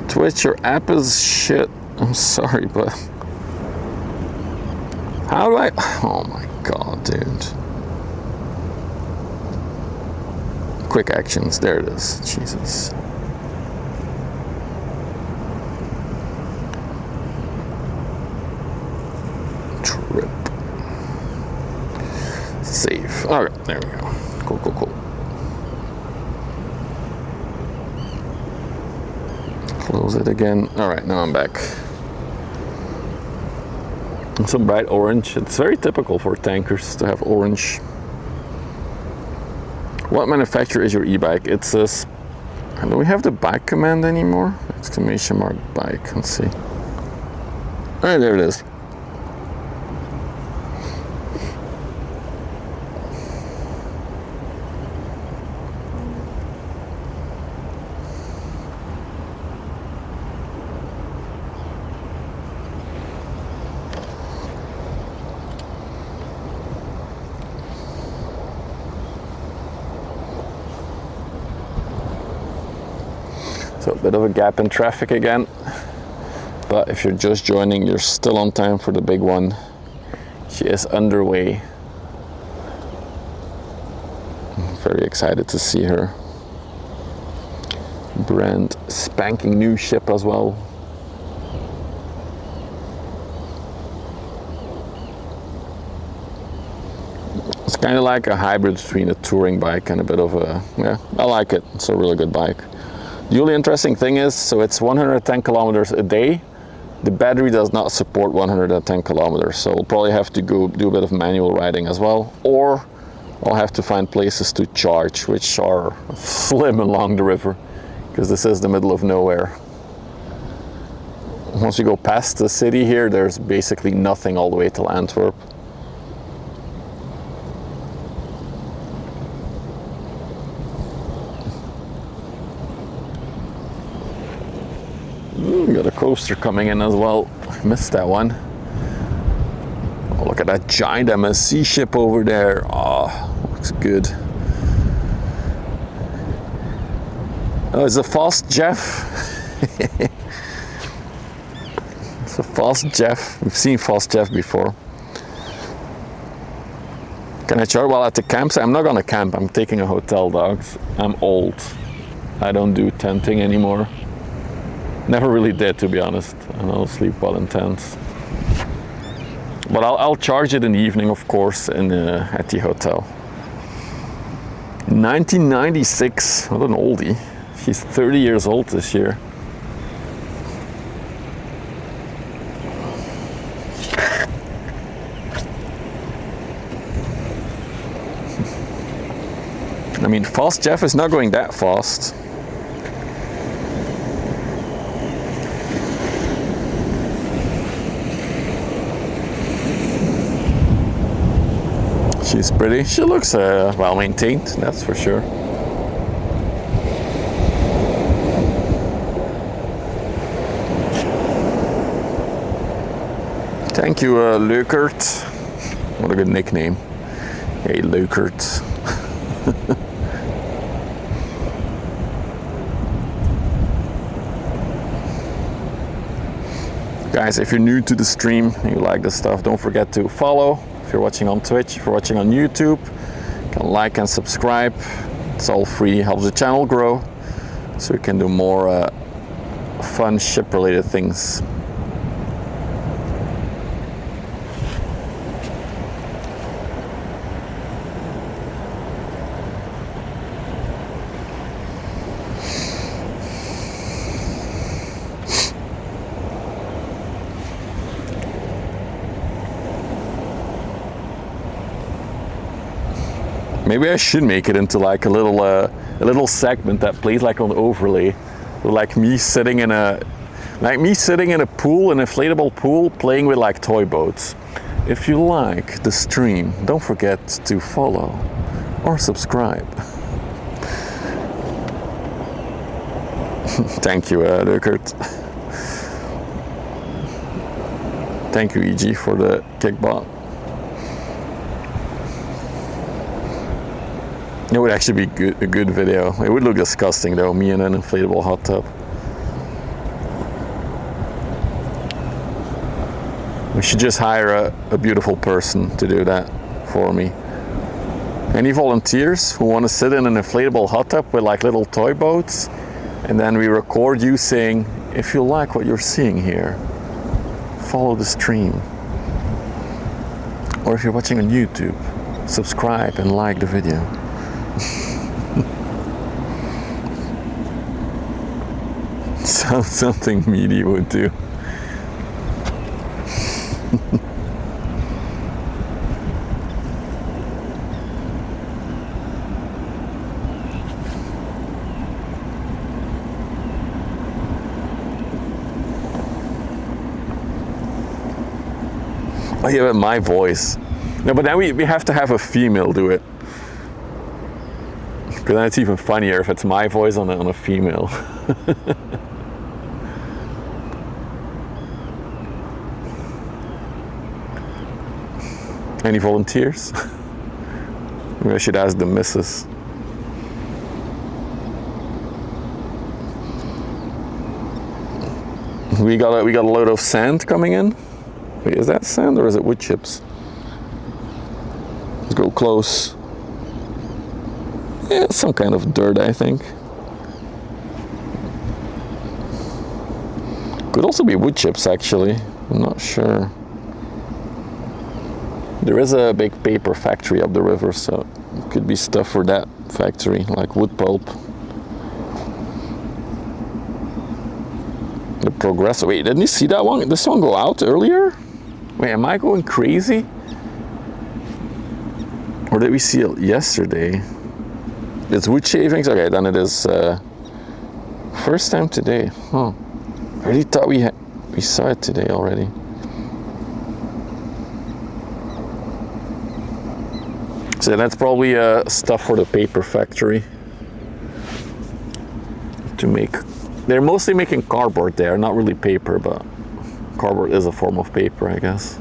Twitch, your app is shit. I'm sorry, but how do I? Oh my god, dude. Quick actions. There it is. Jesus. Trip. Save. Alright, there we go. Cool. Close it again. Alright, now I'm back. Some bright orange. It's very typical for tankers to have orange. What manufacturer is your e-bike? It's a... Do we have the bike command anymore? Exclamation mark bike. Let's see. Alright, there it is. So a bit of a gap in traffic again, but if you're just joining, you're still on time for the big one. She is underway. I'm very excited to see her. Brand spanking new ship as well. It's kind of like a hybrid between a touring bike and a bit of a, yeah, I like it. It's a really good bike. The only interesting thing is, so it's 110 kilometers a day. The battery does not support 110 kilometers, so we'll probably have to go do a bit of manual riding as well, or I'll have to find places to charge, which are slim along the river, because this is the middle of nowhere. once you go past the city here, there's basically nothing all the way till Antwerp. We got a coaster coming in as well. Missed that one. Oh, look at that giant MSC ship over there. Oh, looks good. Oh, it's a fast Jeff. It's a fast Jeff. We've seen fast Jeff before. Can I charge while at the campsite? I'm not gonna camp. I'm taking a hotel, dogs. I'm old. I don't do tenting anymore. Never really did, to be honest. I don't sleep well in tents. But I'll charge it in the evening, of course, at the hotel. 1996. What an oldie. She's 30 years old this year. I mean, fast Jeff is not going that fast. She's pretty. She looks well maintained, that's for sure. Thank you, Leukert. What a good nickname. Hey, Leukert. Guys, if you're new to the stream and you like this stuff, don't forget to follow. If you're watching on Twitch, if you're watching on YouTube, you can like and subscribe. It's all free, helps the channel grow, so we can do more fun ship-related things. Maybe I should make it into like a little segment that plays like on overlay, like me sitting in a pool, an inflatable pool, playing with like toy boats. If you like the stream, don't forget to follow or subscribe. Thank you, Rukert. Thank you, EG, for the kickball. It would actually be a good video. It would look disgusting though, me in an inflatable hot tub. We should just hire a beautiful person to do that for me. Any volunteers who want to sit in an inflatable hot tub with like little toy boats, and then we record you saying, if you like what you're seeing here, follow the stream. Or if you're watching on YouTube, subscribe and like the video. Sounds something media would do. Oh yeah, but my voice. No, but then we have to have a female do it. Because then it's even funnier if it's my voice on a female. Any volunteers? Maybe I should ask the missus. We got a load of sand coming in. Wait, is that sand or is it wood chips? Let's go close. Yeah, some kind of dirt, I think. Could also be wood chips, actually. I'm not sure. There is a big paper factory up the river, so it could be stuff for that factory, like wood pulp. The Progress. Wait, didn't you see that one? Did this one go out earlier? Wait, am I going crazy? Or did we see it yesterday? It's wood shavings? Okay, then it is first time today. Huh. I really thought we we saw it today already. So that's probably stuff for the paper factory to make. They're mostly making cardboard there, not really paper, but cardboard is a form of paper, I guess.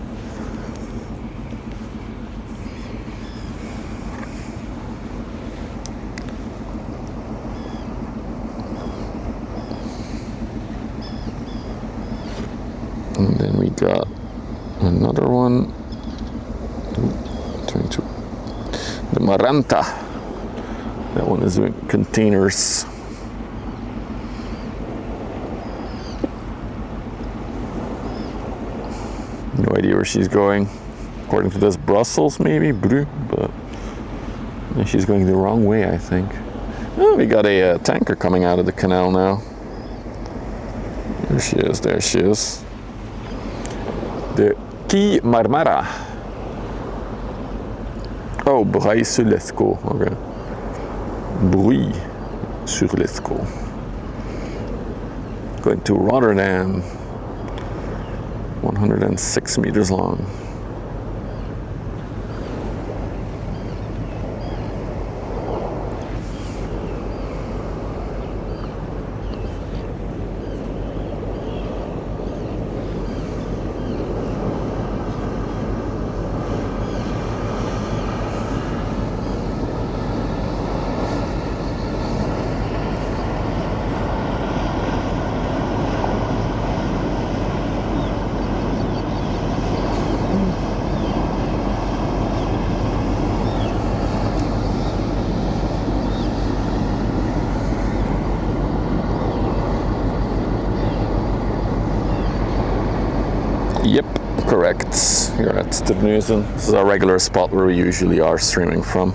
And then we got another one. The Maranta. That one is doing containers. No idea where she's going. According to this, Brussels maybe, Bru, but she's going the wrong way, I think. Oh, we got a tanker coming out of the canal now. There she is, there she is. The Quai Marmara. Oh, Bruy-sur-l'Escaut, okay. Bruy-sur-l'Escaut. Going to Rotterdam. 106 meters long. Yep, correct. Here at Terneuzen. This is our regular spot where we usually are streaming from.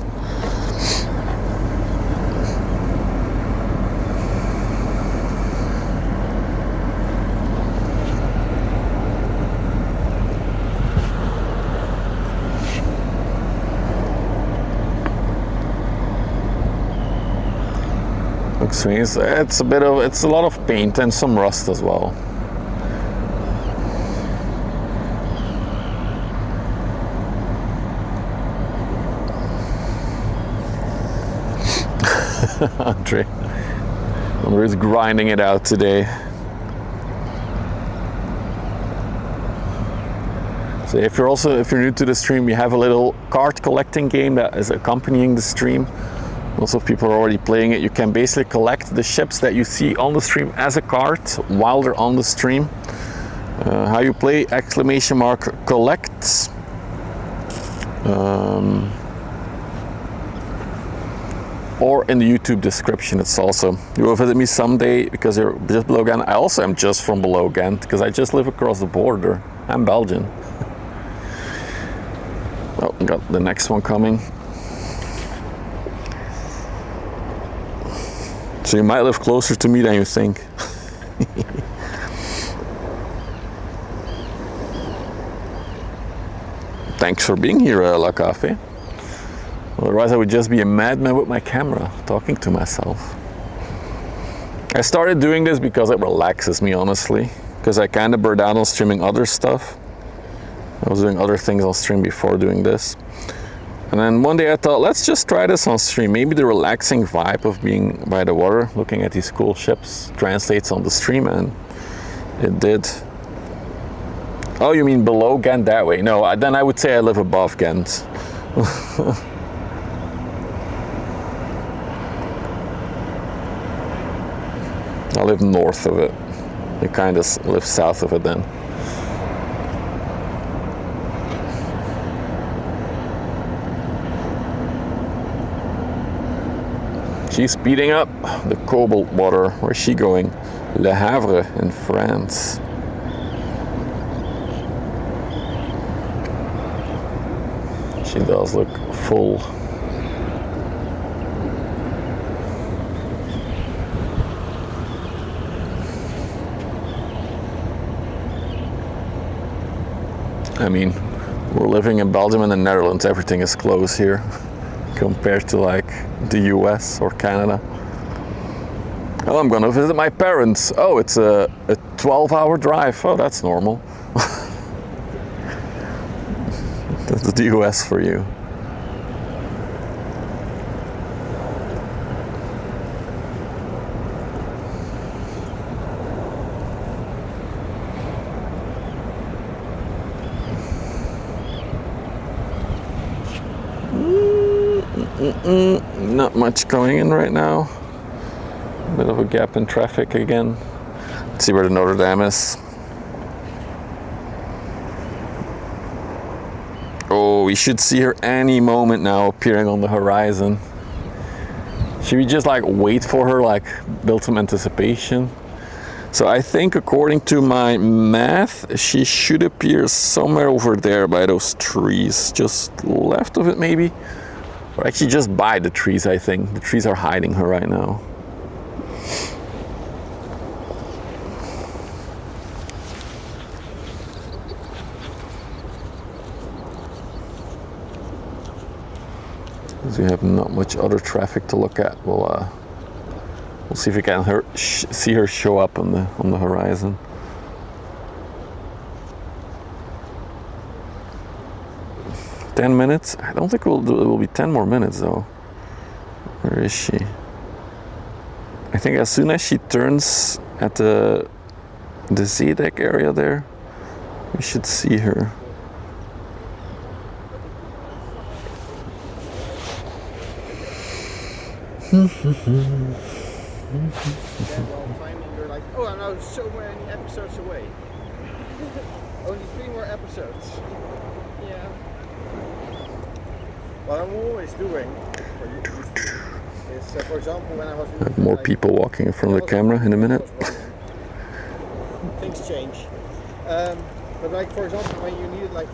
Looks nice. It's a lot of paint and some rust as well. Andre is grinding it out today. So if you're new to the stream, we have a little card collecting game that is accompanying the stream. Lots of people are already playing it. You can basically collect the ships that you see on the stream as a card while they're on the stream. How you play, !collect. Or in the YouTube description, it's also. You will visit me someday because you're just below Ghent. I also am just from below Ghent because I just live across the border. I'm Belgian. Oh, got the next one coming. So you might live closer to me than you think. Thanks for being here, La Cafe. Otherwise I would just be a madman with my camera, talking to myself. I started doing this because it relaxes me, honestly. Because I kind of burned out on streaming other stuff. I was doing other things on stream before doing this. And then one day I thought, let's just try this on stream. Maybe the relaxing vibe of being by the water, looking at these cool ships, translates on the stream, and it did. Oh, you mean below Ghent that way? No, then I would say I live above Ghent. I live north of it. You kind of live south of it then. She's speeding up. The cobalt water. Where's she going? Le Havre in France. She does look full. I mean, we're living in Belgium and the Netherlands. Everything is close here compared to like the US or Canada. Oh, I'm gonna visit my parents. Oh, it's a 12-hour drive. Oh, that's normal. That's the US for you. Not much going in right now. Bit of a gap in traffic again. Let's see where the Notre Dame is. Oh, we should see her any moment now appearing on the horizon. Should we just like wait for her, like build some anticipation? So I think according to my math, she should appear somewhere over there by those trees, just left of it maybe. Or actually just by the trees, I think. The trees are hiding her right now. Because we have not much other traffic to look at. We'll see if we can see her show up on the horizon. "10 minutes? I don't think it will be 10 more minutes though. Where is she? I think as soon as she turns at the Z-deck area there, we should see her. You're like, oh, I'm now so many episodes away. Only 3 more episodes. Yeah. What I'm always doing for you is, for example, when I was I have more people walking in front of the camera in a minute. Things change. But like, for example, when you needed like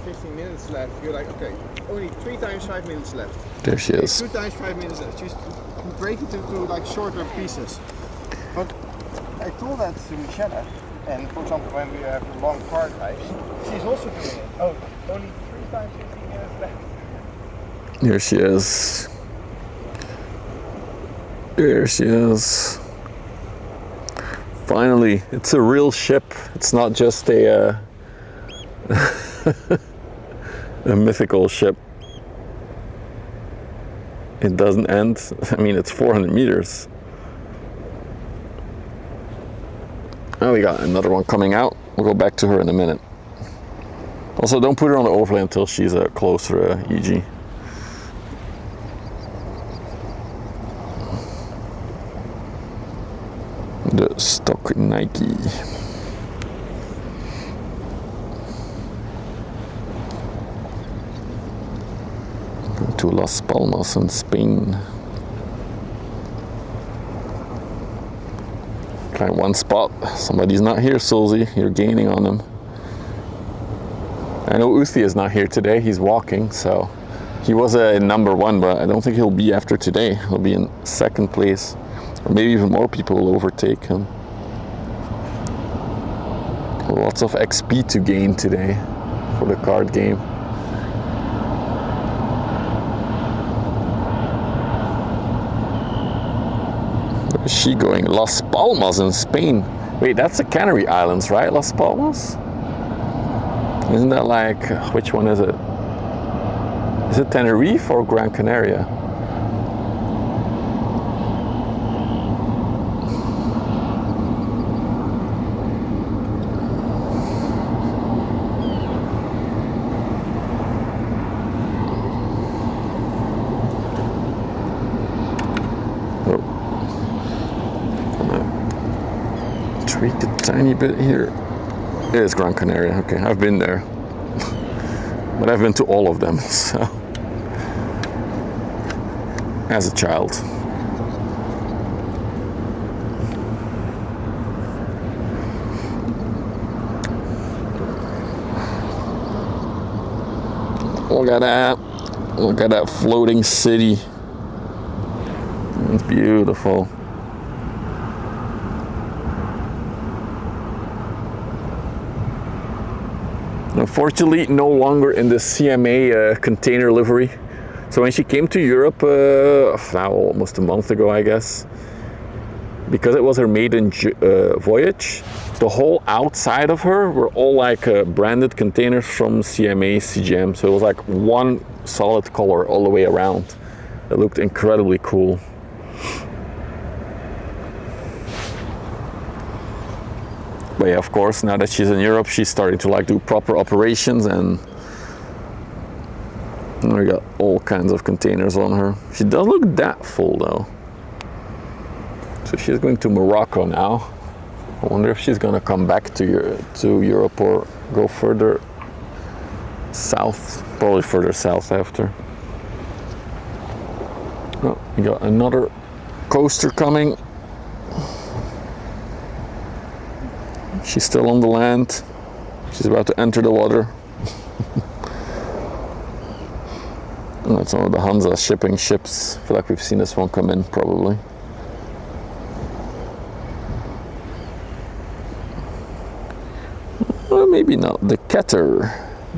15 minutes left, you're like, okay, only 3 times 5 minutes left. There she is. 2 times 5 minutes left. Just break it into like shorter pieces. But I told that to Michelle, and for example, when we have long car drives, she's also doing it. Oh, only 3 times 15 minutes left. Here she is. There she is. Finally, it's a real ship. It's not just a a mythical ship. It doesn't end. I mean, it's 400 meters. Oh, we got another one coming out. We'll go back to her in a minute. Also, don't put her on the overlay until she's closer, EG. The stock Nike. To Las Palmas in Spain. Try one spot. Somebody's not here, Sulzy. You're gaining on them. I know Uthi is not here today. He's walking, so he was in number 1, but I don't think he'll be after today. He'll be in 2nd place. Or maybe even more people will overtake him. Lots of XP to gain today for the card game. Where is she going? Las Palmas in Spain. Wait, that's the Canary Islands, right? Las Palmas? Isn't that like, which one is it? Is it Tenerife or Gran Canaria? Tweak a tiny bit here. It is Gran Canaria. Okay, I've been there, but I've been to all of them. So, as a child. Look at that! Look at that floating city. It's beautiful. Unfortunately, no longer in the CMA container livery. So when she came to Europe, now almost a month ago, I guess, because it was her maiden voyage, the whole outside of her were all like branded containers from CMA, CGM. So it was like one solid color all the way around. It looked incredibly cool. But yeah, of course, now that she's in Europe, she's starting to like do proper operations, and we got all kinds of containers on her. She doesn't look that full though. So she's going to Morocco now. I wonder if she's gonna come back to Europe or go further south. Probably further south after. Oh, we got another coaster coming. She's still on the land. She's about to enter the water. And that's one of the Hansa shipping ships. I feel like we've seen this one come in probably. Well, maybe not. The Keter.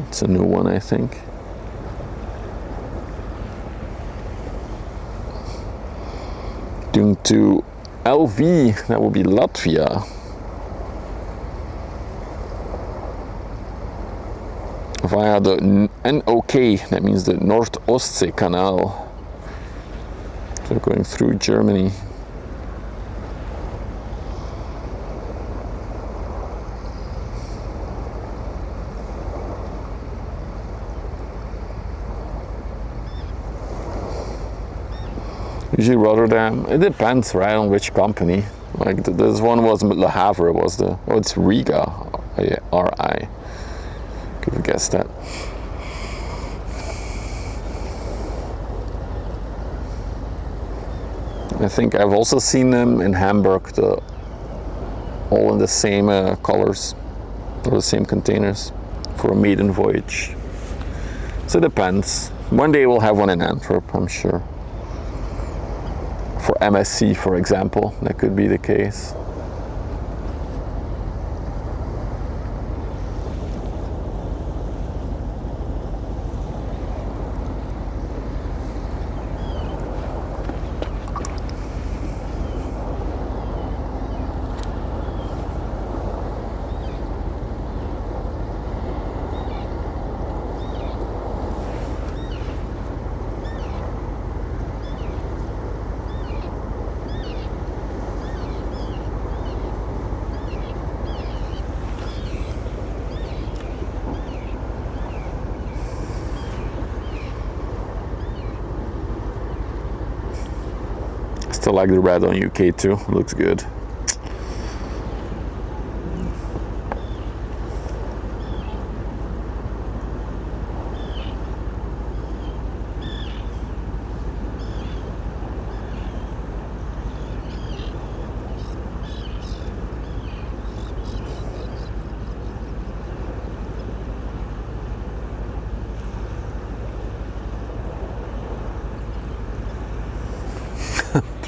It's a new one, I think. Going to LV, that will be Latvia. Via the NOK, that means the North-Ostsee Canal. So going through Germany. Usually Rotterdam, it depends, right, on which company. Like this one was Le Havre, was the, oh, it's Riga, R-I. Could have guessed that. I think I've also seen them in Hamburg, all in the same colors, or the same containers for a maiden voyage. So it depends. One day we'll have one in Antwerp, I'm sure. For MSC, for example, that could be the case. Still like the red on UK too, looks good.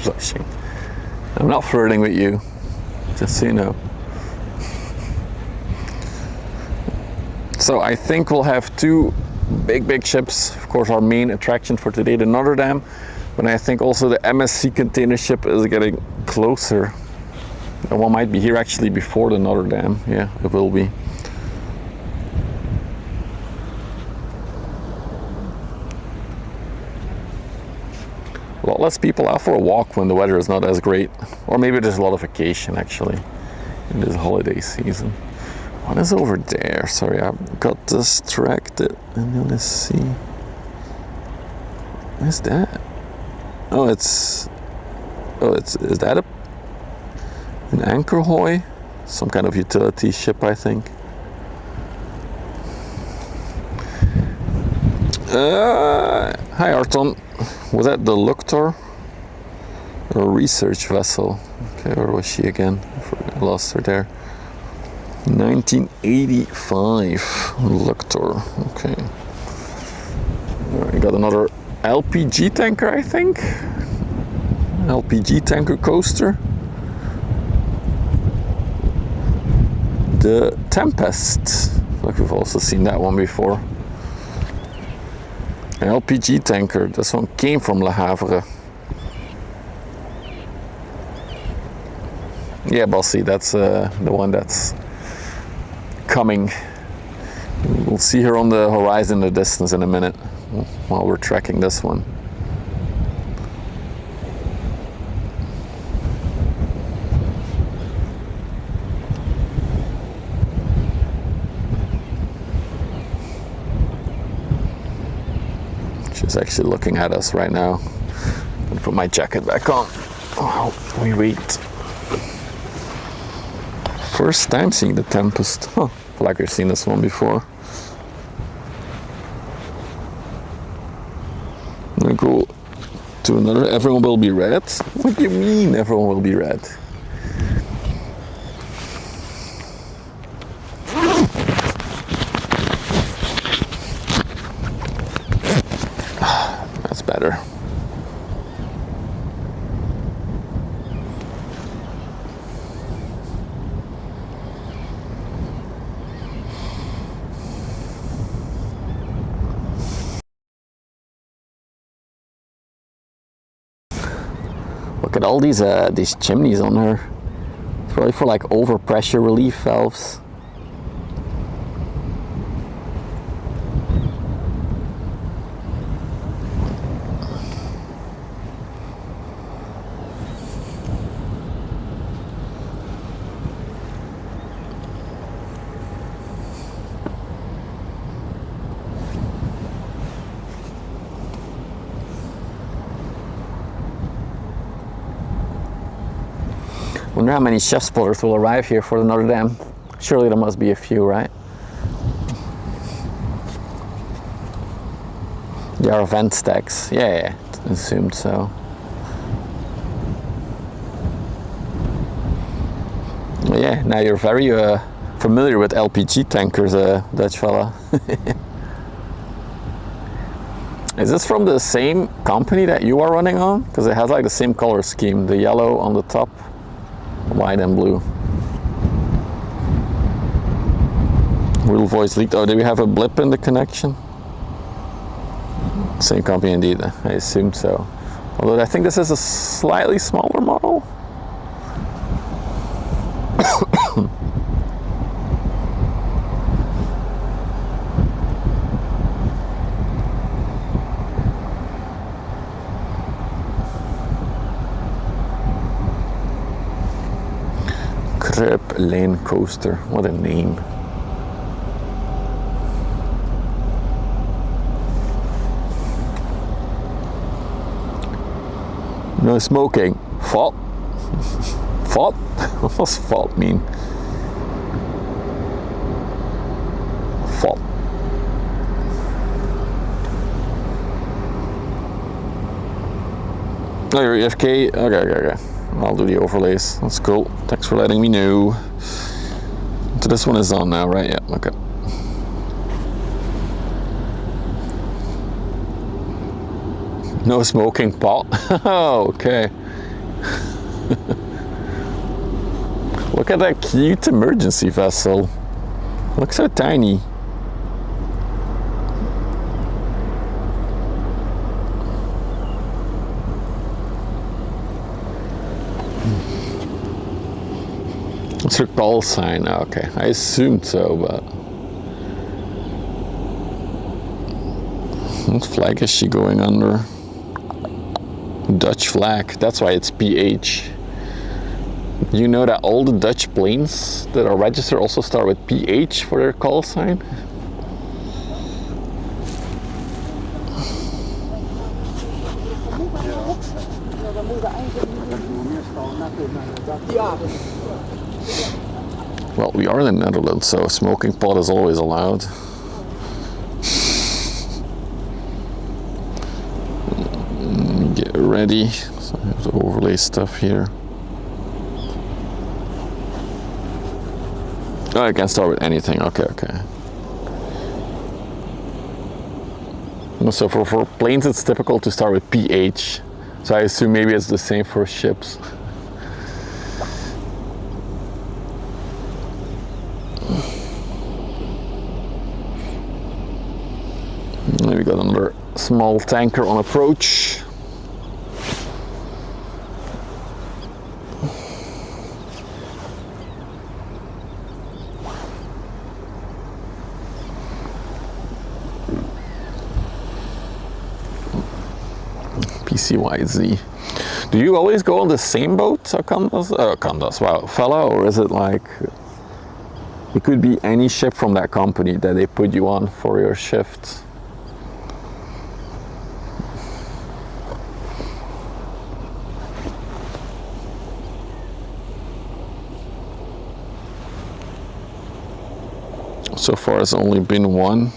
Blushing. I'm not flirting with you, just so you know. So I think we'll have two big ships. Of course, our main attraction for today, the Notre Dame, but I think also the MSC container ship is getting closer. That one might be here actually before the Notre Dame. Yeah, it will be. A lot less people out for a walk when the weather is not as great, or maybe there's a lot of vacation actually in this holiday season. What is over there? Sorry, I got distracted. And then let's see. What is that? Oh, is that an anchor hoy? Some kind of utility ship, I think. Hi Arton. Was that the Luctor? Or a research vessel? Okay, where was she again? I lost her there. 1985 Luctor. Okay. We got another LPG tanker, I think. LPG tanker coaster. The Tempest. Like we've also seen that one before. An LPG tanker, this one came from Le Havre. Yeah, Bossy, that's the one that's coming. We'll see her on the horizon in the distance in a minute while we're tracking this one. She's actually looking at us right now. I'm gonna put my jacket back on while we wait. First time seeing the Tempest. Huh. I feel like we've seen this one before. I'm gonna go to another. Everyone will be red. What do you mean everyone will be red? That's better. Look at all these chimneys on her. It's probably for like overpressure relief valves. Wonder how many chef spotters will arrive here for the Notre Dame. Surely there must be a few, right? They are vent stacks. Yeah, assumed so. Yeah, now you're very familiar with LPG tankers, Dutch fella. Is this from the same company that you are running on? Because it has like the same color scheme, the yellow on the top, white and blue. Real voice leaked. Oh, did we have a blip in the connection? Same company indeed, I assumed so. Although I think this is a slightly smaller model. Crêpe Lane Coaster, what a name. No smoking. Fault? Fault? What does fault mean? Fault. Oh, you're AFK? Okay. I'll do the overlays. That's cool. Thanks for letting me know. So this one is on now, right? Yeah, okay. No smoking pot. Oh, okay. Look at that cute emergency vessel. Looks so tiny. What's her call sign? Okay, I assumed so, but what flag is she going under? Dutch flag. That's why it's PH. You know that all the Dutch planes that are registered also start with PH for their call sign? Well, we are in the Netherlands, so a smoking pot is always allowed. Get ready. So I have to overlay stuff here. Oh, I can start with anything. Okay. So for planes, it's typical to start with PH. So I assume maybe it's the same for ships. Then we got another small tanker on approach. CYZ. Do you always go on the same boat, Candas, wow, fella, or is it like, it could be any ship from that company that they put you on for your shift? So far it's only been one,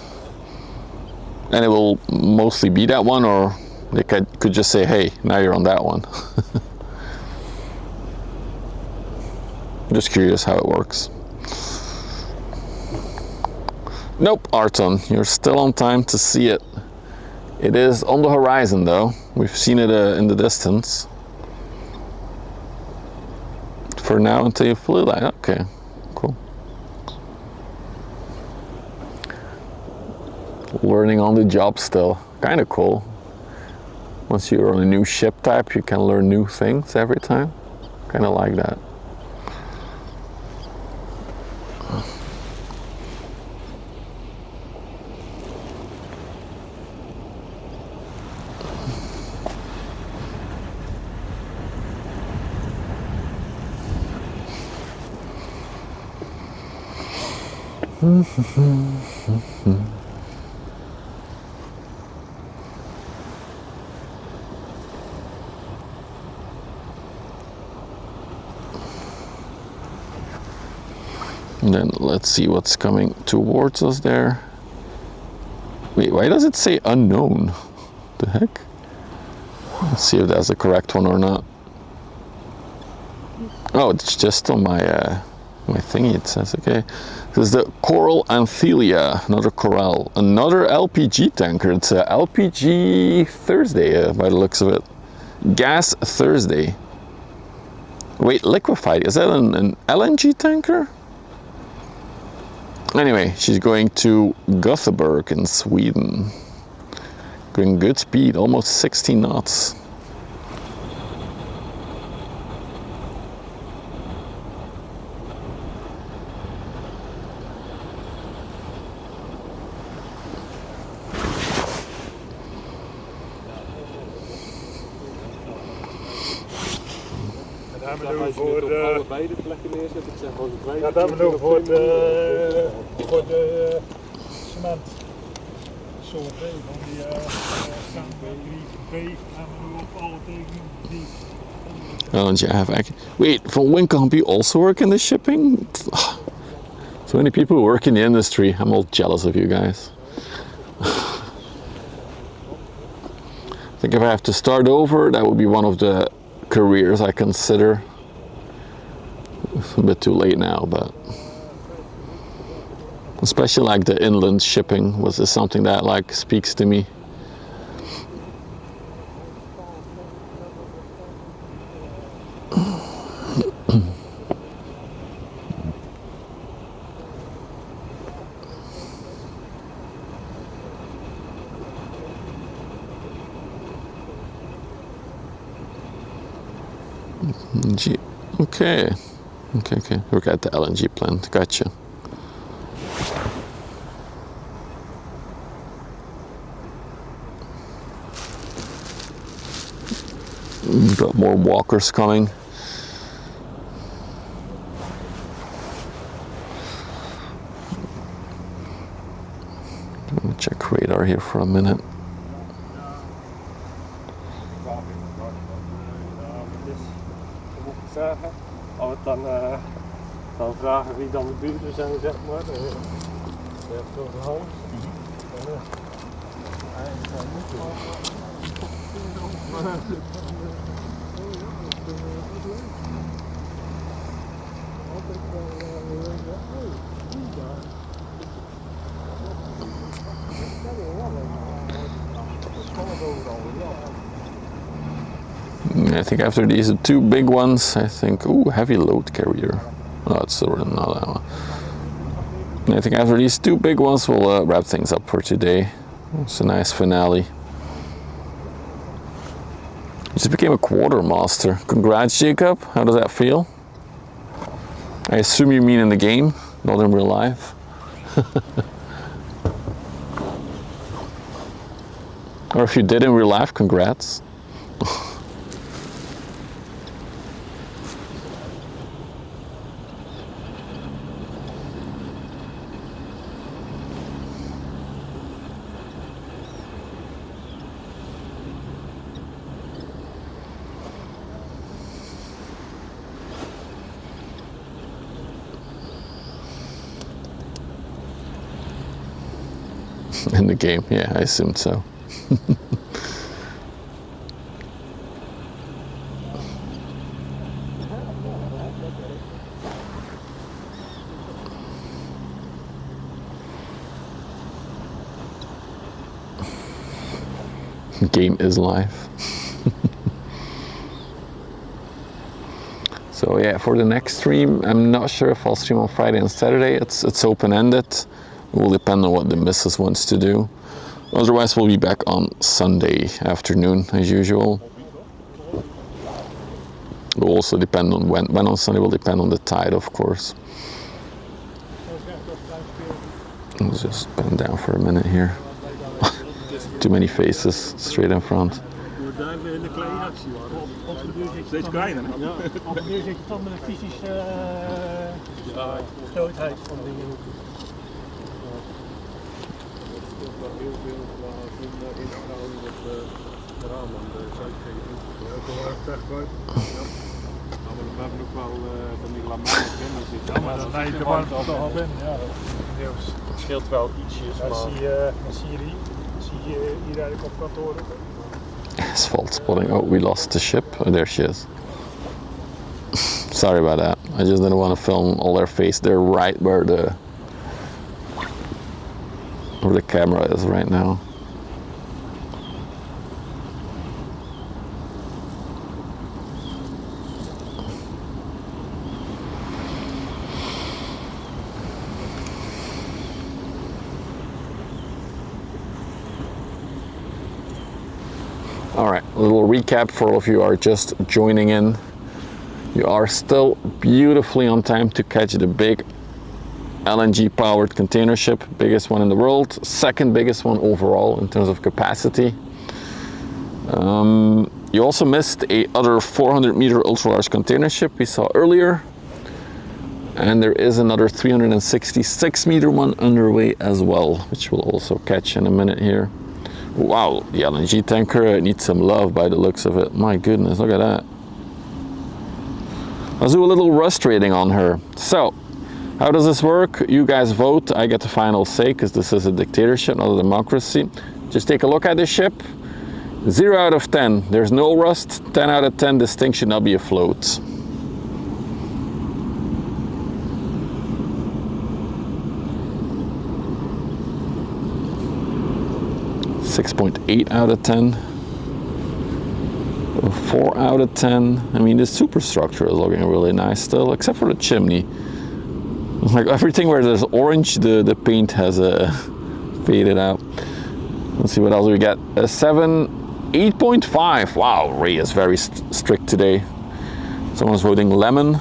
and it will mostly be that one, or they could just say, hey, now you're on that one. I'm just curious how it works. Nope, Arton, you're still on time to see it. It is on the horizon though. We've seen it in the distance. For now, until you flew that, okay, cool. Learning on the job still, kind of cool. Once you're on a new ship type, you can learn new things every time. Kind of like that. And then let's see what's coming towards us there. Wait, why does it say unknown? The heck? Let's see if that's the correct one or not. Oh, it's just on my my thingy. It says, okay. This is the Coral Anthelia, another coral, another LPG tanker. It's a LPG Thursday by the looks of it. Gas Thursday. Wait, liquefied. Is that an LNG tanker? Anyway, she's going to Gothenburg in Sweden. Going good speed, almost 60 knots. Dat hebben we voor de allebei de plekken neerzetten. Ik zeg gewoon de tweede. Ja, dat hebben we voor de cement. Soort B van die B hebben we op alle tekenen die. LNG have actually. Wait, from Winkamp you also work in the shipping? So many people who work in the industry. I'm all jealous of you guys. I think if I have to start over, that would be one of the careers I consider. It's a bit too late now, but especially like the inland shipping is something that like speaks to me. Okay. We're at the LNG plant. Gotcha. Got more walkers coming. I'm gonna check radar here for a minute. Als we dan vragen wie dan de buren zijn, zeg maar. Je hebt toch de hand. I think after these two big ones, I think, ooh, heavy load carrier. Oh, it's not that one. I think after these two big ones, we'll wrap things up for today. It's a nice finale. Just became a quartermaster. Congrats, Jacob. How does that feel? I assume you mean in the game, not in real life. Or if you did in real life, congrats. In the game, yeah, I assumed so. Game is live. So yeah, for the next stream, I'm not sure if I'll stream on Friday and Saturday. It's open-ended. It will depend on what the missus wants to do. Otherwise, we'll be back on Sunday afternoon as usual. It will also depend on when on Sunday will depend on the tide, of course. Let's just bend down for a minute here. Too many faces straight in front. Daar in de kleiactie waren. Steeds kleiner, hè? Ja. Op de duur zit je toch met een fysische stootheid van dingen. Heel veel inhouden op de ramen aan de zuidgevel. Heel erg weg buiten. Ja. Maar we hebben ook wel van die lamellen binnen zitten. Ja, maar dan lijkt je warm toch al binnen. Ja, het scheelt wel ietsjes. Ja, maar zie je hier eigenlijk op kantoor. Asphalt spotting. Oh, we lost the ship. Oh, there she is. Sorry about that. I just didn't want to film all their face. They're right where the camera is right now. All right, a little recap for all of you who are just joining in. You are still beautifully on time to catch the big LNG-powered container ship, biggest one in the world, second biggest one overall in terms of capacity. You also missed a other 400-meter ultra-large container ship we saw earlier, and there is another 366-meter one underway as well, which we'll also catch in a minute here. Wow, the LNG tanker needs some love by the looks of it. My goodness, look at that. Let's do a little rust rating on her. So, how does this work? You guys vote. I get the final say because this is a dictatorship, not a democracy. Just take a look at the ship. 0 out of 10, there's no rust. 10 out of 10, this thing should not be afloat. .8 out of 10, 4 out of 10. I mean, the superstructure is looking really nice still, except for the chimney. Like everything where there's orange, the paint has faded out. Let's see what else we got. A 7, 8.5. Wow, Ray is very strict today. Someone's voting lemon.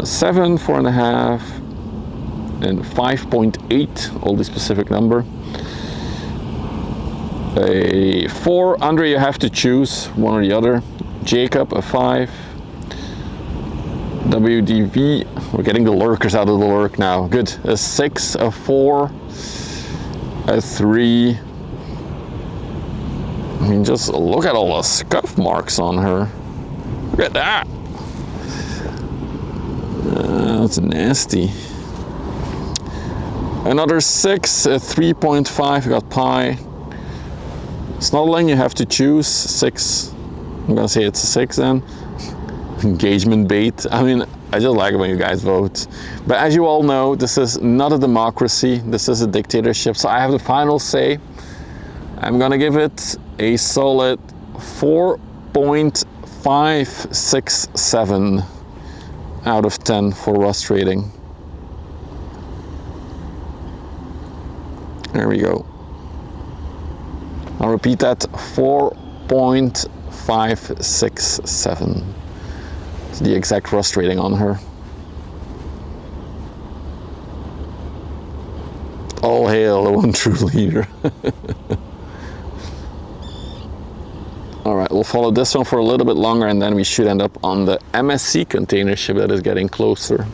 7, 4.5, and 5.8. All the specific number. A 4, Andre, you have to choose one or the other. Jacob, a 5. WDV, we're getting the lurkers out of the lurk now. Good. A 6, a 4, a 3. I mean, just look at all the scuff marks on her. Look at that. That's nasty. Another 6, a 3.5. You got pi. Snoddling, you have to choose 6. I'm gonna say it's a 6 then. Engagement bait. I mean, I just like it when you guys vote. But as you all know, this is not a democracy. This is a dictatorship. So I have the final say. I'm gonna give it a solid 4.567 out of 10 for rust rating. There we go. I'll repeat that, 4.567. It's the exact rust rating on her. All hail the one true leader. right, we'll follow this one for a little bit longer and then we should end up on the MSC container ship that is getting closer.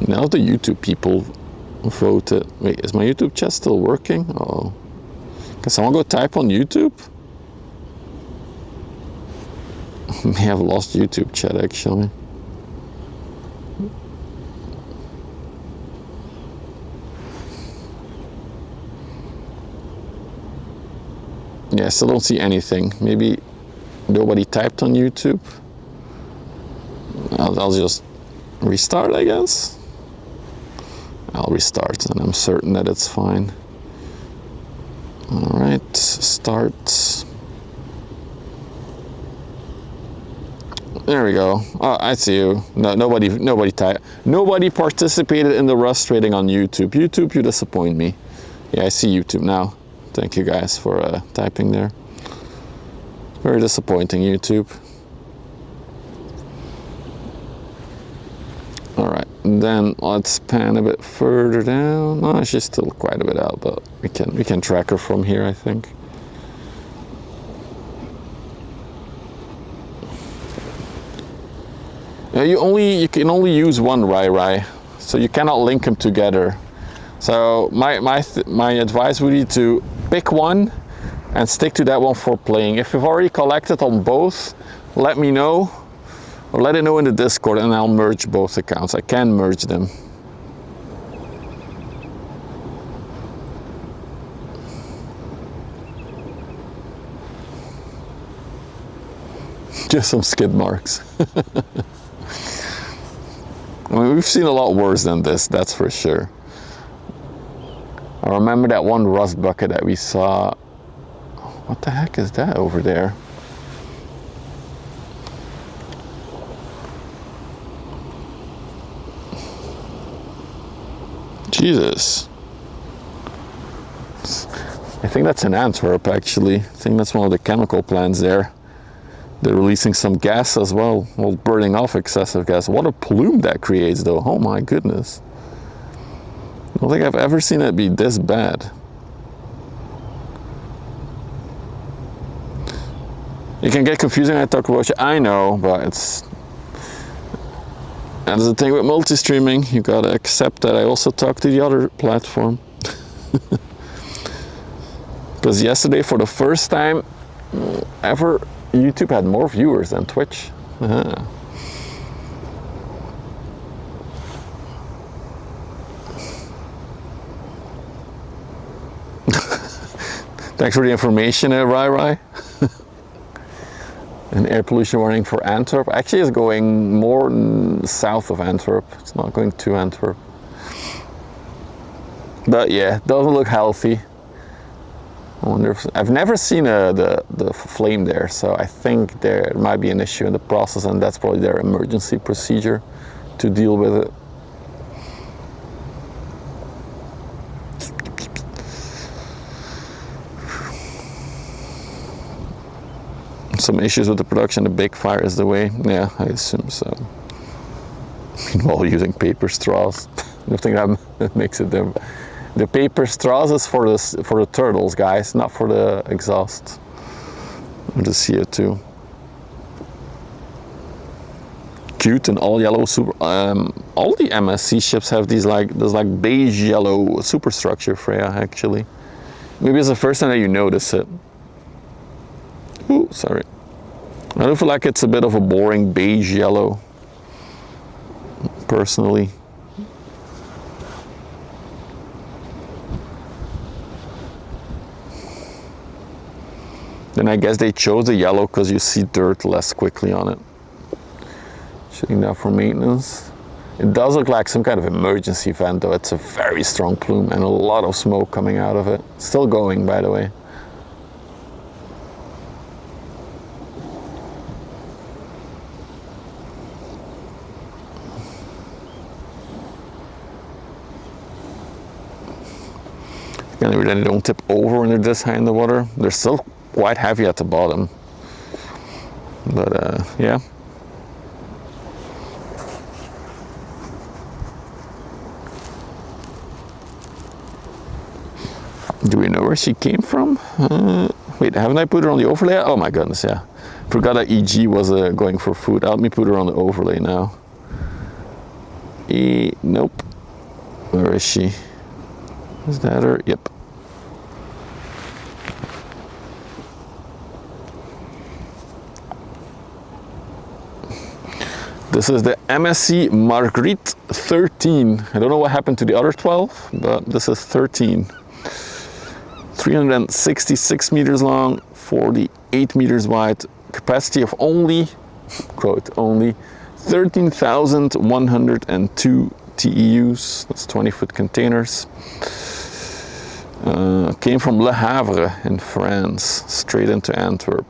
Now the YouTube people voted. Wait, is my YouTube chat still working? Oh, can someone go type on YouTube? May have lost YouTube chat actually. Yeah, I still don't see anything. Maybe nobody typed on YouTube. I'll just restart, I guess. I'll restart and I'm certain that it's fine. All right, start. There we go. Oh, I see you. No, nobody participated in the Rust trading on YouTube. YouTube, you disappoint me. Yeah, I see YouTube now. Thank you guys for typing there. Very disappointing, YouTube. All right, then let's pan a bit further down. Oh, she's still quite a bit out, but we can track her from here, I think. Yeah, you can only use one Rai, so you cannot link them together. So my advice would be to pick one and stick to that one for playing. If you've already collected on both, let me know. Or let it know in the Discord and I'll merge both accounts. I can merge them. Just some skid marks. I mean, we've seen a lot worse than this, that's for sure. I remember that one rust bucket that we saw. What the heck is that over there? Jesus. I think that's in Antwerp actually. I think that's one of the chemical plants there. They're releasing some gas as well, burning off excessive gas. What a plume that creates though, oh my goodness. I don't think I've ever seen it be this bad. It can get confusing when I talk about it, I know, but it's... And the thing with multi-streaming, you gotta accept that I also talk to the other platform. Because yesterday, for the first time ever, YouTube had more viewers than Twitch. Thanks for the information, Rai. An air pollution warning for Antwerp. Actually, it's going more south of Antwerp. It's not going to Antwerp. But yeah, it doesn't look healthy. I wonder if, I've never seen the flame there, so I think there might be an issue in the process, and that's probably their emergency procedure to deal with it. Some issues with the production, the big fire is the way. Yeah, I assume so. Meanwhile, using paper straws. I don't think that makes it them. The paper straws is for the turtles, guys, not for the exhaust or the CO2. Cute and all yellow super. All the MSC ships have these there's like beige yellow superstructure, Freya. Actually, maybe it's the first time that you notice it. Ooh, sorry. I do feel like it's a bit of a boring beige yellow, personally. Then I guess they chose the yellow because you see dirt less quickly on it. Shutting down for maintenance. It does look like some kind of emergency vent though. It's a very strong plume and a lot of smoke coming out of it. Still going, by the way. Again, they don't tip over when they're this high in the water. They're still quite heavy at the bottom. But yeah. Do we know where she came from? Wait, haven't I put her on the overlay? Oh my goodness, yeah. Forgot that EG was going for food. Let me put her on the overlay now. Nope. Where is she? Is that her? Yep. This is the MSC Marguerite 13. I don't know what happened to the other 12, but this is 13. 366 meters long, 48 meters wide, capacity of only, quote, only 13,102 TEUs. That's 20-foot containers. Came from Le Havre in France, straight into Antwerp.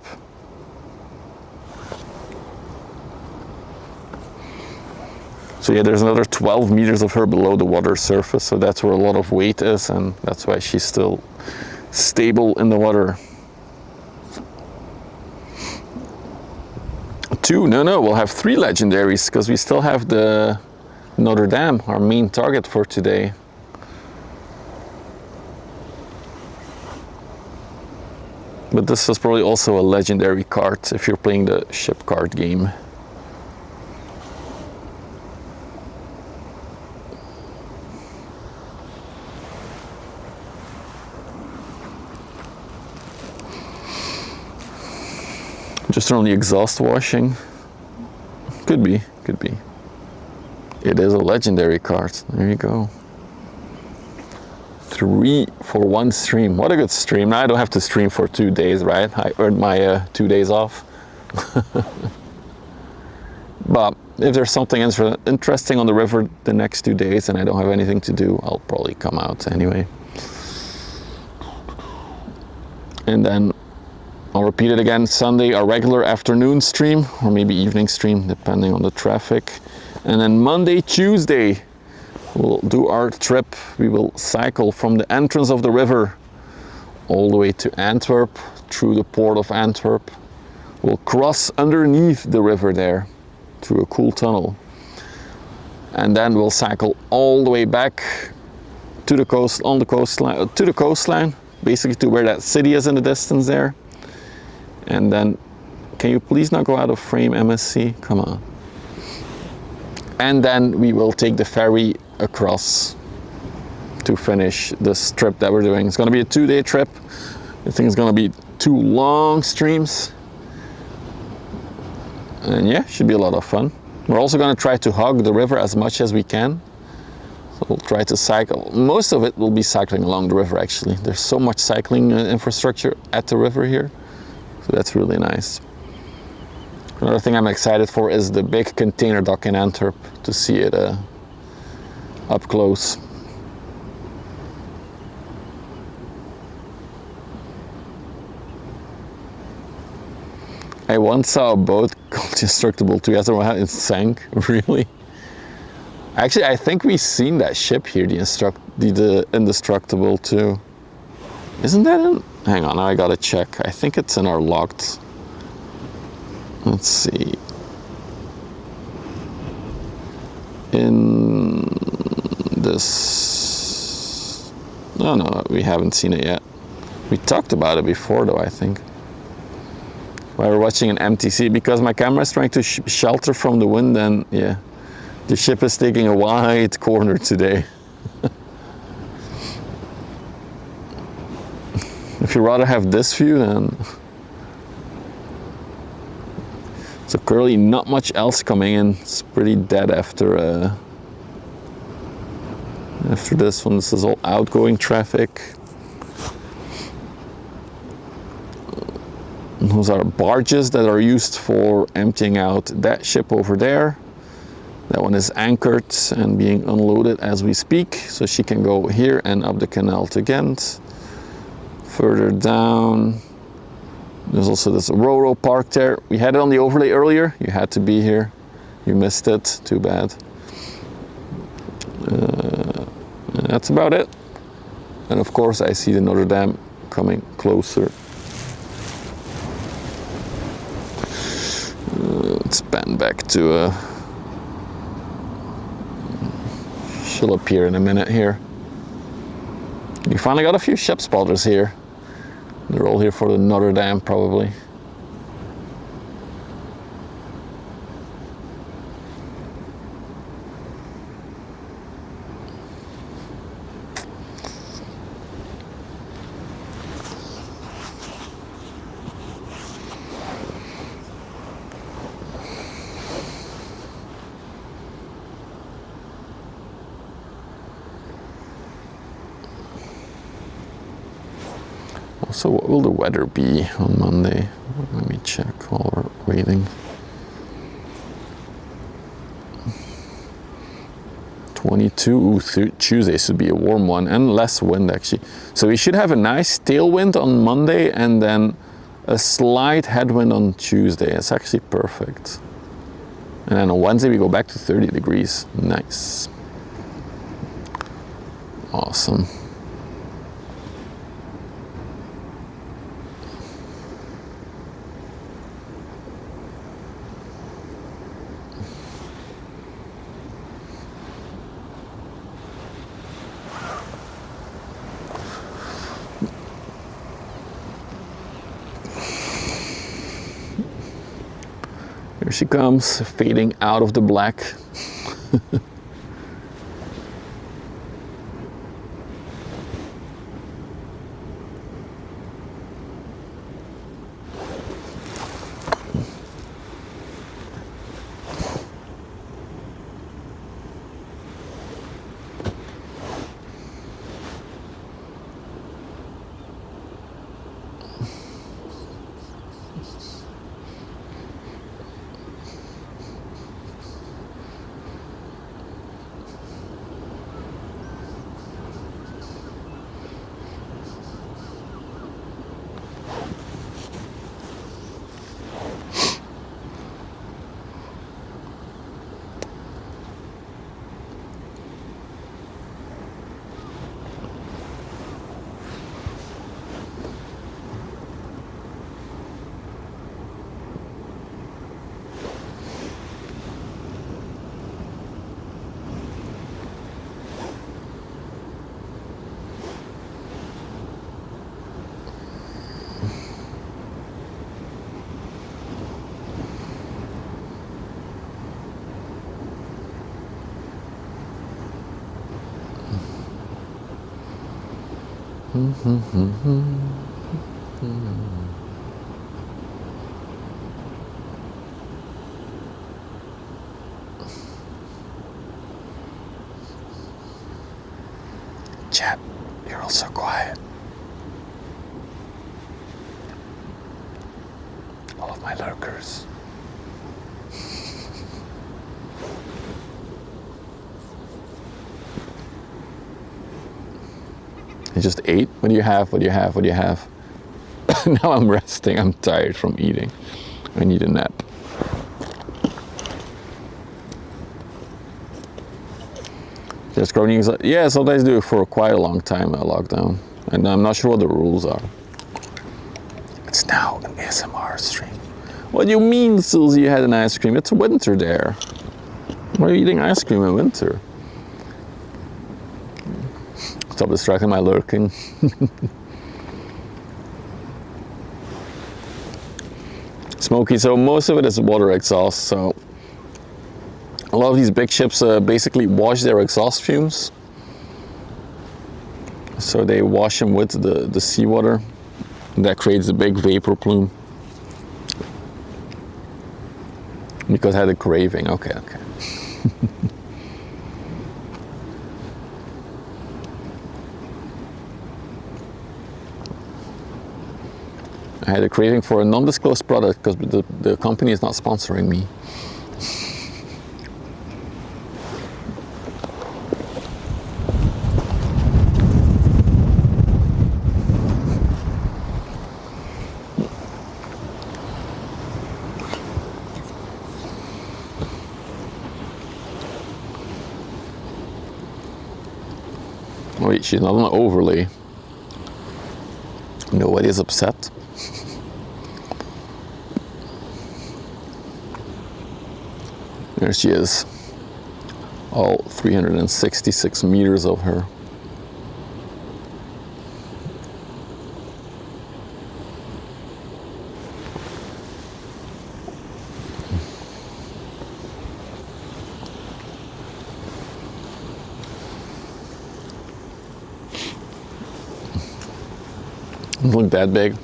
So yeah, there's another 12 meters of her below the water surface, so that's where a lot of weight is, and that's why she's still stable in the water. We'll have 3 legendaries, because we still have the Notre Dame, our main target for today. But this is probably also a legendary card if you're playing the ship card game. Just on the exhaust washing. Could be. It is a legendary card. There you go. 3 for 1 stream. What a good stream. Now I don't have to stream for 2 days, right? I earned my 2 days off. But if there's something interesting on the river the next 2 days and I don't have anything to do, I'll probably come out anyway. And then I'll repeat it again, Sunday, our regular afternoon stream, or maybe evening stream, depending on the traffic. And then Monday, Tuesday, we'll do our trip. We will cycle from the entrance of the river all the way to Antwerp, through the port of Antwerp. We'll cross underneath the river there, through a cool tunnel. And then we'll cycle all the way back to the coast, on the coastline, to the coastline, basically to where that city is in the distance there. And then, can you please not go out of frame, MSC? Come on. And then we will take the ferry across to finish this trip that we're doing. It's going to be a 2-day trip. I think it's going to be 2 long streams. And yeah, should be a lot of fun. We're also going to try to hug the river as much as we can. So we'll try to cycle. Most of it will be cycling along the river, actually. There's so much cycling infrastructure at the river here. So that's really nice. Another thing I'm excited for is the big container dock in Antwerp, to see it up close. I once saw a boat called Destructible 2. It sank, really. Actually, I think we've seen that ship here, the Indestructible 2. Isn't that in? Hang on, I gotta check. I think it's in our locked. Let's see. In this. Oh no, we haven't seen it yet. We talked about it before though, I think. While we're watching an MTC, because my camera is trying to shelter from the wind, and yeah, the ship is taking a wide corner today. If you'd rather have this view, then... So currently not much else coming in. It's pretty dead after this one. This is all outgoing traffic. Those are barges that are used for emptying out that ship over there. That one is anchored and being unloaded as we speak, so she can go here and up the canal to Ghent. Further down, there's also this Ro-Ro parked there. We had it on the overlay earlier. You had to be here. You missed it. Too bad. That's about it. And of course I see the Notre Dame coming closer. Let's pan back to she'll appear in a minute here. We finally got a few ship spotters here. They're all here for the Notre Dame probably. So what will the weather be on Monday? Let me check while we're waiting. 22, ooh, Tuesday should be a warm one and less wind actually. So we should have a nice tailwind on Monday and then a slight headwind on Tuesday. It's actually perfect. And then on Wednesday we go back to 30 degrees. Nice. Awesome. Here she comes, fading out of the black. Chat, you're all so quiet. All of my lurkers. I just ate. What do you have? What do you have? What do you have? Now I'm resting. I'm tired from eating. I need a nap. Just growing. Yeah, sometimes do it for quite a long time, a lockdown. And I'm not sure what the rules are. It's now an ASMR stream. What do you mean, Susie, you had an ice cream? It's winter there. Why are you eating ice cream in winter? Stop distracting my lurking. Smoky, so most of it is water exhaust, so a lot of these big ships basically wash their exhaust fumes. So they wash them with the seawater, and that creates a big vapor plume. Because I had a craving, okay. I had a craving for a non-disclosed product because the company is not sponsoring me. Wait, she's not on overlay. Nobody's upset. There she is. All 366 meters of her. Look that big.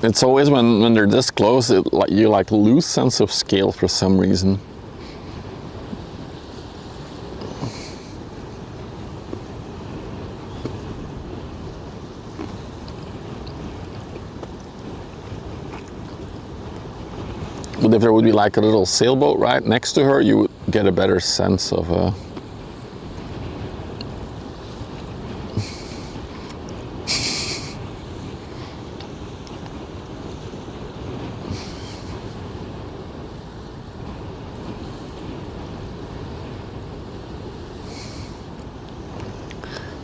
It's always when they're this close, you like lose sense of scale for some reason. But if there would be like a little sailboat right next to her, you would get a better sense of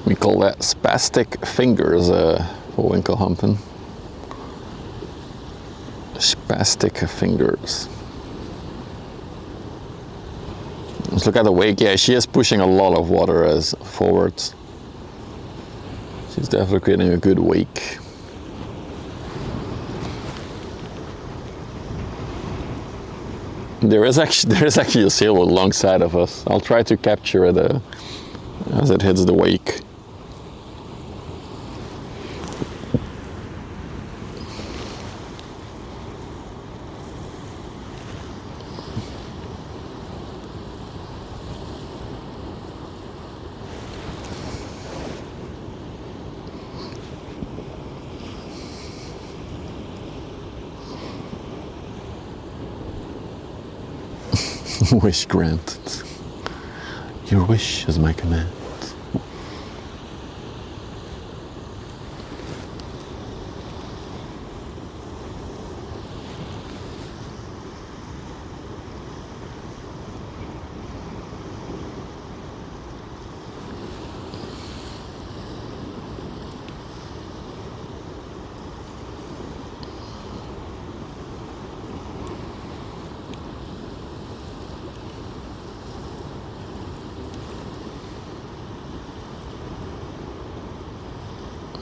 we call that spastic fingers for winkelhampen. Spastic fingers. Let's look at the wake. Yeah, she is pushing a lot of water as forwards. She's definitely creating a good wake. There is actually a sailboat alongside of us. I'll try to capture it as it hits the wake. Wish granted. Your wish is my command.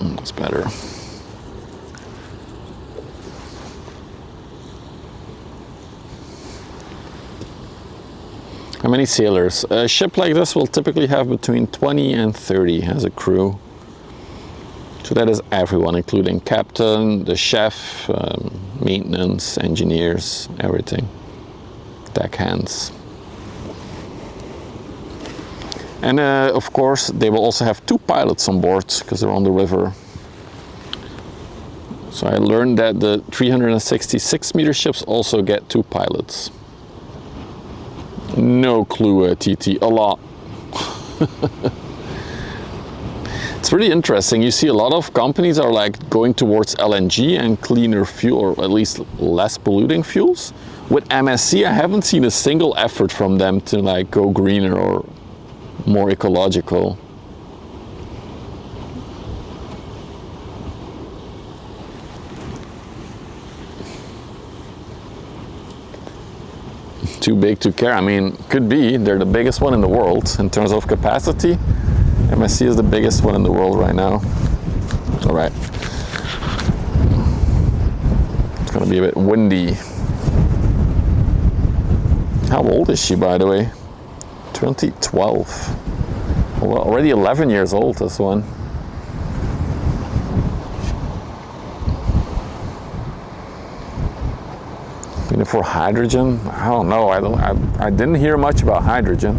That's better. How many sailors? A ship like this will typically have between 20 and 30 as a crew. So that is everyone, including captain, the chef, maintenance, engineers, everything. Deckhands. And of course, they will also have 2 pilots on board because they're on the river. So I learned that the 366 meter ships also get 2 pilots. No clue, TT, a lot. It's pretty interesting. You see a lot of companies are like going towards LNG and cleaner fuel, or at least less polluting fuels. With MSC, I haven't seen a single effort from them to like go greener or more ecological. Too big to care. I mean, could be. They're the biggest one in the world in terms of capacity. MSC is the biggest one in the world right now. All right. It's gonna be a bit windy. How old is she, by the way? 2012. Well, already 11 years old, this one. For hydrogen, I don't know. I didn't hear much about hydrogen.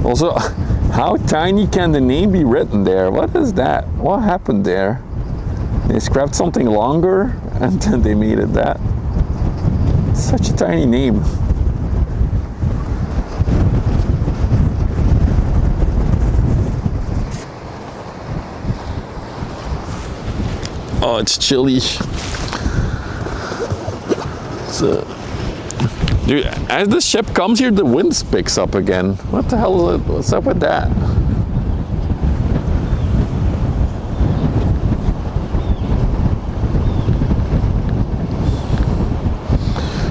Also, how tiny can the name be written there? What is that? What happened there? They scrapped something longer and then they made it that. Such a tiny name. Oh, it's chilly. Dude, as the ship comes here, the wind picks up again. What the hell is it? What's up with that?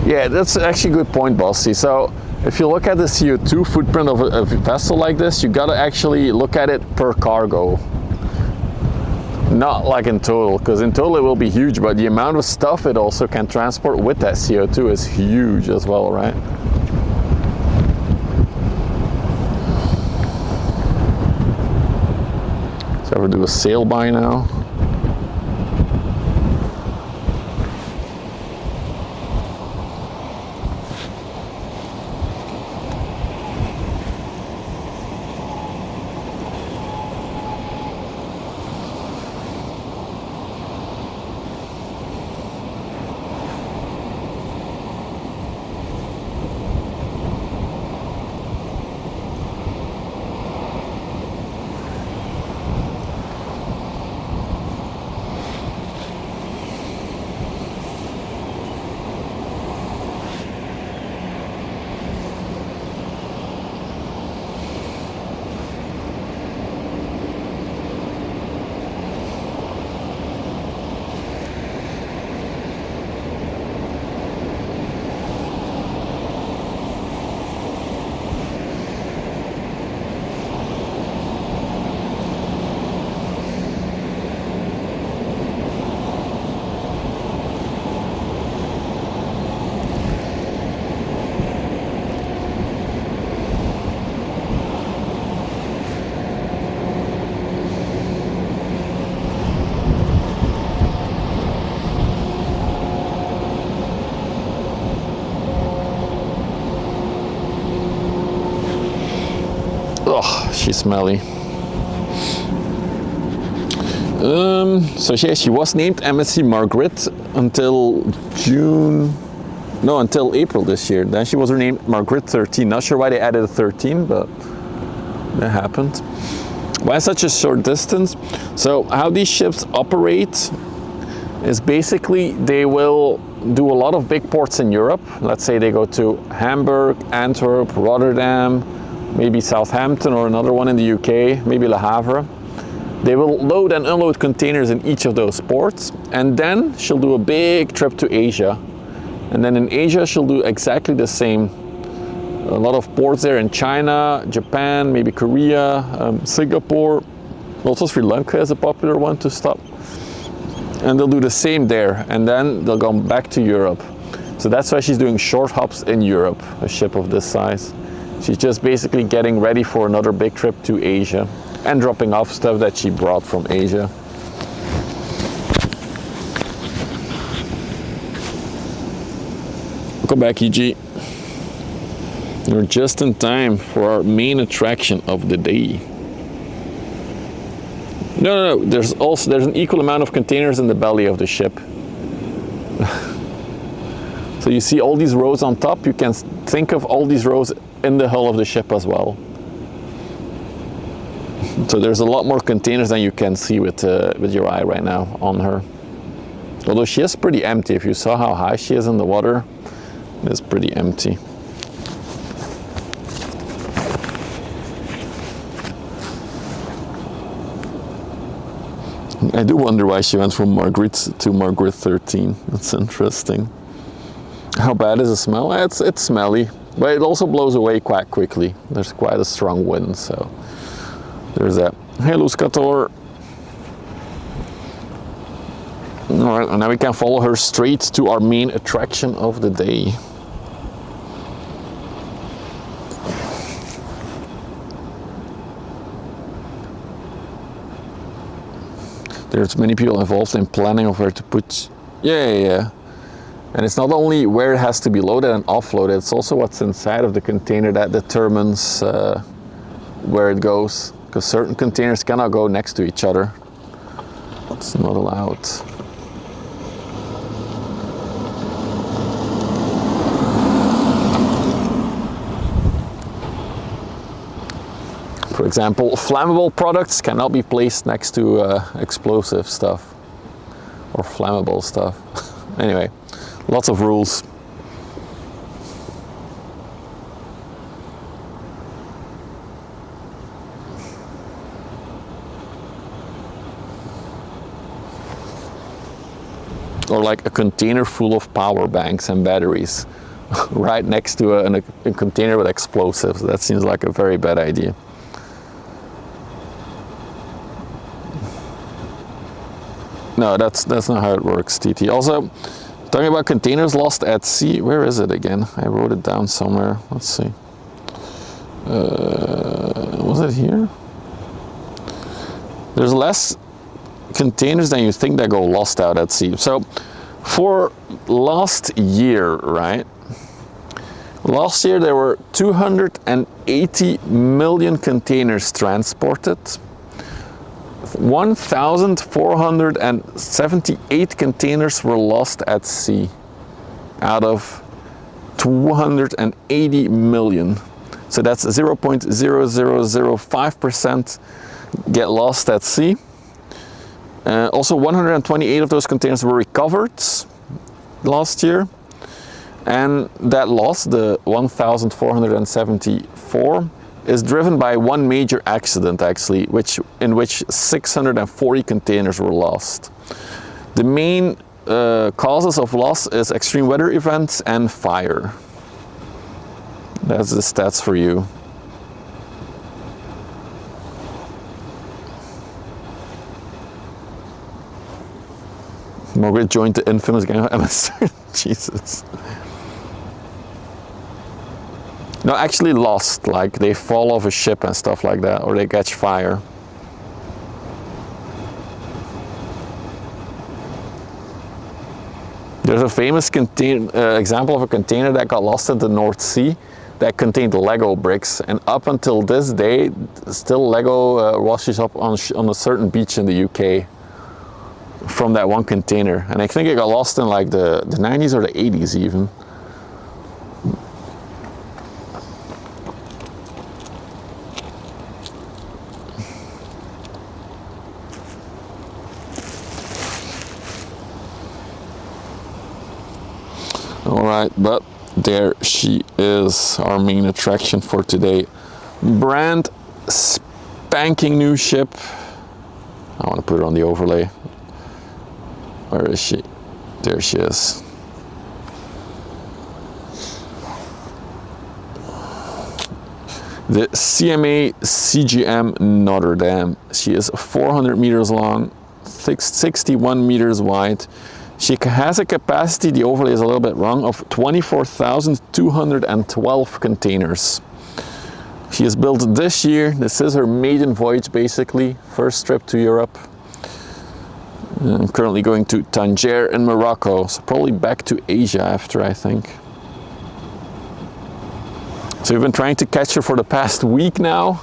Yeah, that's actually a good point, Bossy. So if you look at the CO2 footprint of a vessel like this, you gotta actually look at it per cargo. Not like in total, because in total it will be huge, but the amount of stuff it also can transport with that CO2 is huge as well, right? So ever do a sail by now? Oh, she's smelly. So she was named MSC Margaret until until April this year. Then she was renamed Margaret 13. Not sure why they added a 13, but that happened. Why such a short distance? So how these ships operate is basically they will do a lot of big ports in Europe. Let's say they go to Hamburg, Antwerp, Rotterdam, maybe Southampton, or another one in the UK, maybe Le Havre. They will load and unload containers in each of those ports, and then she'll do a big trip to Asia. And then in Asia she'll do exactly the same. A lot of ports there in China, Japan, maybe Korea, Singapore. Also Sri Lanka is a popular one to stop. And they'll do the same there, and then they'll go back to Europe. So that's why she's doing short hops in Europe, a ship of this size. She's just basically getting ready for another big trip to Asia and dropping off stuff that she brought from Asia. Welcome back, EG. We're just in time for our main attraction of the day. No, there's an equal amount of containers in the belly of the ship. So you see all these rows on top, you can think of all these rows in the hull of the ship as well. So there's a lot more containers than you can see with your eye right now on her. Although she is pretty empty. If you saw how high she is in the water, it's pretty empty. I do wonder why she went from Margaret to Margaret 13. That's interesting. How bad is the smell? It's smelly, but it also blows away quite quickly. There's quite a strong wind, so there's that. Hey, Luscator. All right, and now we can follow her straight to our main attraction of the day. There's many people involved in planning of where to put. Yeah. And it's not only where it has to be loaded and offloaded, it's also what's inside of the container that determines where it goes. Because certain containers cannot go next to each other. It's not allowed. For example, flammable products cannot be placed next to explosive stuff or flammable stuff. Anyway, lots of rules. or like a container full of power banks and batteries right next to a container with explosives. That seems like a very bad idea. No, that's not how it works, TT. Also, talking about containers lost at sea, where is it again? I wrote it down somewhere. Let's see. Was it here? There's less containers than you think that go lost out at sea. So for last year, right? Last year there were 280 million containers transported. 1,478 containers were lost at sea out of 280 million. So that's 0.0005% get lost at sea. Also 128 of those containers were recovered last year. And that loss, the 1,474, is driven by one major accident actually, in which 640 containers were lost. The main causes of loss is extreme weather events and fire. That's the stats for you. Margaret joined the infamous gang of MS. Jesus. No, actually lost, like they fall off a ship and stuff like that, or they catch fire. There's a famous example of a container that got lost in the North Sea that contained Lego bricks, and up until this day, still Lego washes up on a certain beach in the UK from that one container. And I think it got lost in like the 90s or the 80s even. Alright, but there she is, our main attraction for today. Brand spanking new ship. I want to put it on the overlay. Where is she? There she is. The CMA CGM Notre Dame. She is 400 meters long, 61 meters wide. She has a capacity, the overlay is a little bit wrong, of 24,212 containers. She is built this year. This is her maiden voyage basically, first trip to Europe. I'm currently going to Tangier in Morocco, so probably back to Asia after, I think. So we've been trying to catch her for the past week now.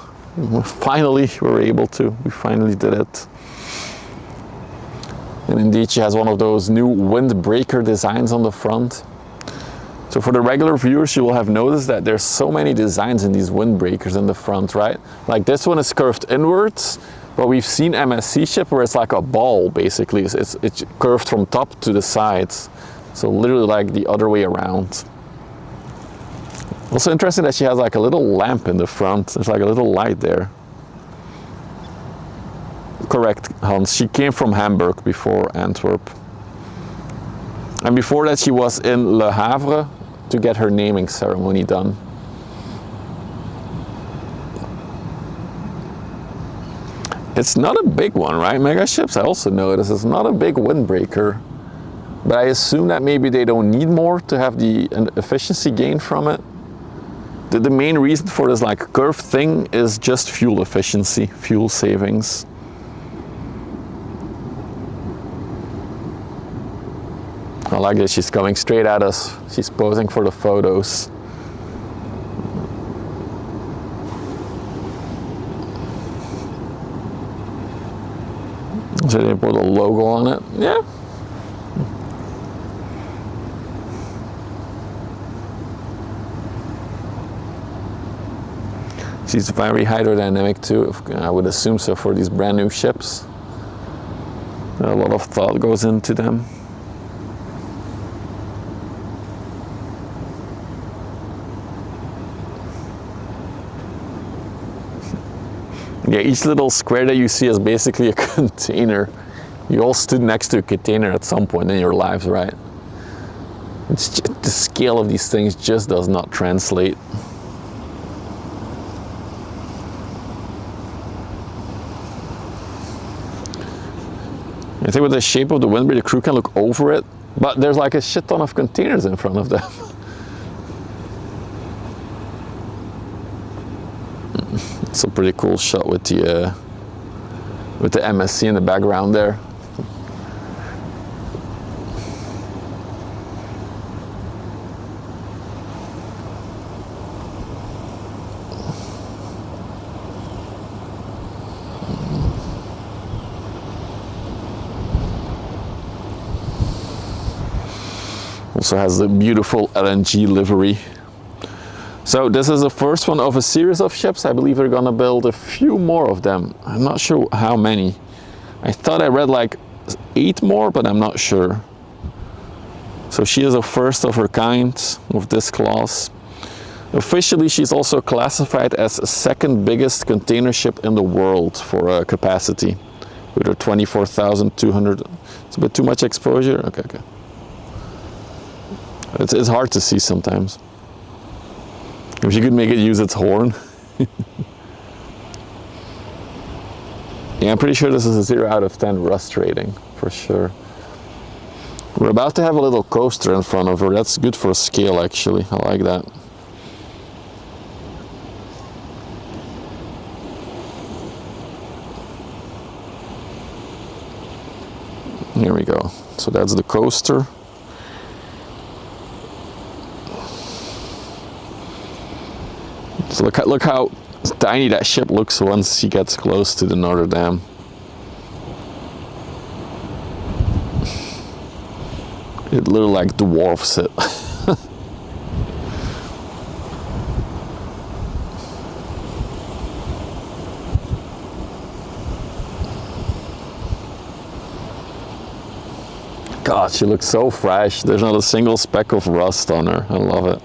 Finally, we were able to. We finally did it. And indeed, she has one of those new windbreaker designs on the front. So for the regular viewers, you will have noticed that there's so many designs in these windbreakers in the front, right? Like this one is curved inwards, but we've seen MSC ship where it's like a ball, basically. It's curved from top to the sides. So literally like the other way around. Also interesting that she has like a little lamp in the front. There's like a little light there. Correct, Hans. She came from Hamburg before Antwerp. And before that she was in Le Havre to get her naming ceremony done. It's not a big one, right? Mega ships, I also noticed, it's not a big windbreaker. But I assume that maybe they don't need more to have the efficiency gain from it. The main reason for this like curved thing is just fuel efficiency, fuel savings. I like that she's coming straight at us. She's posing for the photos. So they put a logo on it. Yeah. She's very hydrodynamic too. I would assume so for these brand new ships. A lot of thought goes into them. Yeah, each little square that you see is basically a container You all stood next to a container at some point in your lives, right? It's just, the scale of these things just does not translate. I think with the shape of the windbreak, the crew can look over it, but there's like a shit ton of containers in front of them. It's a pretty cool shot with the MSC in the background there. Also has the beautiful LNG livery. So this is the first one of a series of ships. I believe we're gonna build a few more of them. I'm not sure how many. I thought I read like 8 more, but I'm not sure. So she is a first of her kind of this class. Officially, she's also classified as the second biggest container ship in the world for capacity, with her 24,200. It's a bit too much exposure. Okay. It's hard to see sometimes. If you could make it use its horn. Yeah, I'm pretty sure this is a 0 out of 10 rust rating, for sure. We're about to have a little coaster in front of her. That's good for scale, actually. I like that. Here we go. So that's the coaster. So look how tiny that ship looks once she gets close to the Notre Dame. It literally like dwarfs it. God, she looks so fresh. There's not a single speck of rust on her. I love it.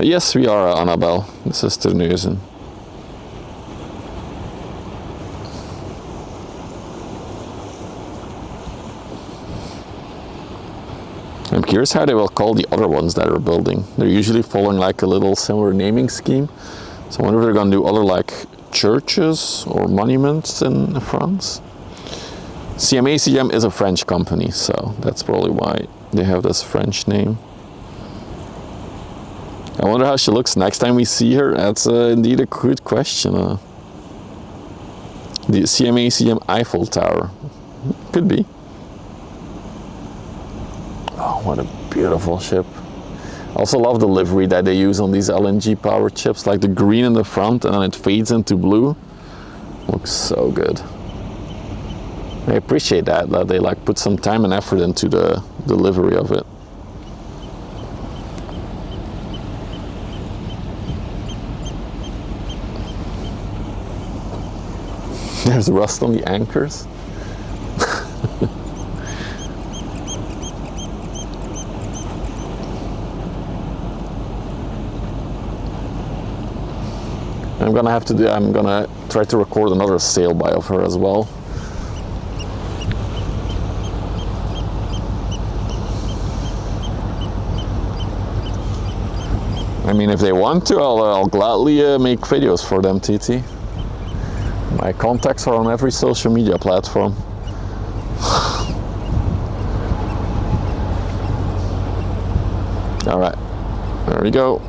Yes, we are Annabelle. This is Terneuzen. I'm curious how they will call the other ones that are building. They're usually following like a little similar naming scheme. So I wonder if they're going to do other like churches or monuments in France. CMA-CGM is a French company, so that's probably why they have this French name. I wonder how she looks next time we see her. That's indeed a good question. The CMA-CGM Eiffel Tower. Could be. Oh, what a beautiful ship. I also love the livery that they use on these LNG-powered ships, like the green in the front and then it fades into blue. Looks so good. I appreciate that they like put some time and effort into the livery of it. There's rust on the anchors. I'm gonna try to record another sail by of her as well. I mean, if they want to, I'll gladly make videos for them, TT. My contacts are on every social media platform. All right, there we go.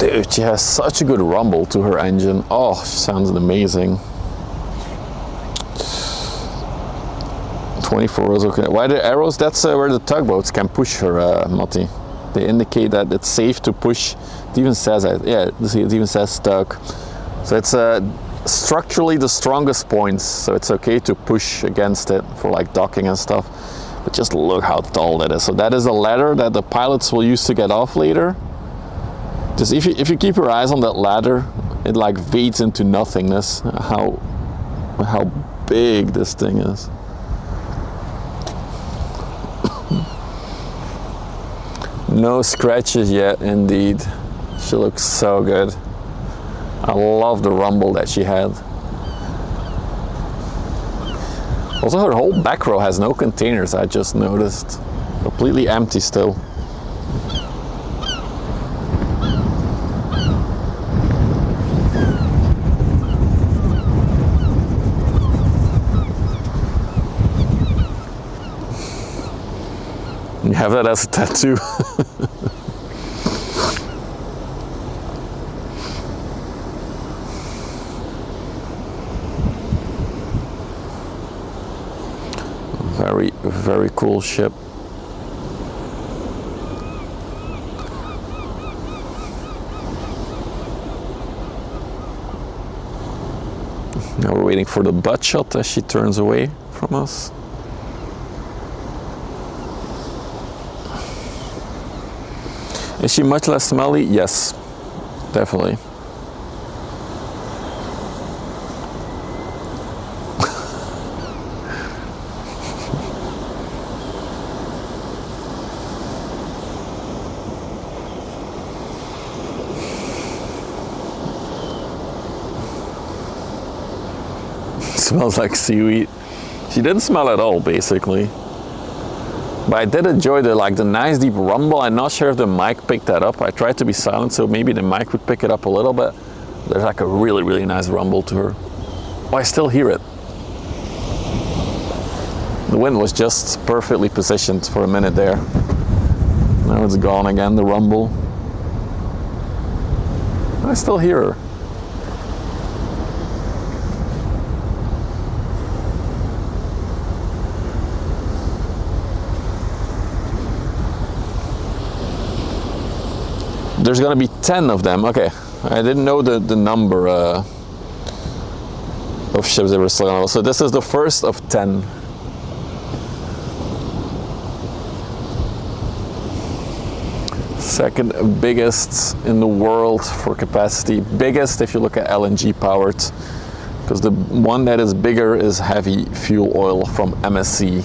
Dude, she has such a good rumble to her engine. Oh, she sounds amazing. 24 rows, okay. Why the arrows? That's where the tugboats can push her, Matti. They indicate that it's safe to push. It even says that, yeah, it even says stuck. So it's structurally the strongest points, so it's okay to push against it for like docking and stuff. But just look how tall that is. So that is a ladder that the pilots will use to get off later. Just if you keep your eyes on that ladder, it like fades into nothingness. How big this thing is. No scratches yet, indeed. She looks so good. I love the rumble that she had. Also, her whole back row has no containers, I just noticed. Completely empty still. You have that as a tattoo. Very, very cool ship. Now we're waiting for the butt shot as she turns away from us. Is she much less smelly? Yes, definitely. Smells like seaweed. She didn't smell at all, basically. But I did enjoy the nice deep rumble. I'm not sure if the mic picked that up. I tried to be silent, so maybe the mic would pick it up a little bit. There's like a really, really nice rumble to her. Oh, I still hear it. The wind was just perfectly positioned for a minute there. Now it's gone again, the rumble. I still hear her. There's gonna be 10 of them. Okay, I didn't know the number of ships that were still on. So this is the first of 10. Second biggest in the world for capacity. Biggest if you look at LNG powered, because the one that is bigger is heavy fuel oil from MSC.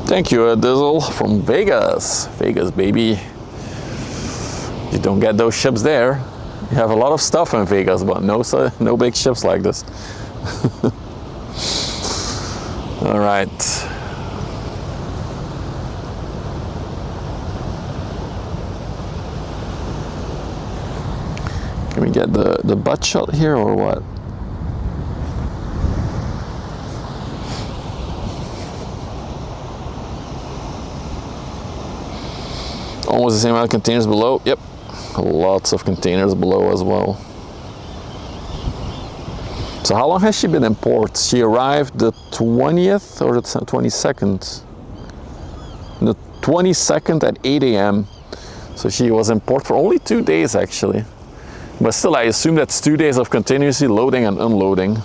Thank you, Dizzle from Vegas. Vegas, baby. You don't get those ships there. You have a lot of stuff in Vegas, but no big ships like this. All right. Can we get the butt shot here or what? Almost the same amount of containers below. Yep, lots of containers below as well. So how long has she been in port? She arrived the 20th or the 22nd? The 22nd at 8 a.m. So she was in port for only 2 days actually. But still, I assume that's 2 days of continuously loading and unloading.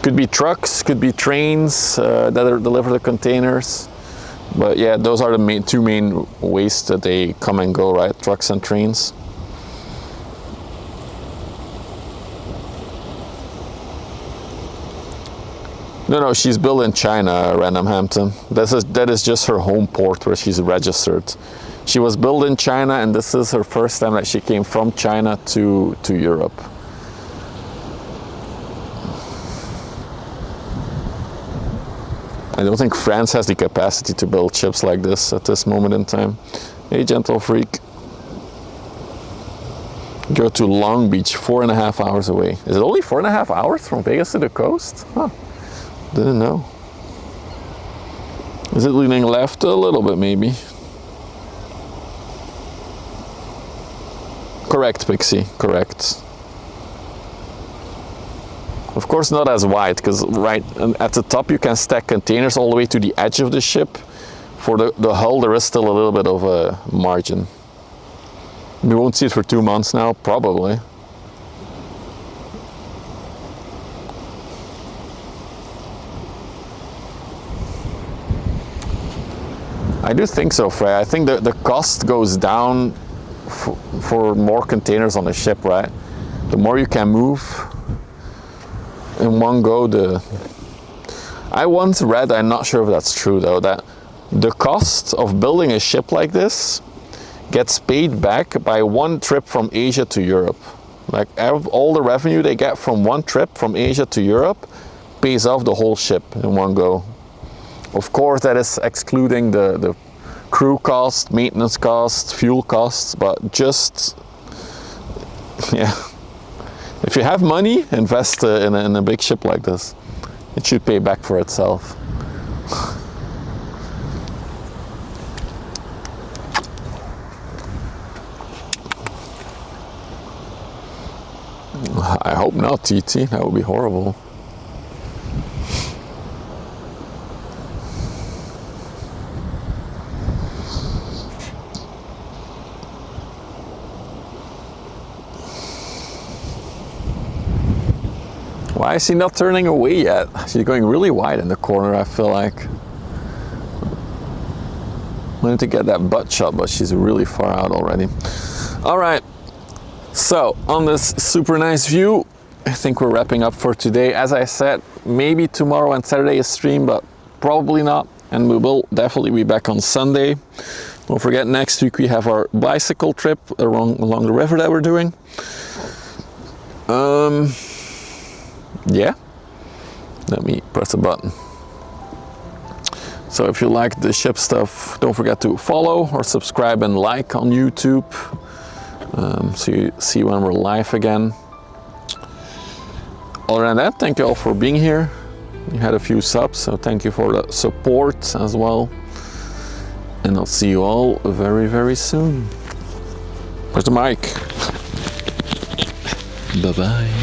Could be trucks, could be trains that deliver the containers. But yeah, those are the two main ways that they come and go, right? Trucks and trains. No, she's built in China, Random Hampton. That is just her home port where she's registered. She was built in China, and this is her first time that she came from China to Europe. I don't think France has the capacity to build ships like this at this moment in time. Hey, gentle freak. Go to Long Beach, 4.5 hours away. Is it only 4.5 hours from Vegas to the coast? Huh, didn't know. Is it leaning left a little bit maybe? Correct, Pixie, correct. Of course not as wide, because right at the top you can stack containers all the way to the edge of the ship. For the hull there is still a little bit of a margin. We won't see it for 2 months now, probably. I do think so, Frey. I think the cost goes down for more containers on the ship, right? The more you can move in one go, I once read, I'm not sure if that's true though, that the cost of building a ship like this gets paid back by one trip from Asia to Europe. Like all the revenue they get from one trip from Asia to Europe pays off the whole ship in one go. Of course, that is excluding the crew cost, maintenance costs, fuel costs, but just, yeah. If you have money, invest in a big ship like this. It should pay back for itself. I hope not, TT. That would be horrible. Why is she not turning away yet? She's going really wide in the corner, I feel like. Wanted to get that butt shot, but she's really far out already. All right. So on this super nice view, I think we're wrapping up for today. As I said, maybe tomorrow and Saturday is stream, but probably not. And we will definitely be back on Sunday. Don't forget, next week we have our bicycle trip along the river that we're doing. Yeah, let me press a button. So if you like the ship stuff, don't forget to follow or subscribe and like on YouTube, so you see when we're live again. Other than that, thank you all for being here. We had a few subs, so thank you for the support as well. And I'll see you all very, very soon. Where's the mic? Bye-bye.